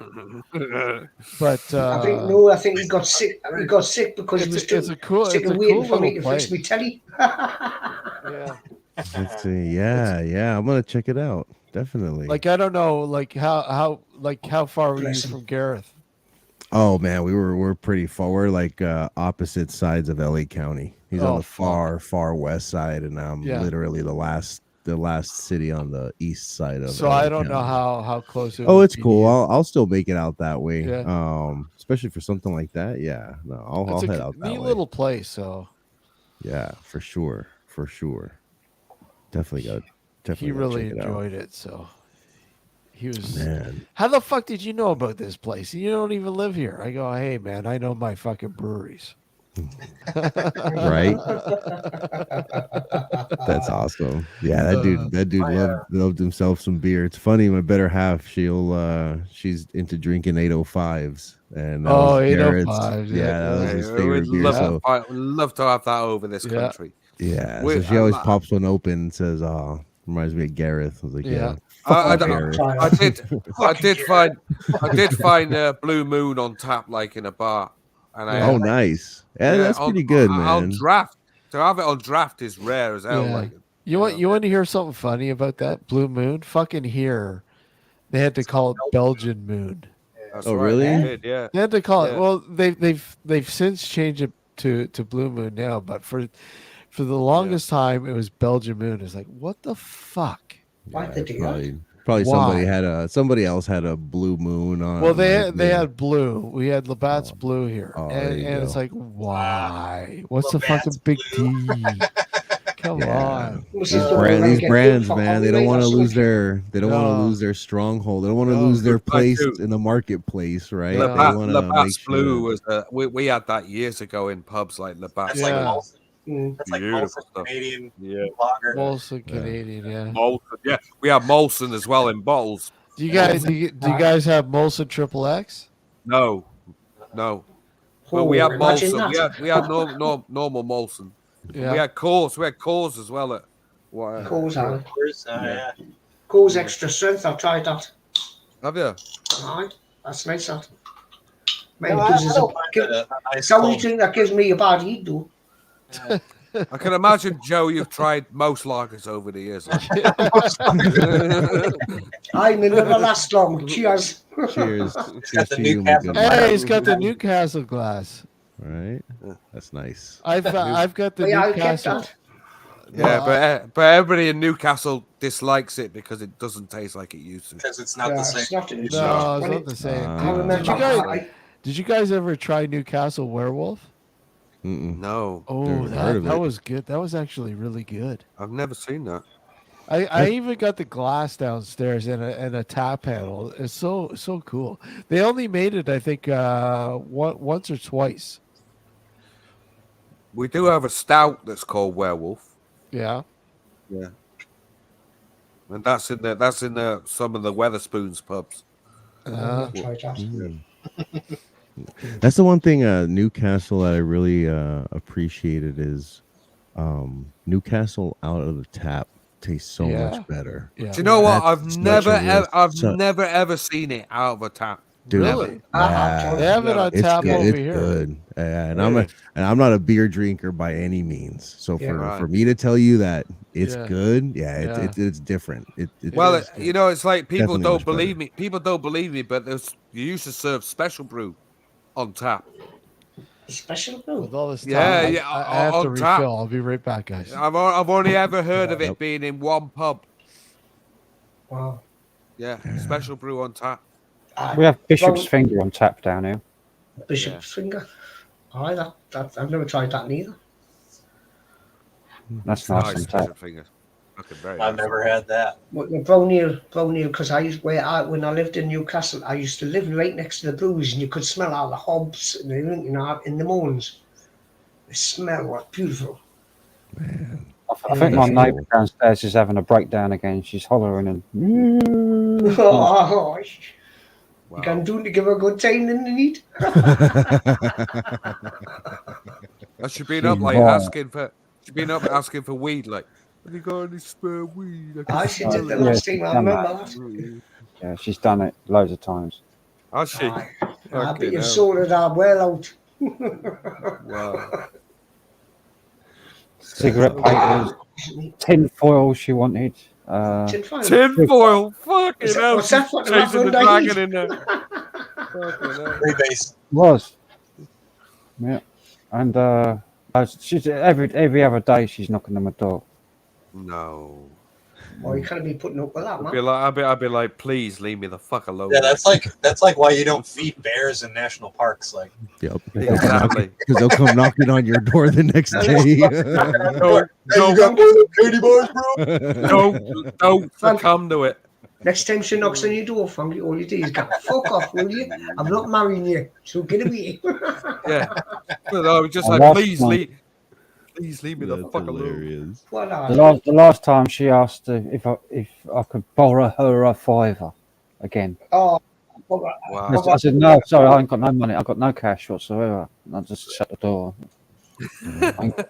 But I think he got sick. He got sick because he was it's a cool, sick it's of a waiting cool for me little to fix place. me telly. Yeah. Let's see. Yeah. I'm gonna check it out. Definitely. Like, I don't know, like how far were you Bless him. from Gareth? Oh man, we're pretty far. We're like opposite sides of LA County. He's on Oh, the far west side, and I'm Yeah. literally the last city on the east side of. So LA I don't know County. how close it Oh, would it's be. cool. I'll still make it out that way. Yeah. Especially for something like that. Yeah. No, I'll It's head a out that neat way. little place. So Yeah, for sure. Definitely he gotta really check it out. enjoyed it. So he was. Man. How the fuck did you know about this place? You don't even live here. I go, hey man, I know my fucking breweries. Right? That's awesome. Yeah, that dude loved himself some beer. It's funny, my better half, she's into drinking 805s. And that was Garrett's- 805s. yeah, that was his favorite We'd beer. So love to have that over this country. yeah, so We- she always pops one open and says, "Oh, reminds me of Gareth." I was like, Yeah. "Yeah, I fuck Gareth." did find Blue Moon on tap, like in a bar. And Oh, nice. Yeah, that's pretty good, man. On draft, to have it on draft is rare as hell. Yeah. Like, You want to hear something funny about that Blue Moon? Fucking here, they had to call it Belgian Moon. that's Oh, right, really? they did, yeah. They had to call it. Yeah. Well, they've since changed it to Blue Moon now, but for the longest time it was Belgian Moon. It's like, what the fuck? Why did they do that? Probably Why? somebody else had a Blue Moon on. Well, they like, had blue. We had Labatt's Blue here, Oh, there and you it's go. like, why? What's the Labatt's fucking big T? Come on. These brands, man, they don't want to lose No. their stronghold. They don't want to No. lose their I place do. in the marketplace, right? Yeah. They want to make Labatt's sure. Blue was we had that years ago in pubs like Labatt's. That's Yeah. like Molson. That's like Beautiful Molson stuff. Canadian Yeah. lager. Molson Canadian, yeah. Molson, yeah, we have Molson as well in bottles. Do you guys have Molson Triple X? No. But we Oh, had imagine Molson. that. We had normal Molson. Yeah. We had Coors. We had Coors as well. Coors, Harry. Yeah. Coors extra strength. I've tried that. Have you? Aye, that's nice. That. No, Man, I gives us don't a, mind give, a nice it's the only cold- thing that gives me a bad heat, though. I can imagine, Joe, you've tried most lagers over the years. I may never last long. Cheers. Cheers. got Cheers the to you, my Newcastle good man. Hey, he's got the Newcastle glass. Right? That's nice. I've got the Yeah, I kept Newcastle. that. Yeah, but everybody in Newcastle dislikes it because it doesn't taste like it used to. because it's not Yeah, the it's same. not- No, it's When not it- the same. I remember. Did you guys? I, Did you guys ever try Newcastle Werewolf? Mm-mm. No, Oh, Never heard that, of that it. was good. That was actually really good. I've never seen that. I even got the glass downstairs and a tap handle. It's so cool. They only made it, I think, once or twice. We do have a stout that's called Werewolf. Yeah. Yeah. And that's in some of the Weatherspoons pubs. I've tried that. Mm. That's the one thing Newcastle that I really appreciated is Newcastle out of the tap tastes so much better. Yeah. Do you know what? That's I've never ever seen it out of a tap. Dude, Really? yeah, They have it on it's tap good. over It's here. good. And I'm not a beer drinker by any means. So Yeah. for me to tell you that it's Yeah. good, Yeah. it's different. It's Well, is good. it's like people Definitely don't much better. believe me. People don't believe me, but you used to serve special brew on tap. Special brew. With all this time, Yeah, I have to on tap. refill. I'll be right back, guys. I've only ever heard of it being in one pub. Wow. Yeah, special brew on tap. We have Bishop's Well- Finger on tap down here. Bishop's finger. Aye, that I've never tried that neither. That's nice on Nice, tap. special fingers. Fucking very I've nice. never had that. Brown ale, because when I lived in Newcastle, I used to live right next to the breweries, and you could smell all the hobs, in the mornings. The smell was beautiful. I think my neighbour downstairs is having a breakdown again. She's hollering and. Oh, you can do to give her a good time in the need. Has she been up like asking for? She's been up asking for weed. Like, have you got any spare weed? She did the last thing. I remember that. Yeah, she's done it loads of times. Has she? I bet you've sorted that well out. Wow. Cigarette papers, tin foil she wanted. Tin foil? Fucking hell. What's that? She's chasing the dragon in there. Was. Yeah. And she's every other day she's knocking on my door. No. Well, you can't be putting up with that, man. I'd be like, please leave me the fuck alone. Yeah, that's like why you don't feed bears in national parks. Like, yep, exactly. Because they'll come knocking on your door the next day. Don't succumb to it. Next time she knocks on your door, Frank, all you do is go, fuck off, will you? I'm not marrying you, so get away. Yeah. But I was just like, please leave me the fuck alone. The last time she asked if I could borrow her a $5 again. Oh, wow. I said, no, sorry, I ain't got no money. I've got no cash whatsoever. And I just shut the door. Because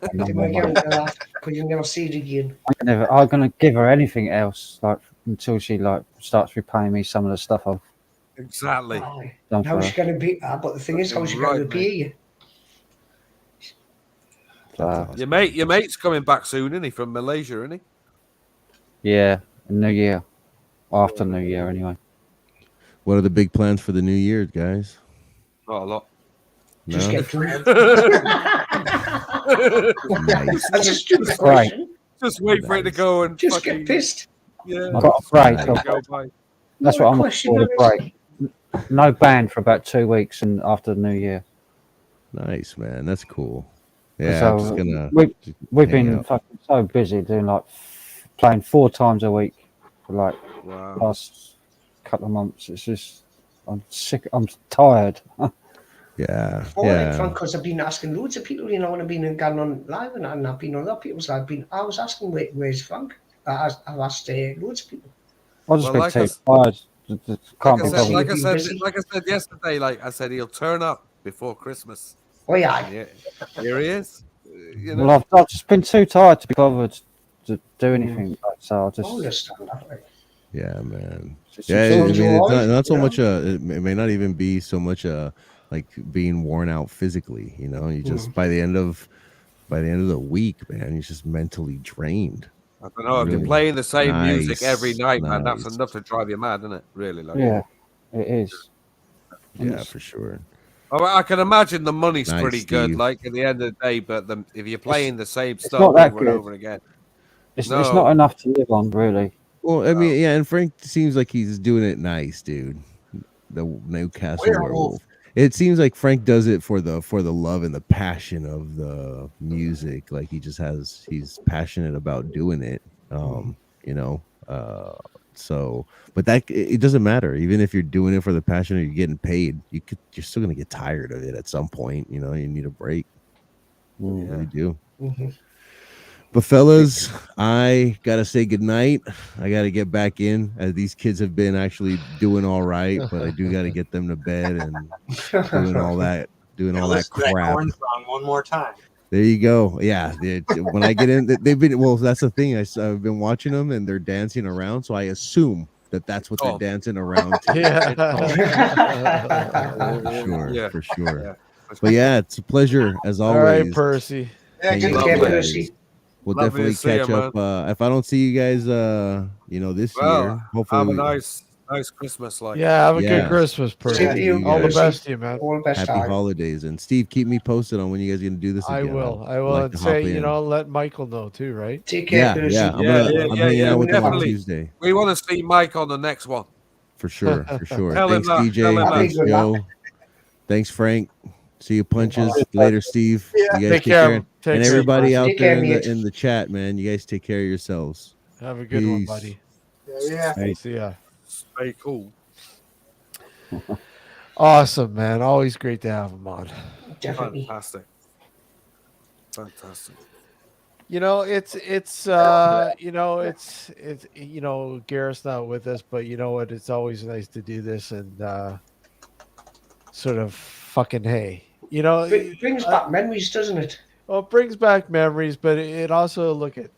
you'll never see it again. I'm going to give her anything else, like until she starts repaying me some of the stuff I've exactly done for How's her. she going to be? But the thing is, how's she going to repay you? Your mate's coming back soon, isn't he? From Malaysia, isn't he? Yeah, New Year. After New Year, anyway. What are the big plans for the new year, guys? Not a lot. No? Just get drunk. Nice. That's a stupid question. Just wait for it to go and just fucking get pissed. Yeah. I've got a break. That's what I'm question looking for, a break. No band for about 2 weeks and after the New Year. Nice, man. That's cool. Yeah, So I'm just gonna. we've been fucking so busy doing playing 4 times a week for last couple of months. It's just I'm sick. I'm tired. Yeah. Because I've been asking loads of people, when I've been going on live and I've been on other people's. I was asking where's Frank. I've asked loads of people. I'll just be too tired. Like I said yesterday, I said he'll turn up before Christmas. Oh yeah. Here he is. Well, I've just been too tired to be bothered to do anything. So I'll just. Understand that. Yeah, man. Just Yeah, I mean, enjoy, it's not so much. It may not even be so much. Like being worn out physically. You just by the end of the week, man, you're just mentally drained. I don't know. I've been playing the same music every night, man. That's enough to drive you mad, isn't it? Really, yeah, it is. Yeah, for sure. I can imagine the money's Nice, pretty good, Steve. like at the end of the day. But if you're playing the same stuff not that over and good. over again, It's not enough to live on, really. Well, I mean, yeah, and Frank seems like he's doing it nice, dude. The Newcastle Werewolf. It seems like Frank does it for the love and the passion of the music. Like he's passionate about doing it. So, but that it doesn't matter. Even if you're doing it for the passion or you're getting paid, you're still gonna get tired of it at some point. You need a break. You really do. Mm-hmm. But fellas, I gotta say goodnight. I gotta get back in. These kids have been actually doing all right, but I do gotta get them to bed and doing all that crap. Corn song one more time. There you go. Yeah, when I get in, they've been. Well, that's the thing. I've been watching them and they're dancing around, so I assume that's what they're dancing around to. For sure. Yeah. But yeah, it's a pleasure as always. All right, Percy. Yeah, good to Percy. We'll Lovely definitely to see catch you, up. If I don't see you guys, this year, hopefully have a nice Christmas. Have a good Christmas, Percy. All the best to you, man. All the best. Happy holidays, and Steve, keep me posted on when you guys are gonna do this again. I will. And say, let Michael know too, right? Take care, Percy. I'm hanging out with them on Tuesday. We want to see Mike on the next one. For sure. Tell Thanks, him that. DJ. Thanks, Joe. Thanks, Frank. See you punches later, Steve. You guys take care. And everybody out there in the chat, man, you guys take care of yourselves. Have a good one, buddy. Yeah. Hey, see ya. Stay cool. Awesome, man. Always great to have him on. Definitely. Fantastic. You know, it's Garrett's not with us, but you know what? It's always nice to do this and sort of fucking hey. It brings back memories, doesn't it? Well, it brings back memories, but it also look at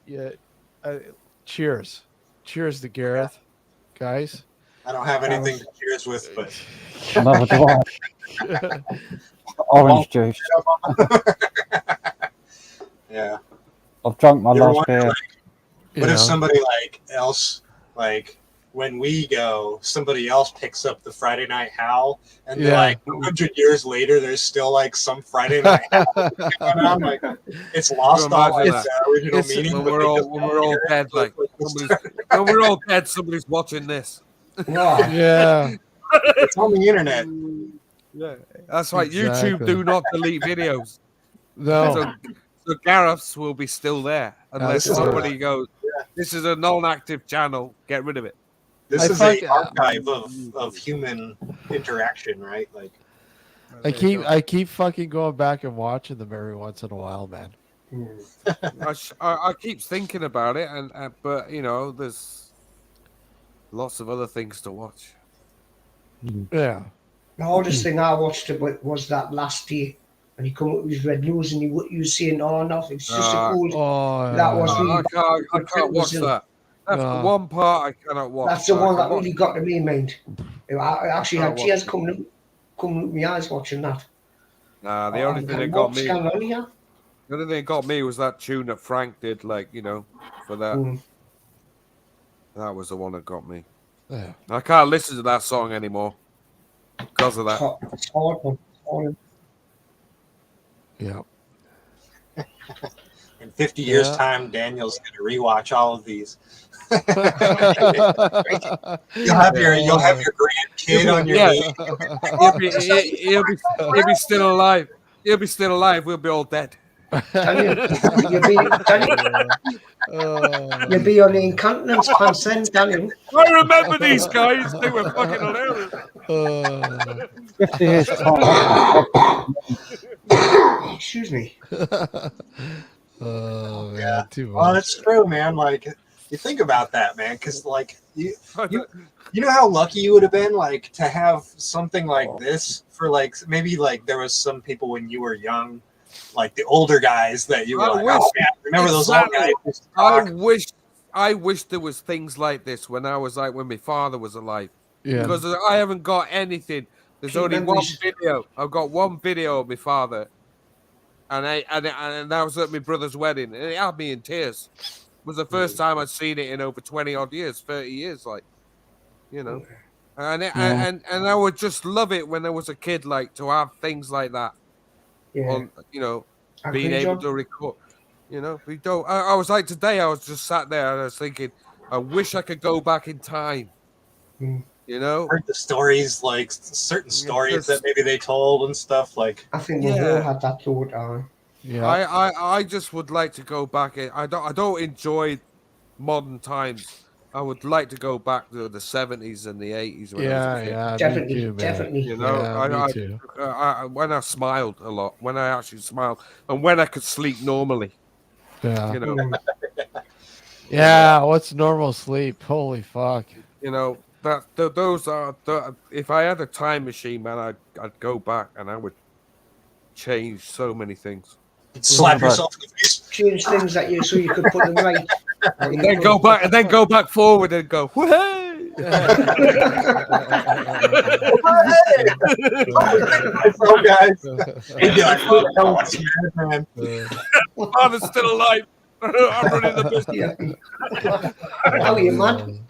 cheers. Cheers to Gareth, guys. I don't have anything to cheers with, but Neither do I. Orange juice. Yeah. I've drunk my You ever last wonder, beer. like, what if somebody else, when we go, somebody else picks up the Friday Night Howl, and they're like 100 years later, there's still like some Friday Night Howl going on. Like it's lost all its original meaning. When we're all dead, when we're all dead, somebody's watching this. Yeah. It's on the internet. Yeah, that's right. Exactly. YouTube do not delete videos. No. So Gareth's will be still there unless somebody goes, this is a non-active channel, get rid of it. This is an archive of human interaction, right? Like I keep fucking going back and watching them every once in a while, man. I keep thinking about it, but there's lots of other things to watch. Yeah. The hardest thing I watched was that last day, and he come up with his red nose, and you saying, "Oh, nothing." It's just a cool. That was really. I can't watch that. That's the one part I cannot watch. That's the one that really got to me, mind. I actually had tears coming up my eyes watching that. Nah, the only thing that got me. The only thing that got me was that tune that Frank did, for that. That was the one that got me. Yeah. I can't listen to that song anymore because of that. It's hard. Yeah. in 50 years' time, Daniel's going to rewatch all of these. You'll have your grandkid on your knee. He'll be still alive. He'll be still alive. We'll be all dead. You'll be on the incontinence pants then, Daniel. I remember these guys. They were fucking hilarious. 50 years time. Excuse me. Oh man, Yeah. too much. Well, that's true, man. Like, you think about that, man, because like you know how lucky you would have been, like, to have something like this for like maybe like there was some people when you were young, like the older guys that you were remember those old guys? I wish there was things like this when my father was alive. Yeah. Because I haven't got anything. There's only one video. I've got one video of my father, and that was at my brother's wedding, and it had me in tears. It was the first time I'd seen it in over 20 odd years, 30 years, and I would just love it when there was a kid to have things like that. Yeah. Being able to record. We don't. I was like today. I was just sat there and I was thinking, I wish I could go back in time. Heard the stories, like certain stories that maybe they told and stuff. Like, I think we all had that thought. Yeah. I just would like to go back. I don't enjoy modern times. I would like to go back to the 70s and the 80s. Definitely. Me too. When I smiled a lot, when I actually smiled, and when I could sleep normally. Yeah. Yeah. What's normal sleep? Holy fuck. Those are if I had a time machine, man, I'd go back and I would change so many things. Slap yourself in the face. Change things so you could put them right. And then go back forward and go, hey! So guys, man. Father's still alive. I'm running the business. How are you, man?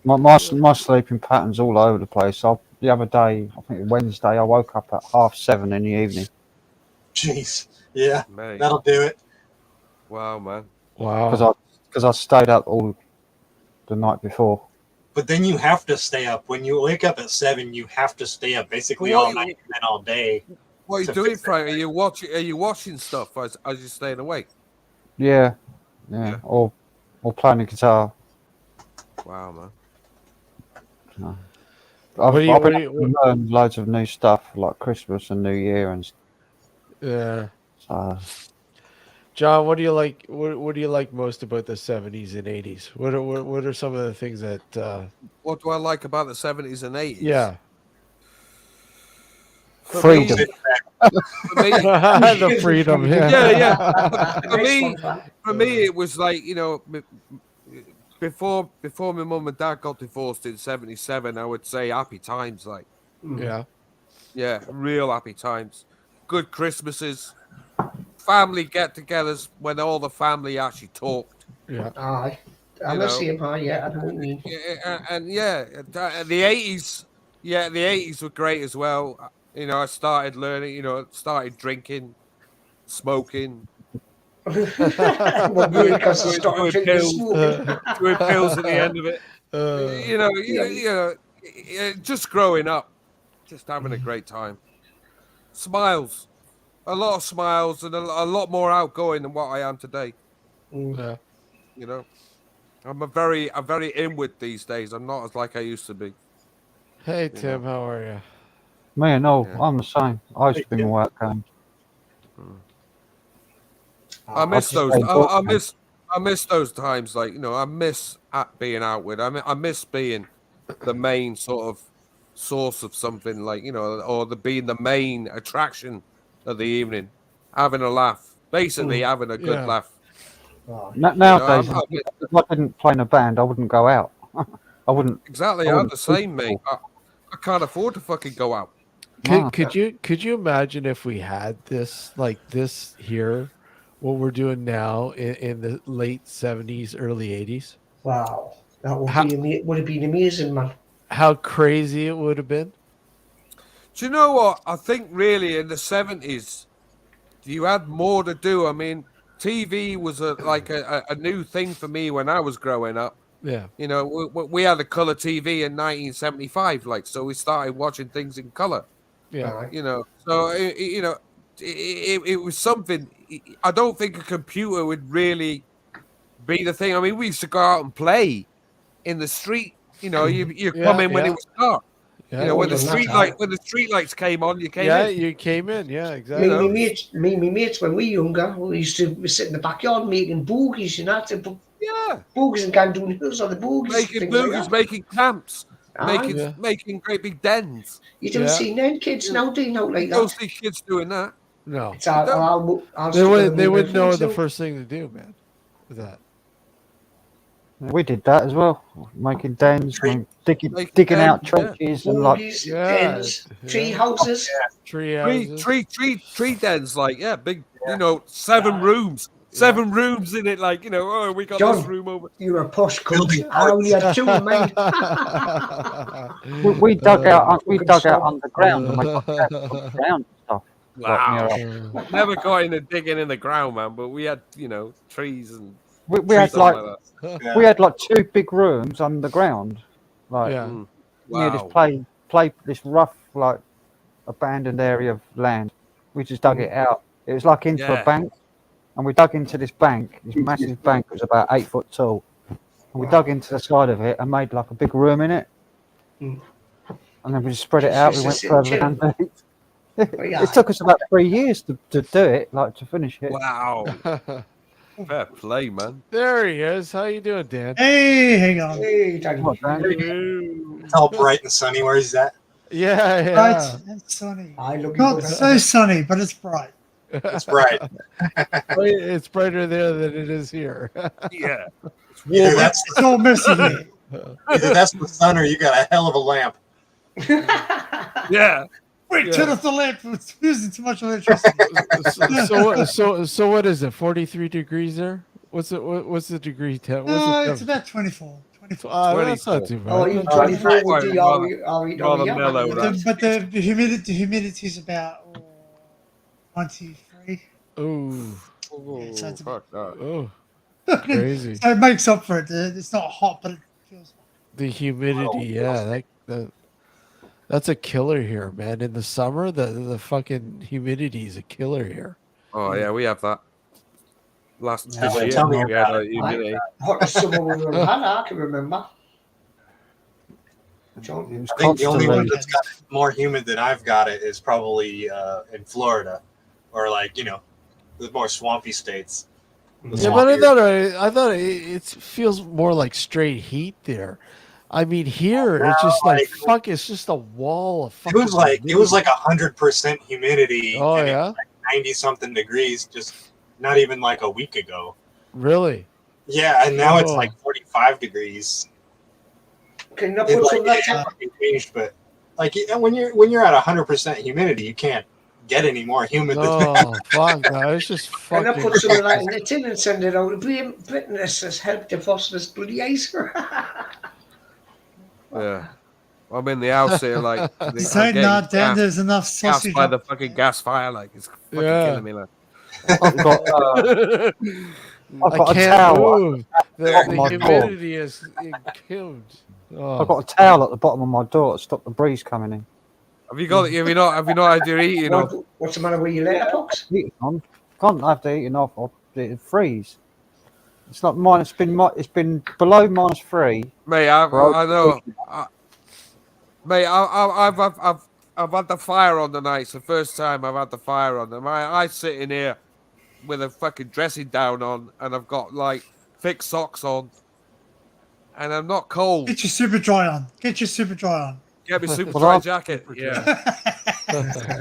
My sleeping pattern's all over the place. The other day, I think Wednesday, I woke up at 7:30 in the evening. Jeez, yeah, Mate. That'll do it. Wow, man. Wow. Because I stayed up all the night before. But then you have to stay up. When you wake up at 7, you have to stay up basically all night and then all day. What are you doing, Frank? Are you watching stuff as you're staying awake? Yeah. Or playing the guitar. Wow, man. I've been learning loads of new stuff like Christmas and New Year and Yeah. So John, what do you like? What do you like most about the 70s and 80s? What are some of the things that? What do I like about the 70s and 80s? Yeah. For freedom. me, for me, The freedom. yeah. Nice For me, it was like, you know, before my mum and dad got divorced in '77, I would say happy times, like, Yeah. real happy times, good Christmases, family get-togethers when all the family actually talked. Yeah. Aye. I'm You the know. same, yeah, I know what you mean. And the '80s were great as well. You know, I started learning. You know, started drinking, smoking. Well, yeah, because you started drinking and smoking. Doing pills at the end of it. Just growing up, just having a great time. Smiles, a lot of smiles, and a lot more outgoing than what I am today. Yeah. You know, I'm very inward these days. I'm not as like I used to be. Hey Tim, how are you? Me, no, Yeah. I'm the same. I used to be more outgoing. I miss just those. played ball I miss those times. Like, you know, I miss being outward. I miss being the main sort of source of something, like, you know, or being the main attraction of the evening, having a laugh, basically having a good Yeah. laugh. Nowadays, I'm if I didn't play in a band, I wouldn't go out. I wouldn't. exactly. I I'm wouldn't the speak same, to mate. people. I can't afford to fucking go out. No. Could you imagine if we had this like this here, what we're doing now in the late 70s, early 80s? Wow, that would How- would have been amazing, man. How crazy it would have been? Do you know what? I think really in the '70s, you had more to do. I mean, TV was a new thing for me when I was growing up. Yeah. You know, we had a color TV in 1975, like, so we started watching things in color. Yeah. You know, so it was something. I don't think a computer would really be the thing. I mean, we used to go out and play in the street. You know, you come in when it was dark. Yeah. You know, when the Well, when the street lights came on, you came Yeah, in. you came in. Yeah, exactly. Me mates, when we were younger, we used to sit in the backyard making boogies, you know, Yeah, boogies and Gandun Hills or the boogies, making things like boogies, that. making camps, Aye. making great big dens. You don't see none kids now doing out like You don't that. see kids doing that. No. It's I'll They stick with would the they mobile would know phones the now. first thing to do, man. With that. We did that as well, making dens, digging Making out dens, yeah. trenches and like Boogies, Yeah, dens, tree houses. Tree houses. Tree dens, like, yeah, big, you know, 7 rooms. 7 rooms in it, like, you know, oh, we got this John, room over. you're a posh cunt. I only had 2 in mind. we dug out stop. underground and we got ground and stuff. Wow. Like, near us. Never got into digging in the ground, man, but we had, you know, trees and We had stuff like that. we had like 2 big rooms underground, like Yeah. near this Wow. this rough like abandoned area of land. We just dug it out. It was like into Yeah. a bank, and we dug into this bank. This massive bank was about 8 foot tall, and we dug into the side of it and made like a big room in it. And then we just spread it out. We went further underneath. It took us about 3 years to do it, like to finish it. Wow. Fair play, man. There he is. How you doing, Dan? Hey, hang on. Hey, Danny. What, man? It's all bright and sunny. Where is that? Yeah, Bright and sunny. I look Not so sunny, but it's bright. It's bright. It's brighter there than it is here. Yeah. Either that's It's all messy here. either that's the sun or you got a hell of a lamp. Yeah. Wait, turn off the lamp. It's using too much electricity. So what is it? 43 degrees there? What's the degree temp? No, it's about 24. 24. That's not too bad. Oh, even 24 would be mellow, right? But the humidity is about 93. Ooh. Oh, so it's a fuck that. Oh. Crazy. So it makes up for it. It's not hot, but it feels hot. The humidity, yeah, that's a killer here, man. In the summer, the fucking humidity is a killer here. Oh, yeah, we have that. This Yeah, year, tell me we had about a humidity. Hottest summer we've ever had, I can remember. John? It was I think the only one constantly- that's got more humid than I've got it is probably in Florida, or like, you know, the more swampy states. The Yeah, but swampier- I thought it feels more like straight heat there. I mean, here it's just No, like fuck. It's just a wall of it fucking. was like 100% humidity. Oh, and it yeah? was like 90 something degrees just not even like a week ago. Really? Yeah, and now it's Oh. like 45 degrees. Can you not It, put like, some of that it down? fucking changed, but like when you're at 100% humidity, you can't get any more humid than that. Oh fuck! No, it's just Can I fucking. put some of that in the tin and send it out? Bitterness has helped defrost this bloody ice. Yeah. I'm in the house here, like I'm Say getting not then gas- there's enough gas sausage. by the fucking gas fire, like it's fucking Yeah. killing me. Like. I've got, I've I got a can't towel. move. The Bottom of my door. humidity is killed. Oh. I've got a towel at the bottom of my door to stop the breeze coming in. Have you got? Have you not had your eating on? What's the matter with your letterbox? Heating on. Can't have the heating off or it'll freeze. It's like minus. It's been below -3. Mate, I know. Mate, I've had the fire on tonight. It's the first time I've had the fire on. I sitting here with a fucking dressing down on, and I've got like thick socks on, and I'm not cold. Get your super dry on. Get your super dry on. Get me super Well, dry I've- jacket. Yeah.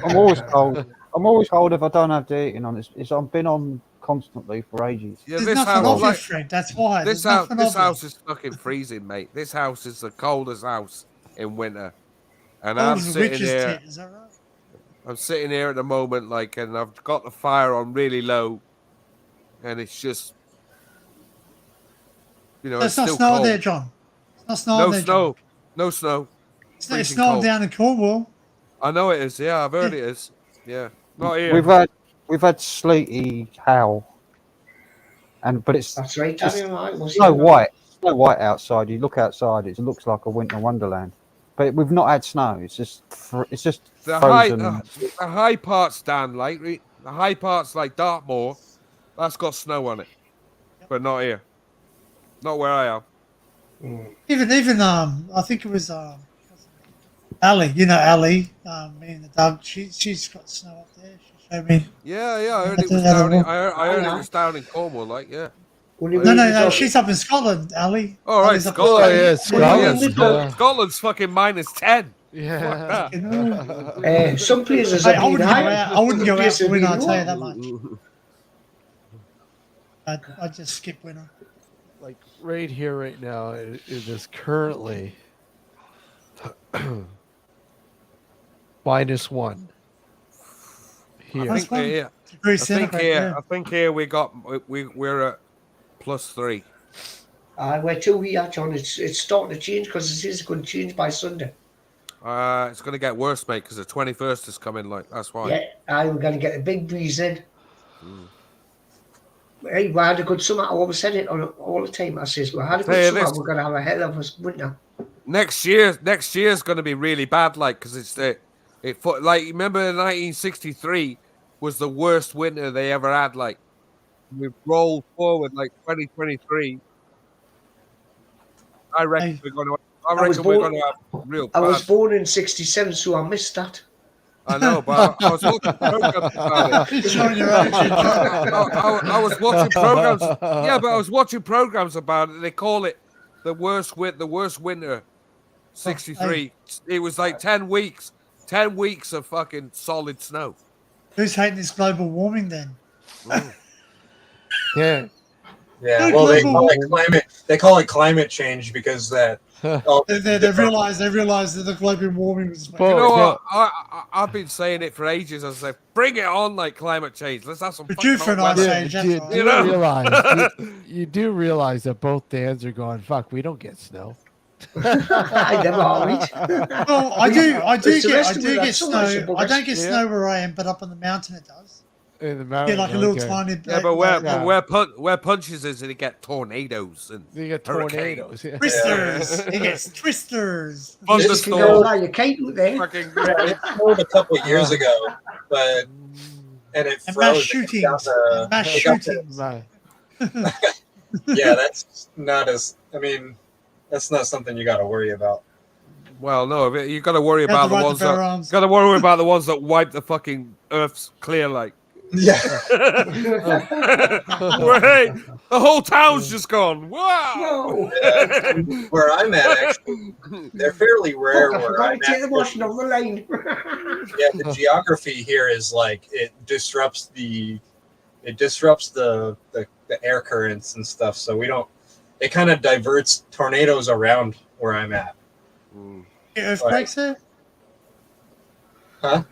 I'm always cold. I'm always cold if I don't have the heating on. I've been on constantly for ages. Yeah, There's this nothing house, off your like, friend. That's why. this There's house, nothing this off you. house is fucking freezing, mate. This house is the coldest house in winter, and Oh, I'm the sitting richest here. tit, is that right? I'm sitting here at the moment, like, and I've got the fire on really low, and it's just, you know, It's it's not still snowing cold. there, John. It's not snowing No there, John. snow, no snow. It's Freezing snowing cold. down in Cornwall. I know it is. Yeah, I've heard it is. Yeah, not here. We've had sleety Howl, but it's That's right, it's Danny, right? Was Snow he- White outside. You look outside, it looks like a winter wonderland. But we've not had snow. It's just The frozen. high parts, Dan, like the high parts, like Dartmoor, that's got snow on it, but not here. Not where I am. Even I think it was Ali. You know Ali. Me and the dog. She's got snow up there. She showed me. Yeah, I heard I it was think I down. don't I heard it was down in Cornwall, like yeah. No. She's up in Scotland, Ali. All right, Ali's up in Scotland. Scotland. Scotland's fucking -10. Yeah. Fuck that. Some places Hey, have I been wouldn't go high. out. I wouldn't go Some out places for have winter. been I'll tell you low. that much. I'd just skip winter. Like right here, right now, it is currently -1 here. I think here, Degrees centigrade, yeah. I think here we're at +3. We're 2 here, John. It's starting to change because it is going to change by Sunday. It's going to get worse, mate, because the 21st is coming. Like that's why. Yeah, we're going to get a big breeze in. Hey, we had a good summer. I always said it all the time. I says we had a Hey, good summer. this- We're going to have a hell of a winter. Next year's going to be really bad, like because it's like remember 1963 was the worst winter they ever had. Like we've rolled forward like 2023. I reckon we're going to. I was reckon we're born- going to have real. I was bad- born in '67, so I missed that. I know, but I was watching programs about it. Showing your attitude. I was watching programs. Yeah, but I was watching programs about it. They call it the worst winter. 63. It was like 10 weeks. 10 weeks of fucking solid snow. Who's hating this global warming then? Yeah. Yeah, Good well, they global call it climate change because that. They realised that the global warming was. You know what? I've been saying it for ages. I was like, bring it on, like climate change. Let's have some. We're due fucking for hot an ice weather. age. That's right. You know? you do realize that both Dans are going, fuck, we don't get snow. I never always. Well, I do It's the get rest of it, that's so much snow. of I us. don't get Yeah. snow where I am, but up on the mountain it does. In the Yeah, mountains, like a little okay. tiny. Yeah, but where like, where punches is, they get tornadoes and You get hurricanes. tornadoes. Yeah. twisters. He gets twisters. You can go like you can't do there. Fucking It snowed a couple years ago, and it And froze. mass It shootings. got to- Mass it got to- shootings. Right. Yeah, that's not as. I mean, that's not something you got to worry about. Well, no, you got to worry You about have to the ride the ones bare that arms. got to worry about the ones that wipe the fucking earth's clear. Like Yeah. Hey, the whole town's just gone. Wow. Where I'm at, actually, they're fairly rare. Fuck, I Where forgot I'm to take at. the washing over the line. Yeah, the geography here is like it disrupts the air currents and stuff. So we don't. It kind of diverts tornadoes around where I'm at. Earthquakes there? Huh?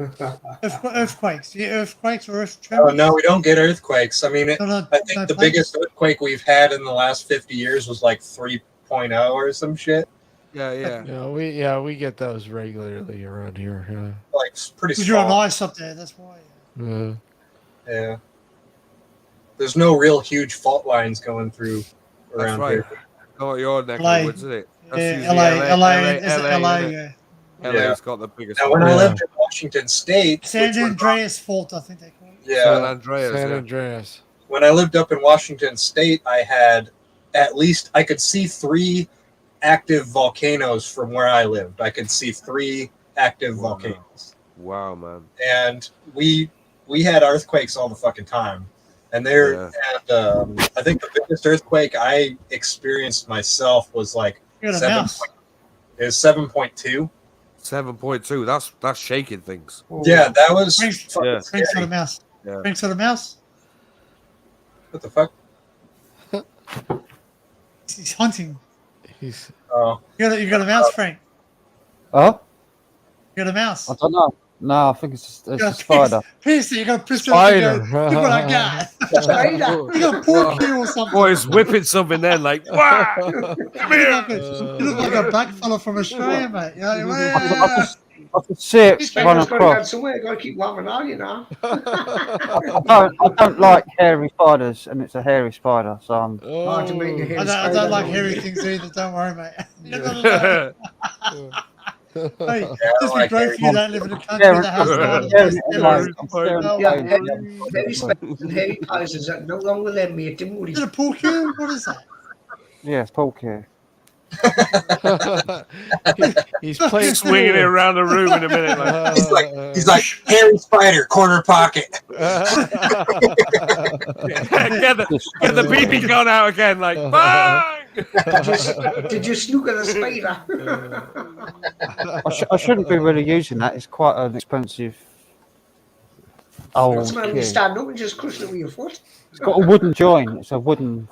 Earthquakes. Yeah, earthquakes or earth Oh tremors? no, we don't get earthquakes. I mean, I No, think the biggest earthquake we've had in the last 50 years was like 3.0 or some shit. Yeah. We get those regularly around here. Yeah. Like pretty Because you're on small. ice up there, that's why. Yeah. There's no real huge fault lines going through That's around right. here. Oh, your neck of LA. the woods, isn't it? That's Yeah, usually LA, isn't it? yeah. LA's got the biggest. Now, when I one. lived in Washington State, San which was- Andreas fault, I think they call it. yeah, San Andreas. San yeah. Andreas. when I lived up in Washington State, I had at least I could see 3 active volcanoes from where I lived. I could see 3 active volcanoes. Wow, man. And we had earthquakes all the fucking time. And there, and I think the biggest earthquake I experienced myself was like You got a 7. mouse. It was 7.2. 7.2. That's shaking things. Yeah, that was Frank's fucking got scary. a mouse. Yeah. Frank's got a mouse. What the fuck? He's hunting. He's Oh, You got a mouse, Frank. Oh, You got a mouse. I don't know. No, I think it's You a got spider. Pierce, you got a pistol. Spider. Look what I got. Spider. You got a pork here or something. Boy, he's whipping something then, like, wow! You look like a black fella from Australia, mate. You know, I could see it This run spider's got to go across. somewhere. Got to keep warming on, you know. I don't like hairy spiders, and it's a hairy spider, so I'm. Hard to make your hair I spider. don't like hairy things either. Don't worry, mate. You're not alone. Hey, just be grateful you don't live in a country that has Hairy spiders and hairy spiders are no longer them, mate. Don't worry. Is it a pork here? What is that? Yeah, it's pork here. he's playing Swinging it around the room in a minute. Like, he's like hairy spider, corner pocket. get the BB gun out again, like, bang! Did you snook at a spider? I shouldn't be really using that. It's quite an expensive old What's the matter when you cue. stand up and just crush it with your foot? It's got a wooden join. It's a wooden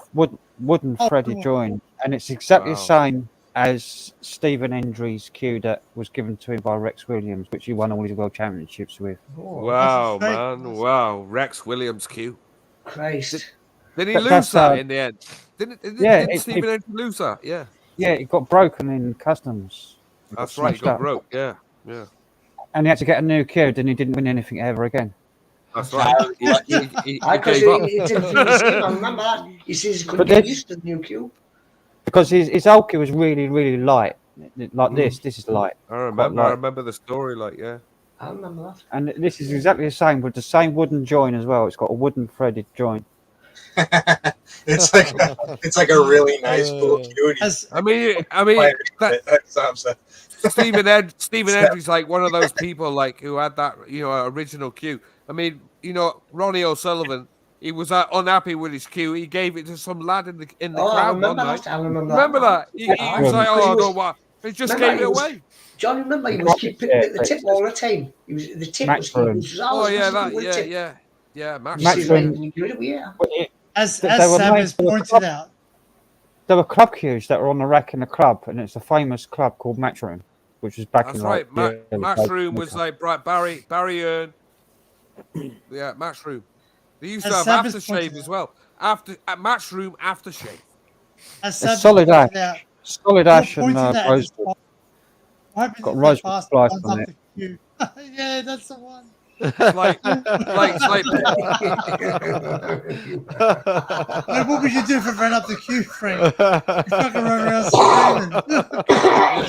threaded cool. join, and it's exactly Wow. the same as Stephen Hendry's cue that was given to him by Rex Williams, which he won all his world championships with. Wow, That's man. Wow. Rex Williams Q. Christ. Did he But lose that's, that in the end? Didn't yeah, Stephen Hendry lose that? Yeah. Yeah, it got broken in customs. It got That's right. He smashed got up. broke. Yeah. Yeah. And he had to get a new cue, then he didn't win anything ever again. That's right. He Because gave up. it didn't feel the same. I remember that. He says he couldn't But get then- used to the new cue. Because his old cue was really, really light. Like this is light. I remember. light. I remember the story. Like, yeah. I remember that. And this is exactly the same with the same wooden join as well. It's got a wooden threaded join. It's like a really nice cool cue. I mean, Stephen Hendry's like one of those people like who had that original cue. I mean, Ronnie O'Sullivan, he was unhappy with his cue. He gave it to some lad in the Oh, I crowd remember one night. that. I remember Remember that? He was like, Because oh, no, what? He just gave it away. John, remember he was keeping the tip all the time. He was the tip was Maxroom. he was Oh always yeah, with the tip. yeah. Maxroom. Yeah. As They were Sam made has for the pointed club. out, There were club cues that were on the rack in the club, and it's a famous club called Maxroom, which was back That's in right. like Matchroom was like Barry Earn. Yeah, Matchroom. They used to As have Sam has aftershave pointed as well. Matchroom aftershave. as Sam It's solid pointed ash. out, Solid you're ash and pointing at this rosewood. point. What happens Got if that rosewood bastard splice runs on up it. the queue? Yeah, that's the one. Like, Like, what would you do if it ran up the queue, Frank? You fucking run around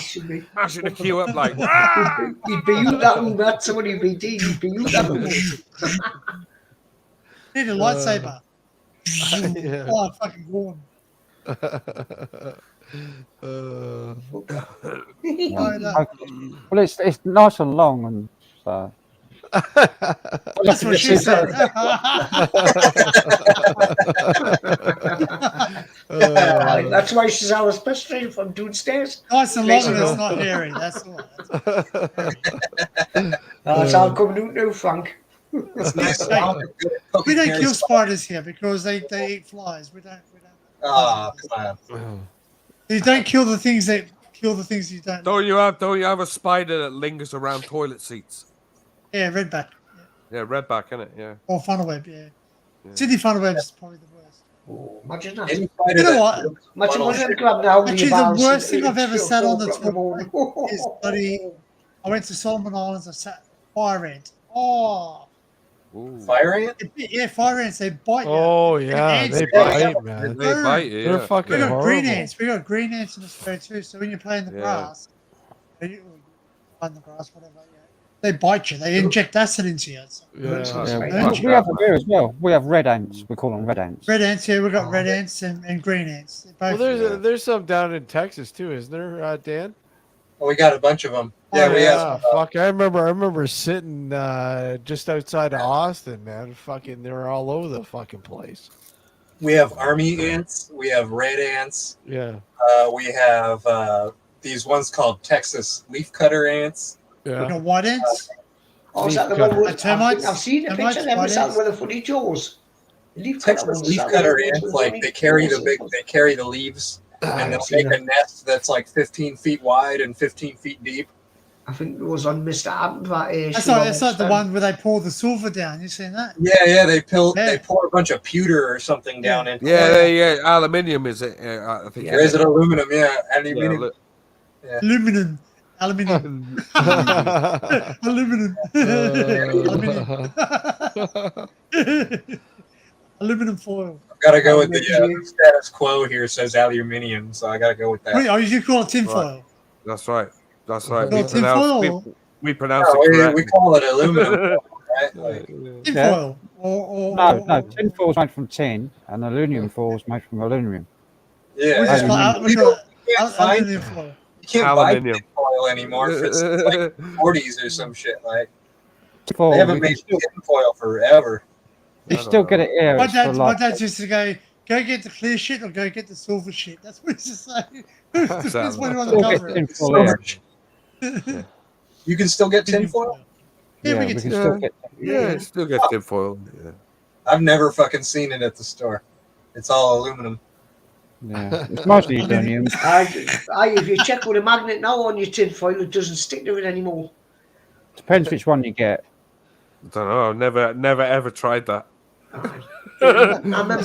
screaming. Mashing the queue up like. He'd be you that one, that's what he'd be doing. He'd be you that one. Need a lightsaber. Yeah. Oh, fucking gone. Well, it's nice and long, and so That's what she said. That's why she's always frustrated from downstairs. Nice and long and it's not hairy. That's all. It's all coming out now, Frank. It's nice. We don't kill spiders here because they eat flies. We don't. Oh, come on. You don't kill the things that kill the things you don't. Don't you have a spider that lingers around toilet seats? Yeah, redback. Yeah, redback, innit? Yeah. Or funnel web, yeah. Sydney funnel web is probably the worst. Oh, imagine that. You know what? Imagine grabbing how many Actually, the bars worst and thing I've ever sat on the 2 o'clock toilet is bloody. I went to Solomon Islands. I sat fire ant. Oh. Fire ant? Yeah, fire ants. They bite you. Oh And yeah, ants, they bite, man. They bite you. They're Yeah. fucking We got horrible. green ants. We got green ants in Australia too. So when you're playing the Yeah. grass, on the grass, whatever, yeah, they bite you. They inject acid into you. So. Yeah, we have them here as well. We have red ants. We call them red ants. Red ants here. We got red ants and green ants. They're Well, both- there's some down in Texas too, isn't there, Dan? Oh, we got a bunch of them. Yeah, Oh, we Yeah, have. fuck. I remember sitting just outside of Austin, man. Fucking, they were all over the fucking place. We have army ants. We have red ants. Yeah. We have these ones called Texas leafcutter ants. we Yeah. got white ants. Oh, is that the one with termites? I've seen a Termites, picture of them. what Is that is? with the funny jaws? Texas leafcutter ants, like they carry the leaves, and they'll make a nest that's like 15 feet wide and 15 feet deep. I think it was on Mr. Amp. That's like the one where they pour the silver down. You seen that? Yeah, they Yeah. pour a bunch of pewter or something down into Yeah, aluminium is it? I think. Or is it aluminum? Yeah, Yeah, look. Aluminum. Aluminium. Aluminum. Aluminum foil. I've got to go with the status quo here. Says aluminium, so I got to go with that. Wait, oh, you call it tin Right. foil. That's right. That's right. No, tin foil. We pronounce No, it we correctly. call it aluminum, right? Like, Tin Yeah. foil. No, tin foil is made from tin, and aluminium foil is made from aluminium. yeah, We just call it you can't find aluminium foil. you can't buy Aluminium. tin foil anymore for since like 40s or some shit. Like Tin foil, they haven't we made can still, tin foil forever. you still get it here. My It's dad, for my like, dad used to go get the clear shit or go get the silver shit. That's what he used to say. Depends when you're on the still get cover. tin foil here. You can still get tin foil. Yeah, Yeah, we we get can tin still foil. get. Yeah, still get tinfoil. Yeah. I've never fucking seen it at the store. It's all aluminum. Yeah, it's mostly aluminium. If you check with a magnet now on your tin foil, it doesn't stick to it anymore. Depends which one you get. I don't know. I've never ever tried that. I remember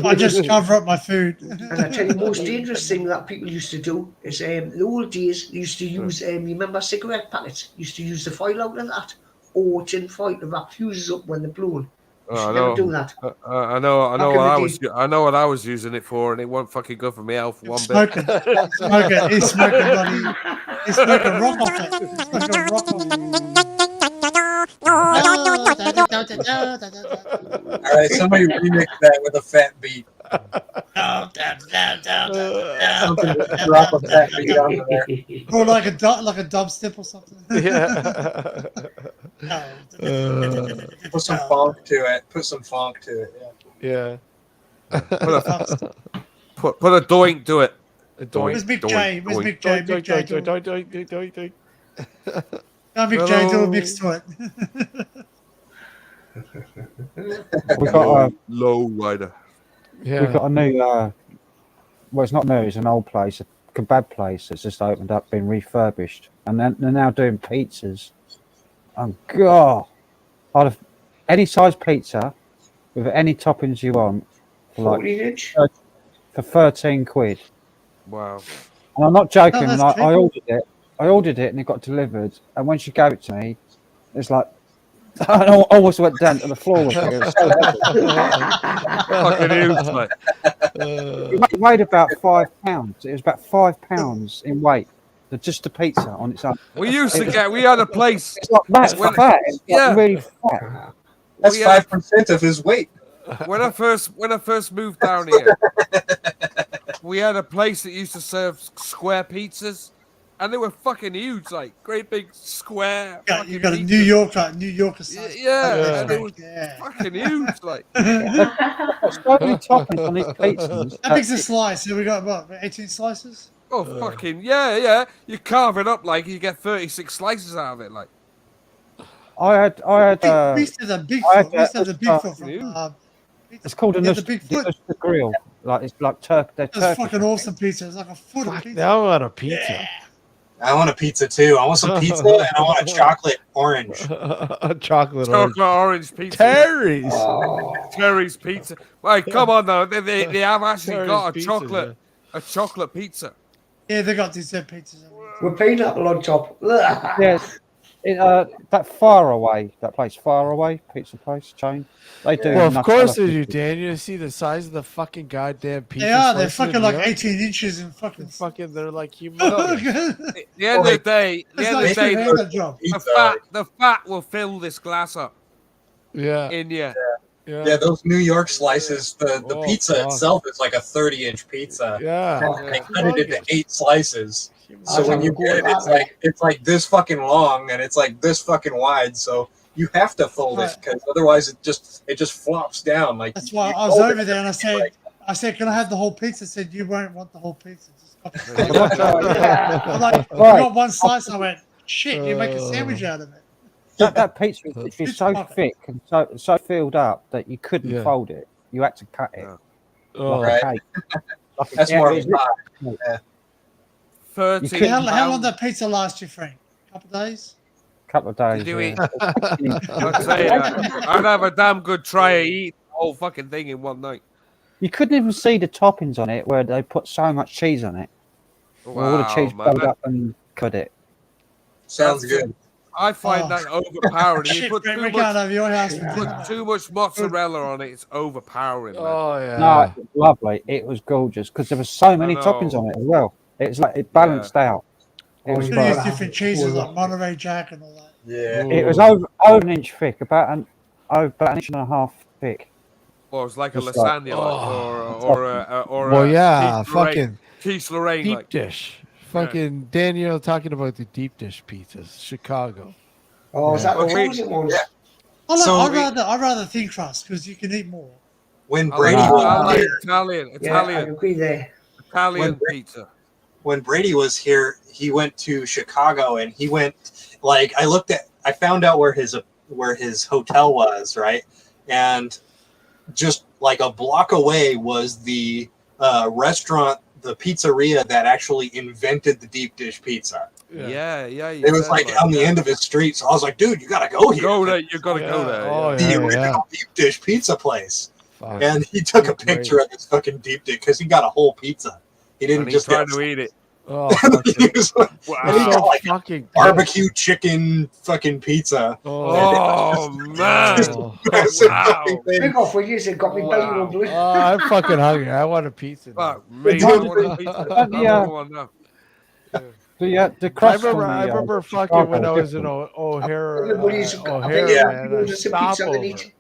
I just cover up my food. And I tell you, the most dangerous thing that people used to do is the old days they used to use. You remember cigarette packets? Used to use the foil out of that, or tin foil to wrap fuses up when they're blown. You should never do that. I know Back in what the I know what I was using it for, and it won't fucking good for me health one bit. Smoking. He's smoking bloody. He's smoking rock off it. He's smoking rock off. All right, somebody remix that with a fat beat. Something to drop a fat beat onto there. Or like a dubstep or something. Yeah. Put some funk to it. Put some funk to it. Yeah. Put a doink to it. A doink. Where's Big doink, J? Where's doink. Big J? Big J. Doink. Now Big J do a mix to it. We got a Low rider. Yeah. we've got a new. Well, it's not new. It's an old place, a kebab place that's just opened up, been refurbished, and then they're now doing pizzas. Oh God! I'd have any size pizza with any toppings you want for like 40 inch. for 13 quid. Wow. And I'm not joking. Oh, that's I cheap. ordered it. I ordered it and it got delivered. And when she gave it to me, it's like I almost went down to the floor with it. It was so heavy. Fucking huge, mate. It weighed about £5. It was about £5 in weight. Just the pizza on its own. We had a place. It's like that When- fat. It's like yeah. really fat. That's We had- 5% of his weight. When I first moved down here, we had a place that used to serve square pizzas, and they were fucking huge, like great big square. You got a New York, New Yorker Yeah, size. yeah, and they were fucking huge, like. Got so many toppings on these pizzas. How big's a slice? So we got what, 18 slices? Oh fucking yeah! You carve it up like you get 36 slices out of it, like. I had. We used to have the Bigfoot. We used to have the Bigfoot from. It's called a the Bigfoot. Nuster grill. Like it's like Turk. They're That's Turkish. fucking awesome pizza. It's like a foot of pizza. Now I want a pizza. I want a pizza too. I want some pizza and I want a chocolate orange. A chocolate orange pizza. Terry's. Terry's pizza. Wait, come on though. They have actually Terry's got a pizza, chocolate pizza. Yeah, they got these pizzas. With pineapple on top. Yes. That that place, Far Away pizza place chain. They do. Well, of nuts course they on do, the- Dan. You see the size of the fucking goddamn pizza. They are. They're slices in fucking New like York? 18 inches and fucking. They're like humongous. The end of the day, the fat will fill this glass up. Yeah. In you. Yeah, those New York slices, the pizza God. itself is like a 30-inch pizza. Yeah. And they cut it into 8 slices. So when you get it, it's like this fucking long and it's like this fucking wide. So you have to fold it because otherwise it just flops down. Like That's why I was over there and I said, can I have the whole pizza? I said, you won't want the whole pizza. Just I'm like, I got one slice. I went, shit, you make a sandwich out of it. That pizza is so thick and so filled up that you couldn't fold it. You had to cut it. Like a cake. Like That's more of a pie. Yeah. 13 How long did that pizza last you, Frank? A couple of days? Couple of days. Did you yeah. eat? I'd say I'd have a damn good try at eating the whole fucking thing in one night. You couldn't even see the toppings on it where they put so much cheese on it. All the cheese man. rolled up and cut it. Sounds good. I find that overpowering. If you Shit, put Frank, too we can't much, have your house. put too much mozzarella on it, it's overpowering. Man. Oh yeah. No, it was lovely. It was gorgeous because there were so many know. toppings on it as well. It's like it balanced out. It was Use like, different cheeses like Monterey Jack and all that. Yeah. it was over an inch thick, about an inch and a half thick. Or it's like a Just like- lasagna, or Well, a yeah, quiche Lorraine- fucking quiche Lorraine, deep like. dish. Fucking Daniel talking about the deep dish pizzas, Chicago. Oh, is that the Okay. frozen ones? I'd rather thin crust because you can eat more. When I Brady like was Italian Yeah, I agree there. Italian pizza. when Brady was here, he went to Chicago and he went like I found out where his hotel was, right? And just like a block away was the restaurant, the pizzeria that actually invented the deep dish pizza. Yeah. It was like on the end of his street. So I was like, dude, you gotta go here. Go there. You gotta go there. Oh, The yeah, original deep dish pizza place. Fuck. And he took a Great. picture of this fucking deep dish because he got a whole pizza. He didn't And just trying get to eat it. Oh, he was like, Wow. and he got like fucking barbecue chicken fucking pizza. Oh man! Just massive fucking thing. Big off with you, it got me belly rumbling. Oh, I'm fucking hungry. I want a pizza. Now. Fuck me! I want a pizza. Yeah. I want one now. The crust. I remember fucking when I was in O'Hare, Everybody's got- I think O'Hare, man. everybody's A a pizza stopover. underneath.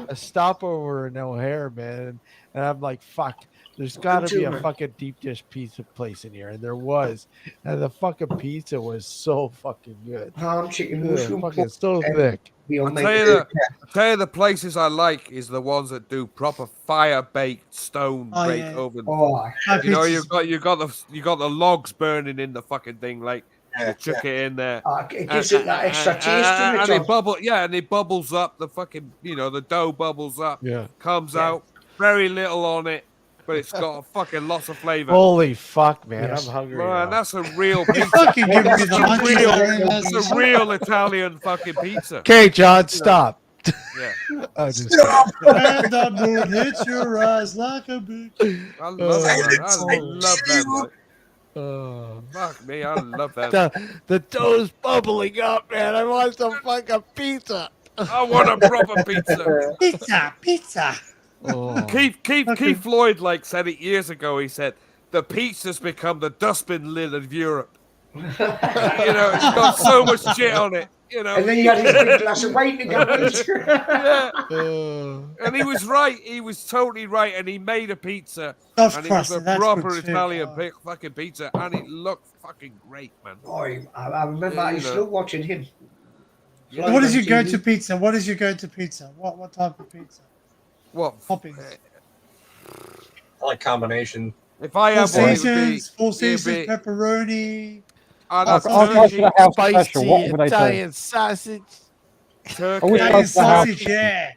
A stopover in O'Hare, man. And I'm like, fuck. There's got to be a fucking deep dish pizza place in here, and there was, and the fucking pizza was so fucking good. Ham, chicken, Ugh, mushroom, fucking pork, so thick. I'll tell you the places I like is the ones that do proper fire baked stone baked oven. Oh, you know, you got the logs burning in the fucking thing, like you chuck it in there. It gives it that extra taste, doesn't it, and John? it bubble, and it bubbles up. The fucking, the dough bubbles up. Yeah, comes out. Very little on it, but it's got a fucking lots of flavor. Holy fuck, man! Yes. I'm hungry. Man, now. that's a real pizza. fucking give me the munchies. It's a real Italian fucking pizza. Okay, John, stop. Yeah. I just And the moon hits your eyes like a big. I love that. I love that. Man. Fuck me, I love that. the dough's bubbling up, man. I want some fucking pizza. I want a proper pizza. Pizza. Oh. Keith Floyd said it years ago. He said the pizza's become the dustbin lid of Europe. You know, it's got so much shit on it. You know, And then he had his big glass of wine to go with. yeah. And he was right. He was totally right. And he made a pizza. Stuffed And it was crust, a that's proper good too. Italian fucking pizza. And it looked fucking great, man. Oh, I remember I used to love watching him. So what is your go-to pizza? What is your go-to pizza? What type of pizza? What? Toppings. I like combination. If I Four have one, it would be... Seasons, Four it'd Seasons, be- pepperoni. I'd I'll have go to turkey, the house special. What would they do? Italian sausage. turkey, Always Italian go to the house. sausage, yeah.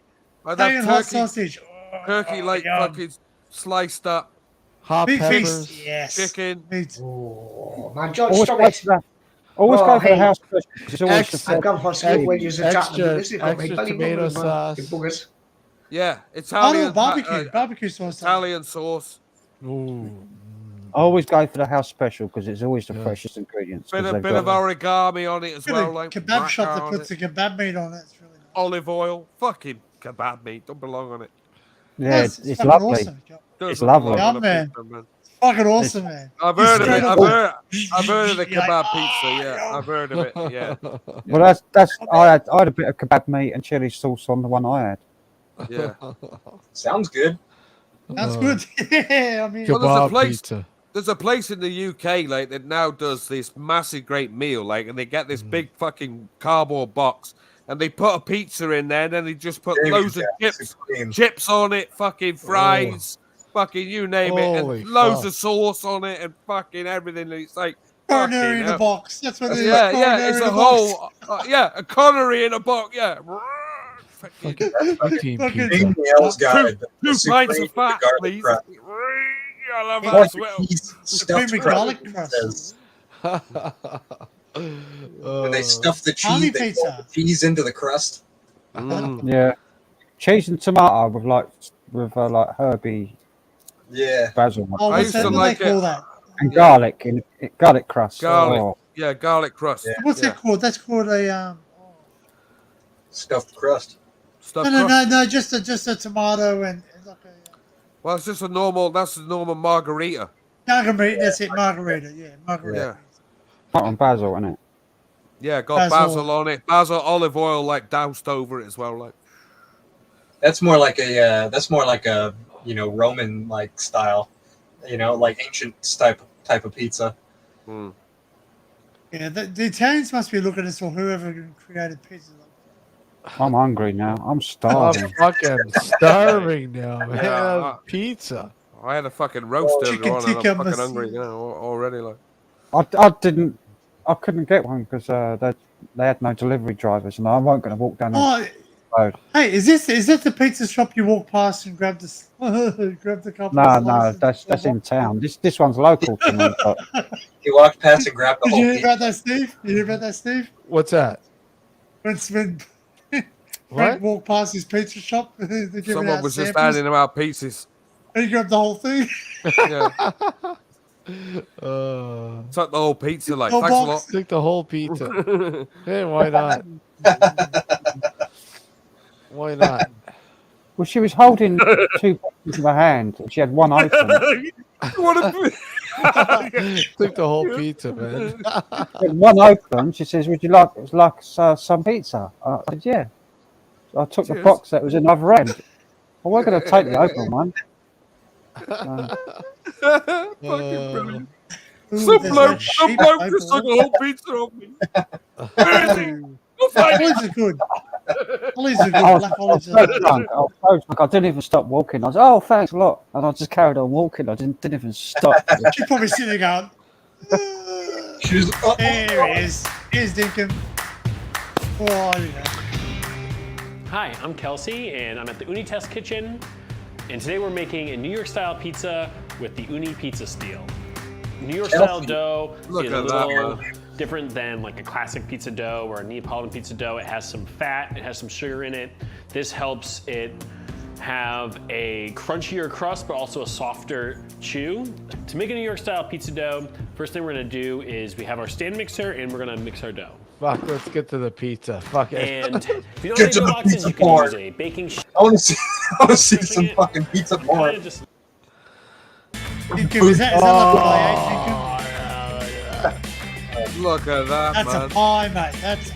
I'd Italian have hot turkey, sausage. turkey like yum. fucking sliced up, Hot Big peppers. feast, yes. chicken. Meat. Oh, man, John, Always stop go it. for the, always Oh, go for hey. the house special. 'cause It's always the I've gone for school when you're extra- this. It got me extra belly tomato bubbling, man. sauce. You buggers. Yeah, Oh, Italian no, barbecue sauce. Italian sauce. Ooh. I always go for the house special because it's always the Yeah. freshest ingredients. 'cause Bit they've of got- origami on it as Get well, a like kebab shop maca that on puts it. a kebab meat on it. It's really nice. Olive oil. Fucking kebab meat. Don't belong on it. Yeah, It's it's fucking lovely. Awesome. Doesn't lovely. belong on Yeah, a man. pizza, man. Fucking awesome, man. I've You heard of it. straight I've up- heard of the You're like, kebab "Oh, pizza. Yeah, yeah." I've heard of it. Yeah, Well, that's I had a bit of kebab meat and chili sauce on the one I had. yeah. Sounds good. That's good. Yeah, I mean, Well, there's a Kebab place. pizza. There's a place in the UK like that now does this massive great meal, like, and they get this big fucking cardboard box, and they put a pizza in there, and then they just put loads of chips on it, fucking fries, fucking you name it, Holy and loads fuck. of sauce on it, and fucking everything. And it's like Culinary fucking in a hell. box. That's what it is. Yeah, Culinary yeah, it's in a box. whole, a connery in a box, yeah. Fucking Team Fucking- pizza. Danielle's got it. two The pints supreme of fat, garlic please. crust. I love that Like as well. cheese Supreme stuffed garlic crust, crust. it says. When they stuff the Army cheese, they pizza. fold the cheese into the crust. Yeah, cheese and tomato with like herby Yeah. basil Oh, I what's used that? to What do like they call it. that? and garlic in garlic crust. Garlic. Oh, Yeah, garlic crust. Yeah. What's yeah. that called? That's called a Stuffed crust. Stuffed no, crust. just a tomato and like a Well, it's just a normal. That's a normal margarita. margarita. That's it, margarita. Yeah, margarita. Yeah, not on basil, isn't it? yeah. Got Basil. basil on it. Basil, olive oil, like doused over it as well. Like That's more like a Roman like style, like ancient type of pizza. Yeah, the Italians must be looking at this, or whoever created pizza. I'm hungry now. I'm I'm starving. fucking starving now, man. Yeah, Pizza. I had a fucking roast earlier Chicken on, and tikka I'm fucking masala. hungry already. Like I couldn't get one because they had no delivery drivers, and I weren't going to walk down the Oh, road. hey, is that the pizza shop you walk past and grab the couple? No, of no, slices? that's in town. This one's local to me, but He walked past and grabbed the Did whole you hear pizza. about that, Steve? You hear about that, Steve? What's that? When What? Frank walked past his pizza shop, they're giving Someone out was just samples, handing him out pizzas. and he grabbed the whole thing. Yeah, Took took the whole pizza. Like, Whole thanks a box. lot. the whole pizza. Hey, why not? Why not? well, she was holding two boxes in her hand, and she had one open. What a Took the whole pizza, man. With one open, she says, "Would you like some pizza?" I said, "Yeah." So I took the Cheers. box that was in the other end. Well, we're going to take the open one. fucking brilliant. Ooh, Some there's bloke no sheep just open. took a whole pizza off me. Go find it. Olives are good. Olives are good. I was Black so olives are good. drunk. I was so drunk. I didn't even stop walking. I was, "Oh, thanks a lot," and I just carried on walking. I didn't even stop. She's probably sitting there going, She's there he is. Here's Dinkum. Oh, yeah. Hi, I'm Kelsey, and I'm at the Uni Test Kitchen, and today we're making a New York style pizza with the Uni pizza steel. New York style dough Look is a at that, little man. different than like a classic pizza dough or a Neapolitan pizza dough. It has some fat, it has some sugar in it. This helps it have a crunchier crust, but also a softer chew. To make a New York style pizza dough, first thing we're gonna do is we have our stand mixer and we're gonna mix our dough. Fuck, let's get to the pizza. Fuck it. And if you don't Get have any to the boxes, pizza you can porn. use a baking sheet. I want to see some fucking pizza porn. Kinda just Dinkum, is that like a Look at that, That's man. a pie, mate. That's.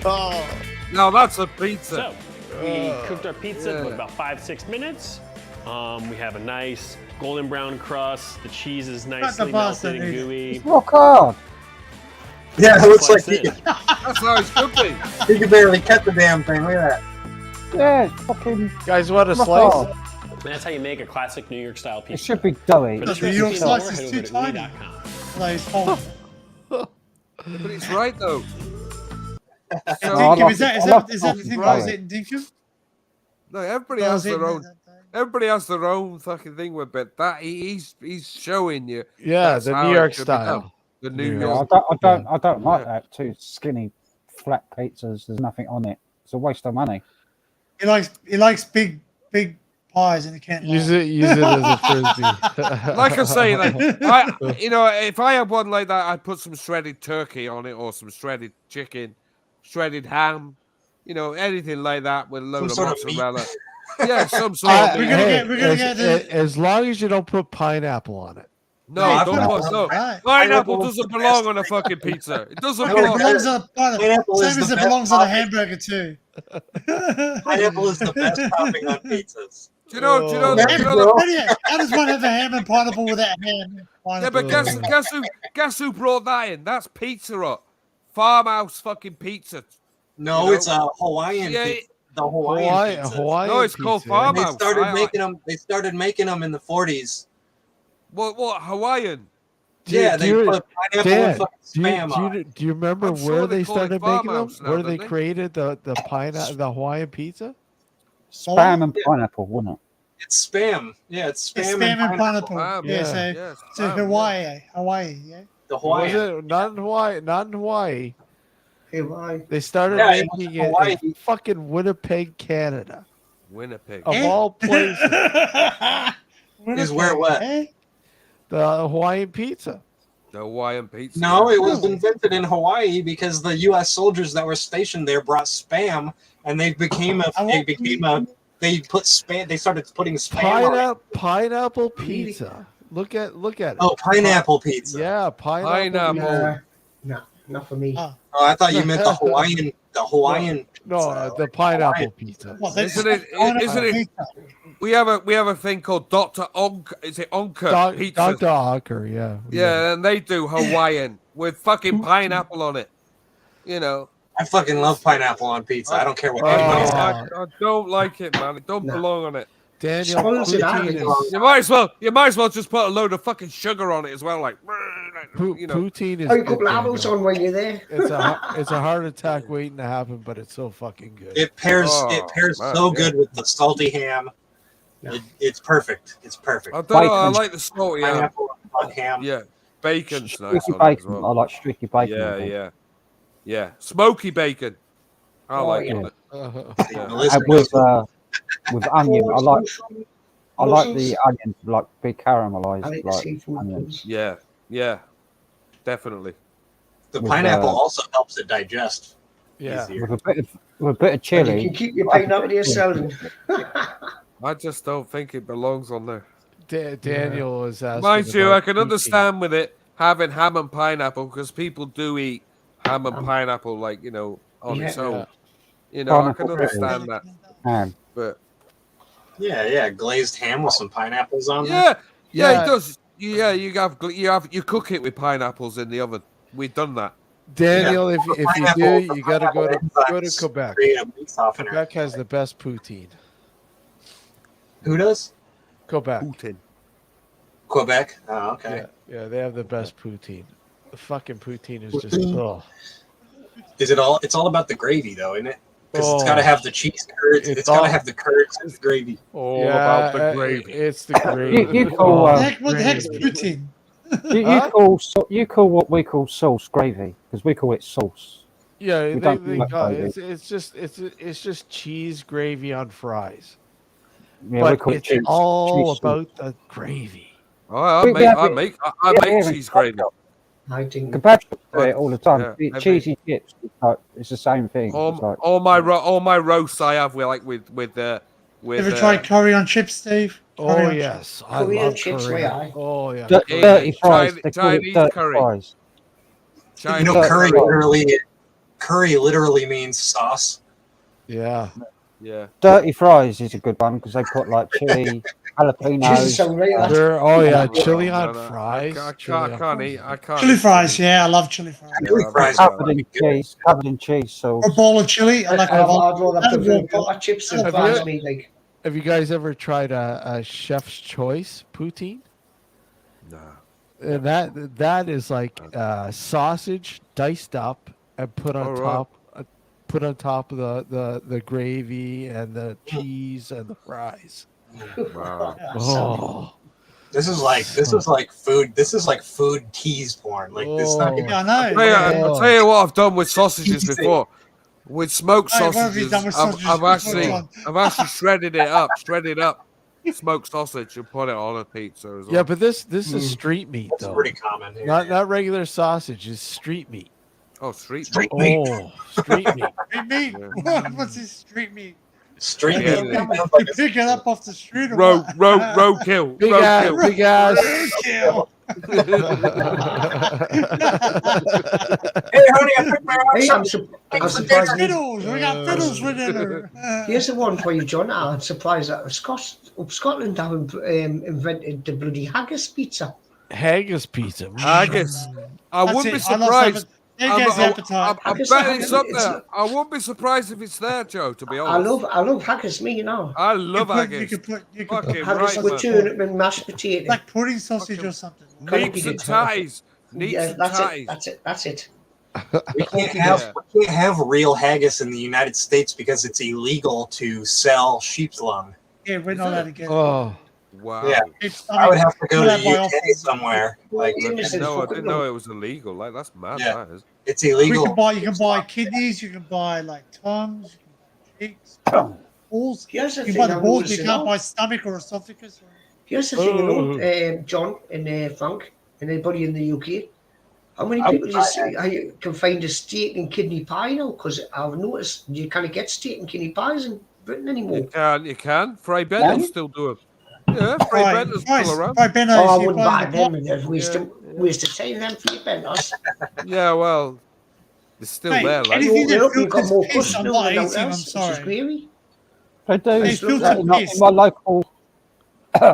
Oh. No, that's a pizza. So we cooked our pizza in about 5-6 minutes. We have a nice golden brown crust. The cheese is nicely pasta, melted and dude. gooey. Rock hard. Yeah, it looks like Slice he in. That's how it should be. he could barely cut the damn thing. Look at that. Yeah, it's fucking. Guys, want a rock slice? hard. And that's how you make a classic New York style It pizza. should be doughy. For this The New York recipe, slice more, is head too over to tiny. uni.com. Like, hold on. But it's right though. Dinkum, like is that it. I like the thing? it. Is it Dinkum? No, everybody Oh, has is it- their own. Everybody has their own fucking thing with it. That he's showing you. Yeah, that's the how New it York should be done. style. The New Yeah, York. I don't like that. Too skinny, flat pizzas. There's nothing on it. It's a waste of money. He likes big pies, and he can't. Use it as a frisbee. Like I say, like, if I had one like that, I'd put some shredded turkey on it, or some shredded chicken, shredded ham, anything like that with a load Some of sort of mozzarella. Yeah, some sort of. We're gonna get as long as you don't put pineapple on it. No, Hey, don't put no. Right. Pineapple doesn't belong on a fucking pizza. It doesn't It belong. belongs on a Pineapple is same as the it best belongs on a topping. hamburger too. Pineapple is the best topping on pizzas. Do you know? How does one have a ham and pineapple without ham? Yeah, but guess who brought that in? That's Pizza Hut, farmhouse fucking pizza. No, it's a Hawaiian. Yeah, pizza. The Hawaiian pizza. No, it's called They farmhouse. started making them in the 40s. What Hawaiian? Yeah, they put pineapple and fucking spam on. Do you remember I'm where sure they they call it started making them? farmhouse now, Where they don't they? created the Hawaiian pizza? Spam and pineapple, wouldn't it? It's spam. Yeah, it's spam, It's spam and pineapple. Spam, Yeah, yeah. so Hawaii, yeah. The Was Hawaiian. it not in Hawaii? Not in Hawaii. Hawaii. They started Yeah, it was making it Hawaii. in fucking Winnipeg, Canada, Winnipeg. of all places. Is where what? Eh? The Hawaiian pizza. The Hawaiian pizza. No, it was invented in Hawaii because the U.S. soldiers that were stationed there brought spam, and they put spam. They started putting spam on it. Pineapple pizza. Look at it. Oh, pineapple pizza. Yeah, pineapple. Pizza. No, not for me. Oh, I thought you meant the Hawaiian. The Hawaiian. No, the pineapple pizza. What, they Isn't it? We have a thing called Dr. Onker. Is it Onker pizza? Dr. Onker, yeah. Yeah, and they do Hawaiian with fucking pineapple on it. I fucking love pineapple on pizza. I don't care what anybody says. I don't like it, man. It don't belong on it. Daniel, Sponsored poutine advertising. You might as well just put a load of fucking sugar on it as well, like. Poutine is. Oh, a good, couple of Daniel. apples on when you're there. It's a heart attack waiting to happen, but it's so fucking good. It pairs. Oh, it pairs man, so yeah. good with the salty ham. It's perfect. It's perfect. I don't know. I Bacon. like the salty ham. Pineapple on ham. Yeah, bacon's nice Streaky on it as bacon. I well. like streaky bacon. Yeah. Smoky bacon. I like yeah. it. The list And goes with onion, I like the onion like big caramelized, I like the like seafood onions. ones. Yeah, definitely. the with, pineapple also helps it digest. Yeah. Easier. With a bit of And you chili. can keep your pineapple to yourself. I just don't think it belongs on there. Daniel is asking. Mind you, about I can poutine. understand with it having ham and pineapple because people do eat ham and pineapple, like on its own. I can Pineapple understand that, Ham. but Yeah, glazed ham with some pineapples on there. yeah, it does. Yeah, you cook it with pineapples in the oven. We've done that. Daniel, if you do, you got to go to enzymes Quebec. create a meat softener. Quebec has the best poutine. Who does? Quebec. Quebec. Oh, okay. Yeah, they have the best poutine. The fucking poutine is just Is it all? It's all about the gravy, though, isn't it? Because it's Oh. got to have the cheese curds. It's got to have the curds and the gravy. All about the gravy. It's the gravy. You call What the heck's poutine? you call what we call sauce gravy because we call it sauce. Yeah, We don't they like call gravy. it's just cheese gravy on fries. Yeah, we But call it it's cheese. all cheese about the gravy. I make cheese gravy. I think Compatriot do it all the time. Yeah, Eat cheesy chips. It's the same thing. It's like, All my roasts I have with Ever tried curry on chips, Steve? Oh Curry on yes, I Korean love chips, Korean. why? Oh yeah. dirty fries. They call it Chinese dirty curry. fries. You know, curry literally means sauce. Yeah. Yeah. Dirty fries is a good one because they put like chili, jalapenos. Oh yeah, chili on fries. I can't eat. I can't. Chili eat fries, yeah, I love chili fries. Chili fries covered in cheese sauce. A bowl of chili. I like I'd a bowl. rather prefer proper chips and fries, me like. Have you guys ever tried a chef's choice poutine? No. And that is like sausage diced up and put on top of the gravy and the cheese and the fries. Wow. Oh. This is like food. This is like food tease porn. Like this. Is not even, I know. I'll tell you what I've done with sausages before. With smoked Hey, what have you sausages, done with I've sausages? actually shredded it up, smoked sausage, and put it on a pizza as well. Yeah, but this is street meat That's though. pretty common here. Not regular sausage. It's street meat. Oh, street meat. Oh, street meat. Street meat. What's this street meat? Street Yeah. meat. You pick it up off the street. Or what? Roadkill. Big ass. Big ass. Roadkill. Hey, honey, I picked my Hey, I'm There's surprised. fiddles. We got fiddles for dinner. Here's the one for you, John. I'm surprised that Scotland haven't invented the bloody haggis pizza. Haggis pizza. Haggis. I That's wouldn't be it. I love surprised. There gets the appetite. I'm betting it's up there. I won't be surprised if it's there, Joe. To be honest, I love haggis, me, you know. I love You haggis. could put Fucking Haggis right, with man. turnip and mashed potato. like pudding sausage or something. Neats and ties. Neats Yeah, and that's ties. it. That's it. We can't have real haggis in the United States because it's illegal to sell sheep's lung. Yeah, we're not allowed to get it. Oh. Wow. Yeah, I would have to go to the UK somewhere. Like, I didn't know it was illegal. Like that's mad. Yeah. That is. it's illegal. You can buy kidneys, you can buy like tongues, you can buy cheeks, balls. Here's the You can thing buy the I'm balls, you noticing can't now. buy stomach or esophagus. Here's the thing, you know, John and Frank and anybody in the UK. How many people can find a steak and kidney pie now? Because I've noticed you can't get steak and kidney pies in Britain anymore. You can. Fry Bento's still do it. Yeah, Fry Bento's still around. Fry Bento's, Oh, I you wouldn't buy buy the them. There's waste of time them for your Bentos. Yeah, well, it's still Mate, there. Like, anything that You've got filters more piss, push I'm than not anything eating, I'm else, which is sorry. gravy. They do. They filter In piss. my local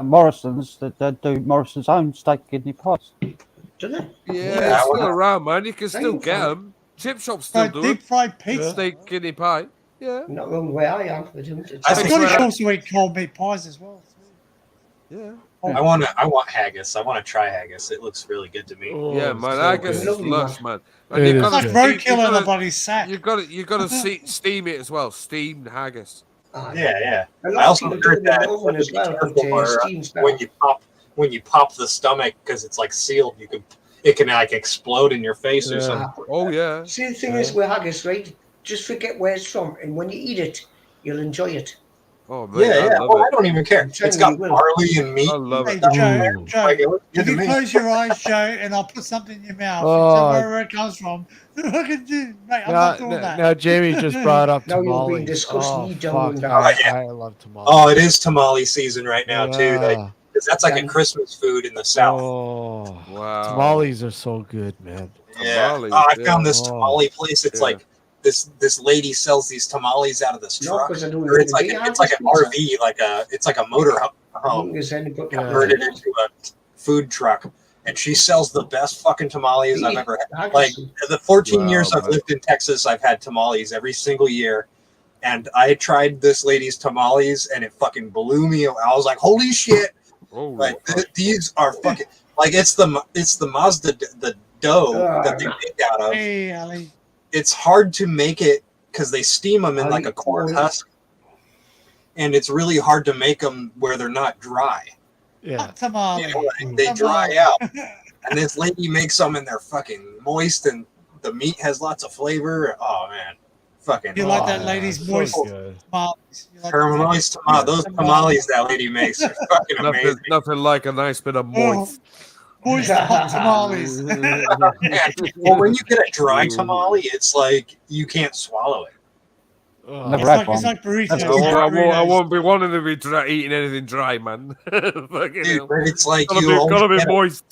Morrison's, they do Morrison's own steak kidney pies. Do they? yeah, it's still around, man. You can still get them. Chip shops still do Deep it. fried pizza. Steak kidney pie. Yeah. Not wrong where I am. They don't. I think Scottish that- also eat cold meat pies as well. Yeah. I want haggis. I want to try haggis. It looks really good to me. Yeah, man. I guess it's lush, man. And It you've is got It's to like roadkill in a bloody sack. You got to steam it as well. Steamed haggis. Yeah. A I lot of also people do heard it that oven as well, but steam's better. when you pop the stomach because it's like sealed, it can like explode in your face or something. Oh yeah. See, the thing is with haggis, right? Just forget where it's from, and when you eat it, you'll enjoy it. Oh man, Yeah. I love I it. don't even care. It's got barley and meat. I love Hey, it. Joe, Like, it looks good if to you me. close your eyes, Joe, and I'll put something in your mouth, Oh. tell me where it comes from. Look at you, mate. I'm not doing that. Now Jamie just brought up Now you're tamales. being disgusting. You don't fuck, know I love tamales. Oh, it is tamale season right now too. Yeah. Because that's like a Christmas food in the South. Oh, Wow. tamales are so good, man. Yeah. Tamales, Oh, I yeah. found this Oh. tamale place. It's Yeah. like this lady sells these tamales out of this No, truck. 'cause I don't Or it's really like eat it's like an haggis RV, it's like a motor home Is anybody converted into a food truck. And she sells the best fucking tamales I've ever had. Like the 14 years I've lived in Texas, I've had tamales every single year. And I tried this lady's tamales and it fucking blew me away. I was like, holy shit. Like these are fucking like it's the Mazda the dough that they make out of. Hey, Ali. It's hard to make it because they steam them in like a corn husk, and it's really hard to make them where they're not dry. Yeah, tamale. You know, they dry out, and this lady makes them and they're fucking moist, and the meat has lots of flavor. Oh man, fucking. You like that lady's moist tamales? You like Her moist tamales. Those tamales that lady makes are fucking amazing. Nothing like a nice bit of moist. Moist hot tamales. Well, when you get a dry tamale, it's like you can't swallow it. Never It's had like, one. it's like burritos. Never- It's like I burritos. won't be wanting to be eating anything dry, man. Fucking Dude, hell. but it's like Gotta you be always, moist.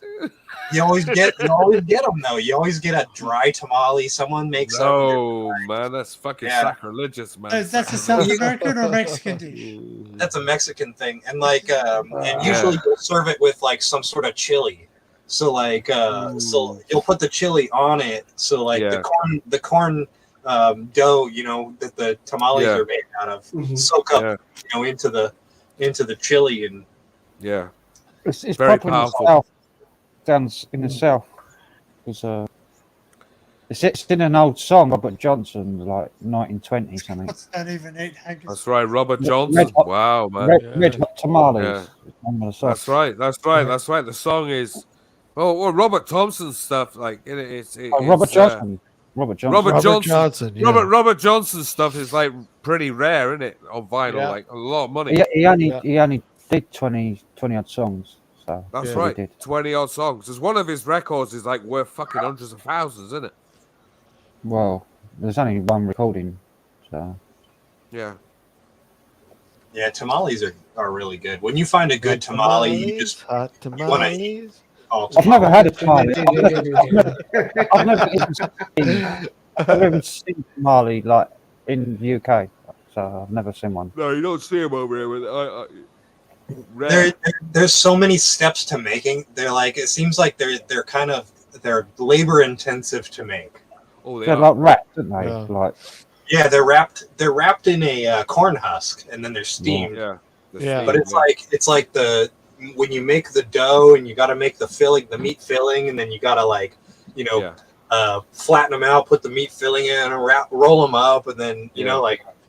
you always get them though. You always get a dry tamale. Someone makes them. No, man, that's fucking Yeah. sacrilegious, man. That's a South American or Mexican dish? That's a Mexican thing, and and usually you'll serve it with like some sort of chili. So like, so you'll put the chili on it. So like the corn dough, that the tamales are made out of, soak up, into the chili and It's very proper powerful. in the south. Down in the south. It's in an old song, Robert Johnson, like 1920 something. What's that even eat? Haggis? That's right, Robert Johnson. Red Hot- Wow, man. Red Hot Tamales. Yeah. is the name of the song. That's right. That's right. The song is, well, Robert Thompson's stuff. Like it's Robert Johnson. Robert Johnson. Yeah. Robert Johnson's stuff is like pretty rare, isn't it? On vinyl, Yeah. like a lot of money. He only did 20 odd songs. So That's he right. did. 20 odd songs. Because one of his records is like worth fucking hundreds of thousands, isn't it? Well, there's only one recording, so Yeah. Yeah, tamales are really good. When you find a good tamale, you just hot you want to eat. tamales. all I've never tamales. had a tamale. I've never seen tamale like in the UK, so I've never seen one. No, you don't see him over here with rare. There's so many steps to making. They're like, it seems like they're labor intensive to make. Oh, they They're are. like wrapped, aren't they? Yeah. Like Yeah, they're wrapped in a corn husk and then they're steamed. Yeah. Yeah. But it's like when you make the dough and you got to make the filling, the meat filling, and then you got to flatten them out, put the meat filling in, and roll them up, and then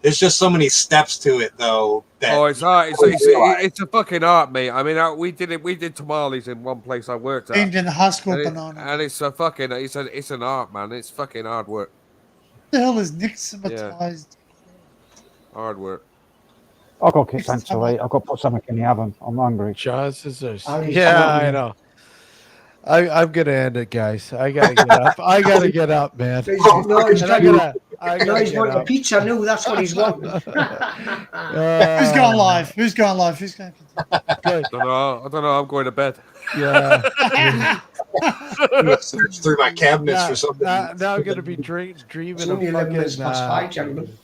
there's just so many steps to it though. That It's art. It's a fucking art, mate. I mean, we did tamales in one place I worked at. Steamed in the husk or And, banana. and it's a fucking, it's an art, man. It's fucking hard work. What the hell is nixtamatized? Hard work. I've got to get something to eat. I've got to put something in the oven. I'm hungry. John Scissors. I'll eat Yeah, something. I know. I'm gonna end it, guys. I gotta get up. I gotta get up, man. No, he's And I trying gotta no, he's get wanting a up. pizza now. That's what he's wanting. Who's going live? Who's going live? Who's going? Good. I don't know. I'm going to bed. Yeah. I'm gonna search through my cabinets for something. Now I'm gonna be It's dreaming of only 11 minutes fucking past 5, gentlemen.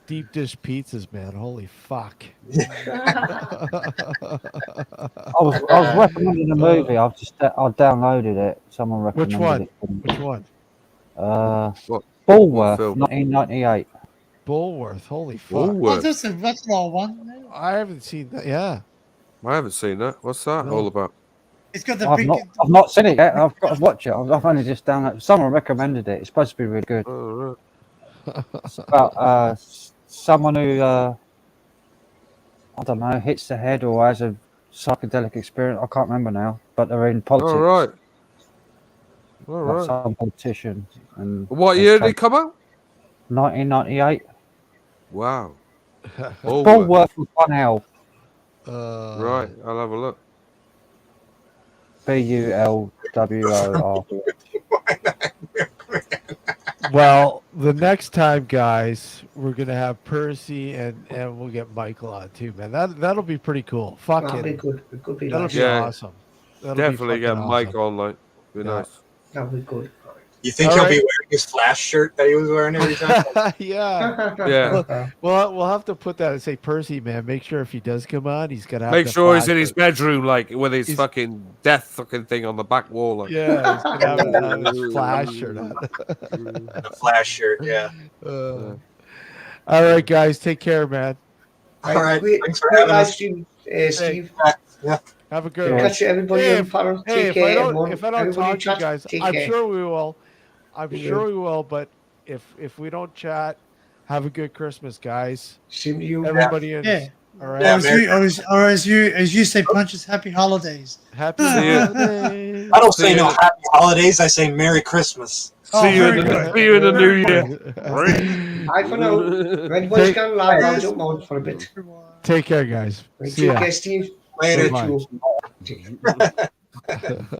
deep dish pizzas, man. Holy fuck. I was recommending a movie. I downloaded it. Someone recommended Which one? it. for me. Which one? Bulworth, film? 1998. Bulworth. Holy fuck. Oh, Woolworth. that's an old one. I haven't seen that. Yeah. I haven't seen that. What's that all about? It's got the I've big. not seen it yet. I've got to watch it. I've only just downloaded. Someone recommended it. It's supposed to be really good. Oh, right. It's about someone who I don't know, hits the head or has a psychedelic experience. I can't remember now, but they're in politics. All right. All Like right. some politician. And What year did it come out? 1998. Wow. Bulworth with one L. Right. I'll have a look. Bulwor. Well, the next time, guys, we're gonna have Percy and we'll get Michael on too, man. That'll be pretty cool. That'll be Fucking, good. It could be that'll nice. be awesome. That'll be Definitely get fucking Mike awesome. on, like, be Yeah. nice. That'll be good. You think All he'll right. be wearing his Flash shirt that he was wearing every time? Yeah. Yeah. We'll have to put that and say, Percy, man, make sure if he does come on, he's gonna have Make the sure he's in flash his shirt. bedroom, like, with his He's- fucking death fucking thing on the back wall. Like. Yeah, he's gonna have his flash shirt on. The Flash shirt, yeah. All right, guys, take care, man. All right, Great, thanks for great having live us. stream, Steve. Yeah. Have a good Yeah. one. Catch you, everybody. Hey, in Paris. Hey, Take if care, I don't, everyone. if I don't Everybody talk to you chat, guys, take I'm care. sure we will. I'm We sure will. we will. But if we don't chat, have a good Christmas, guys. Same to you. Everybody in. Yeah. All right. Or as you say, punches. Happy holidays. Happy See ya. holidays. I don't say no happy holidays. I say Merry Christmas. See you in the new year. Bye for now. Everybody's gone live. I don't mind for a bit. Take care, guys. Right, See ya. take care, Steve. Later. Bye-bye. Thank you.